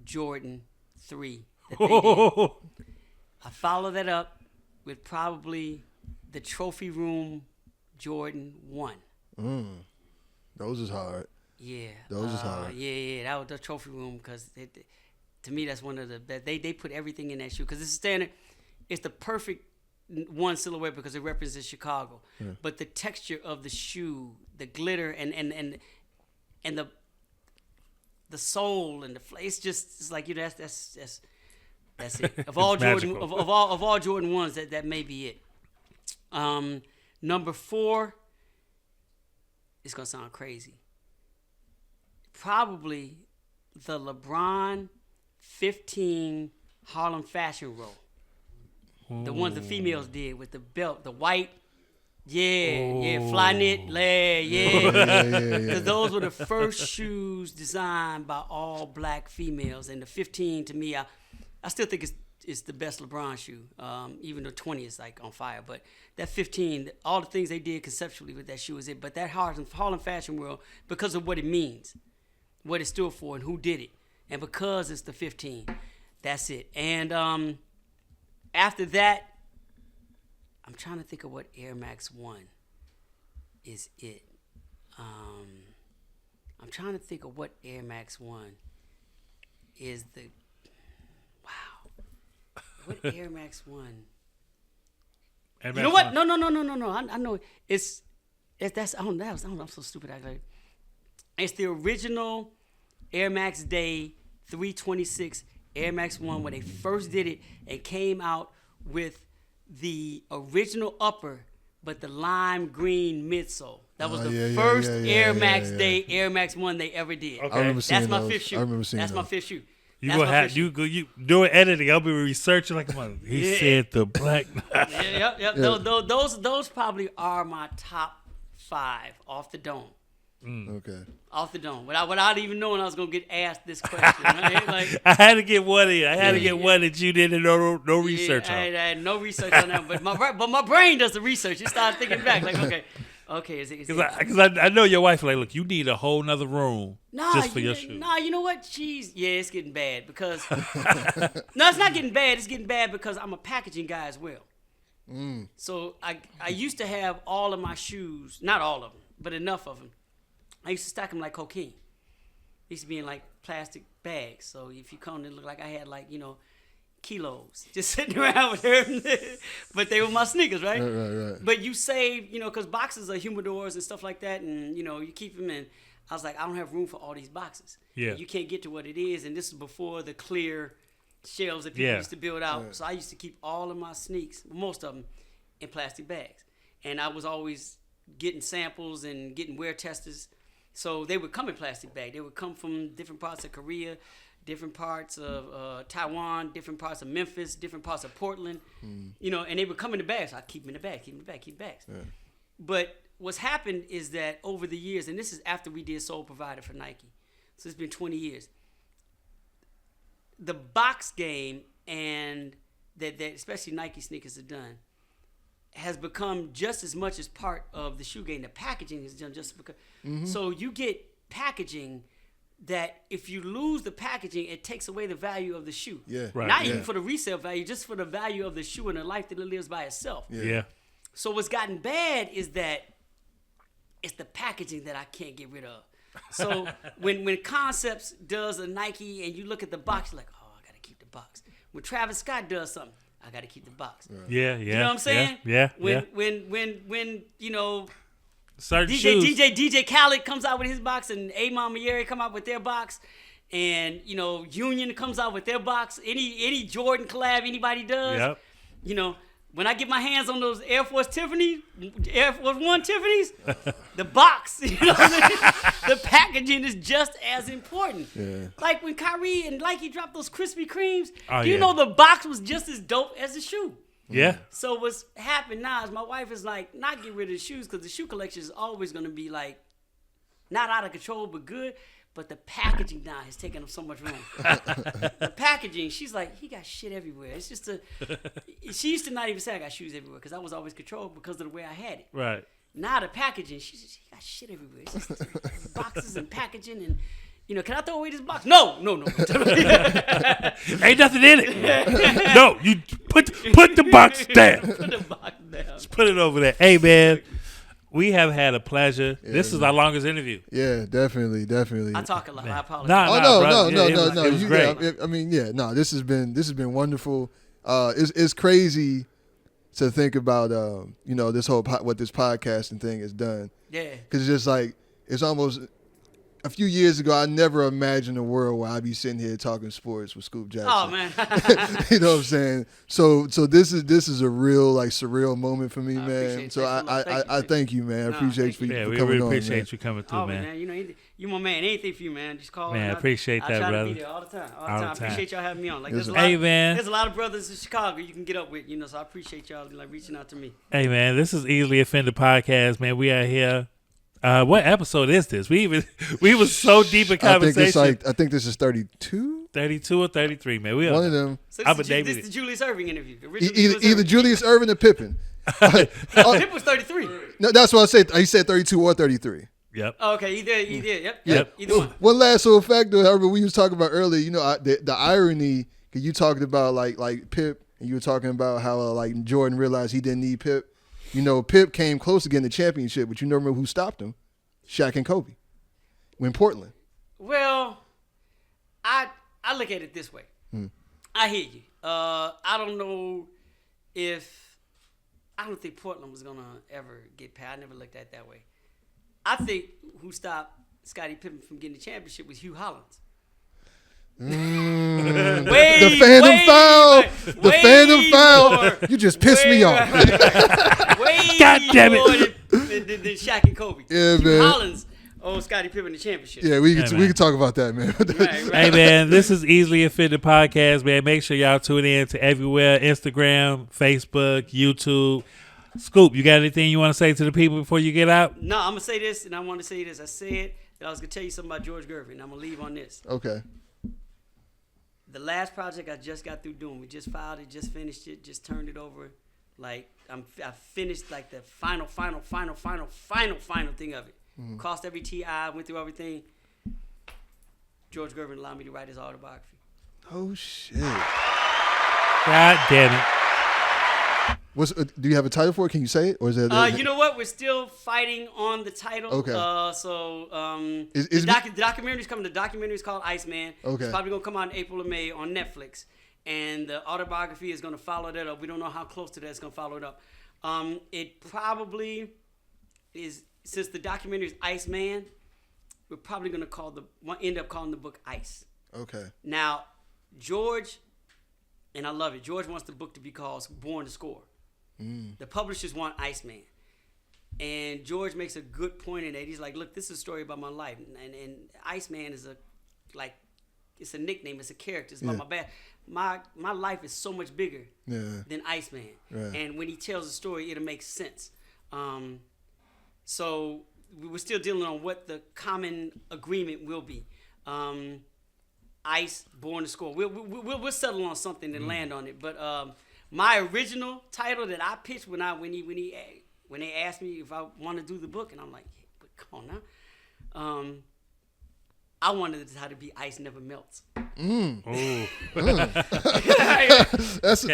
Jordan 3 that they did. I followed that up with probably the Trophy Room Jordan 1. Those is hard. Yeah. Those is hard. Yeah. That was the Trophy Room because to me that's one of the they put everything in that shoe because it's standard. It's the perfect one silhouette because it represents Chicago. Yeah. But the texture of the shoe, the glitter and the sole and the it's like that's it. Of all Jordan of all Jordan 1s, that may be it. Number 4, it's gonna sound crazy. Probably the LeBron 15 Harlem Fashion Row. The ones the females did with the belt, the white. Fly knit, Because those were the first shoes designed by all black females. And the 15, to me, I still think it's the best LeBron shoe. Even the 20 is like on fire. But that 15, all the things they did conceptually with that shoe is it. But that Harlem Fashion World, because of what it means, what it stood for, and who did it. And because it's the 15, that's it. And after that, I'm trying to think of what Air Max 1 is it. I'm trying to think of what Air Max 1 is the... Wow. What Air Max 1... Air Max you know what? 1? No. I know. I'm so stupid. It's the original Air Max Day 326 Air Max 1 when they first did it and came out with the original upper, but the lime green midsole. That was the first Air Max Day Air Max 1 they ever did. Okay. I remember seeing That's my those. fifth shoe. I remember seeing That's those. my fifth shoe. You doing editing. I'll be researching like a mother. He said the black. Yep. Those probably are my top 5 off the dome. Okay. Off the dome, without even knowing I was gonna get asked this question. Right? Like, I had to get one in. I had to get one that you didn't no research on. I had no research on that, but my brain does the research. It started thinking back, like, okay, is it? Because I know your wife like, look, you need a whole nother room just for your shoes. Nah, you know what? It's getting bad because no, it's not getting bad. It's getting bad because I'm a packaging guy as well. So I used to have all of my shoes, not all of them, but enough of them. I used to stack them like cocaine. They used to be in like plastic bags. So if you come, it looked like I had like, kilos just sitting around with them. But they were my sneakers, right? Right. But you save, because boxes are humidors and stuff like that. And, you keep them in. I was like, I don't have room for all these boxes. Yeah. You can't get to what it is. And this is before the clear shelves that people used to build out. Yeah. So I used to keep all of my sneaks, most of them, in plastic bags. And I was always getting samples and getting wear testers. So they would come in plastic bag. They would come from different parts of Korea, different parts of Taiwan, different parts of Memphis, different parts of Portland, and they would come in the bags. So I keep them in the bag, keep bags. Yeah. But what's happened is that over the years, and this is after we did Sole Provider for Nike, so it's been 20 years, the box game and that especially Nike sneakers have done, has become just as much as part of the shoe game. The packaging is done just because. So you get packaging that if you lose the packaging, it takes away the value of the shoe. Yeah. Right. Not even for the resale value, just for the value of the shoe and the life that it lives by itself. Yeah. So what's gotten bad is that it's the packaging that I can't get rid of. So when Concepts does a Nike and you look at the box, you're like, oh, I got to keep the box. When Travis Scott does something, I got to keep the box. Yeah. You know what I'm saying? Yeah. When certain shoes. DJ Khaled comes out with his box and Amam and Yeri come out with their box, and Union comes out with their box. Any Jordan collab anybody does, when I get my hands on those Air Force One Tiffany's, the box, the packaging is just as important. Yeah. Like when Kyrie and Nike dropped those Krispy Kremes, do you know the box was just as dope as the shoe? Yeah. So what's happened now is my wife is like, not get rid of the shoes because the shoe collection is always going to be like, not out of control, but good. But the packaging now has taken up so much room. The packaging, she's like, he got shit everywhere. It's just she used to not even say I got shoes everywhere because I was always controlled because of the way I had it. Right. Now the packaging, he got shit everywhere. It's just boxes and packaging and, can I throw away this box? No. Ain't nothing in it. No, you put the box down. Put the box down. Just put it over there. Hey, man. We have had a pleasure. Yeah, this is our longest interview. Yeah, definitely. I talk a lot. Man. I apologize. No. It was great. This has been wonderful. It's crazy to think about this whole what this podcasting thing has done. Yeah. Because it's just like it's almost a few years ago. I never imagined a world where I'd be sitting here talking sports with Scoop Jackson. Oh man. You know what I'm saying? So this is a real like surreal moment for me, man. So I thank you, man. I appreciate you for coming on. Yeah, we really appreciate you coming through, man. You my man. Anything for you, man. Just call. Man, I appreciate that, brother. I try to be there all the time. I appreciate y'all having me on. Like there's a lot of brothers in Chicago you can get up with, so I appreciate y'all like reaching out to me. Hey man, this is Easily Offended Podcast, man. We are here. What episode is this? We were so deep in conversation. I think this is 32? 32 or 33, man. We one of them. So this is the Julius Erving interview. Either Julius Erving or Pippen. Pippen was 33. No, that's what I said. He said 32 or 33. Yep. Oh, okay, he did. Yep. Either one. One last little fact, though, Herbert, we was talking about earlier, the irony, because you talked about like Pip, and you were talking about how like Jordan realized he didn't need Pip. Pip came close to getting the championship, but remember who stopped him? Shaq and Kobe. In Portland. Well, I look at it this way. I hear you. I don't think Portland was gonna ever get past. I never looked at it that way. I think who stopped Scottie Pippen from getting the championship was Hugh Hollins. The Phantom foul. You just pissed me off. God damn it. Than Shaq and Kobe. Yeah, Hugh man. Hollins owed Scottie Pippen the championship. Yeah, we can talk about that, man. Right. Hey, man, this is Easily Offended Podcast, man. Make sure y'all tune in to everywhere: Instagram, Facebook, YouTube. Scoop, you got anything you want to say to the people before you get out? No, I'm gonna say this, and I want to say this. I said that I was gonna tell you something about George Gervin, and I'm gonna leave on this. Okay. The last project I just got through doing, we just filed it, just finished it, just turned it over. Like I finished like the final thing of it. Crossed every T.I., went through everything. George Gervin allowed me to write his autobiography. Oh shit! God damn it! Do you have a title for it? Can you say it, or is it? You know what? We're still fighting on the title. Okay. The documentary's coming. The documentary's called Iceman. Okay. It's probably gonna come out in April or May on Netflix, and the autobiography is gonna follow that up. We don't know how close to that it's gonna follow it up. It probably is, since the documentary is Iceman, we're probably gonna end up calling the book Ice. Okay. Now, George, and I love it. George wants the book to be called Born to Score. The publishers want Iceman. And George makes a good point in that. He's like, look, this is a story about my life. And Iceman is it's a nickname. It's a character. It's about my life is so much bigger than Iceman. Right. And when he tells a story, it'll make sense. So we're still dealing on what the common agreement will be. Ice, Born to Score. We'll settle on something and land on it. But my original title that I pitched when they asked me if I want to do the book, and I'm like, yeah, but come on now. I wanted it to be Ice Never Melts. That's a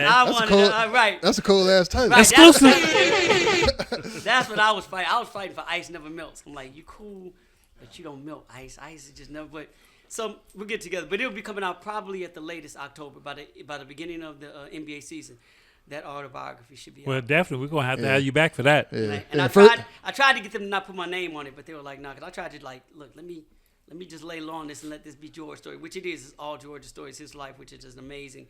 cold ass title. Right, exclusive. That's what I was fighting. I was fighting for Ice Never Melts. I'm like, you cool, but you don't melt ice. Ice is just never. But so we'll get together. But it'll be coming out probably at the latest October, by the beginning of the NBA season. That autobiography should be out. Well, definitely. We're going to have you back for that. Yeah. And I tried to get them to not put my name on it, but they were like, nah, because I tried to look, let me let me just lay low on this and let this be George's story, which it is. It's all George's story. It's his life, which is just amazing.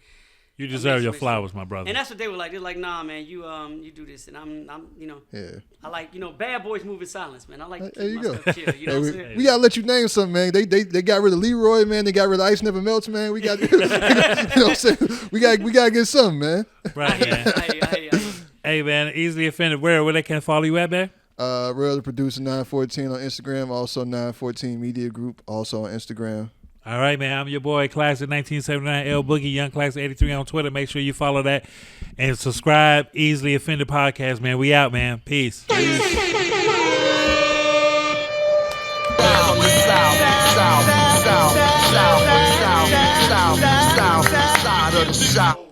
You deserve your flowers, my brother. And that's what they were like. They're like, nah, man, you do this, and I'm I like, bad boys move in silence, man. I like to keep my stuff chill. You know what I'm saying? We gotta let you name something, man. They got rid of Leroy, man. They got rid of Ice Never Melts, man. We got, you know what I'm saying? We gotta get something, man. Right, man. Hey, man, Easily Offended. Where they can follow you at, man? Real the Producer 914 on Instagram. Also 914 Media Group, also on Instagram. All right, man. I'm your boy, Class of 1979, L Boogie, Young Class 83 on Twitter. Make sure you follow that and subscribe. Easily Offended Podcast, man. We out, man. Peace. South.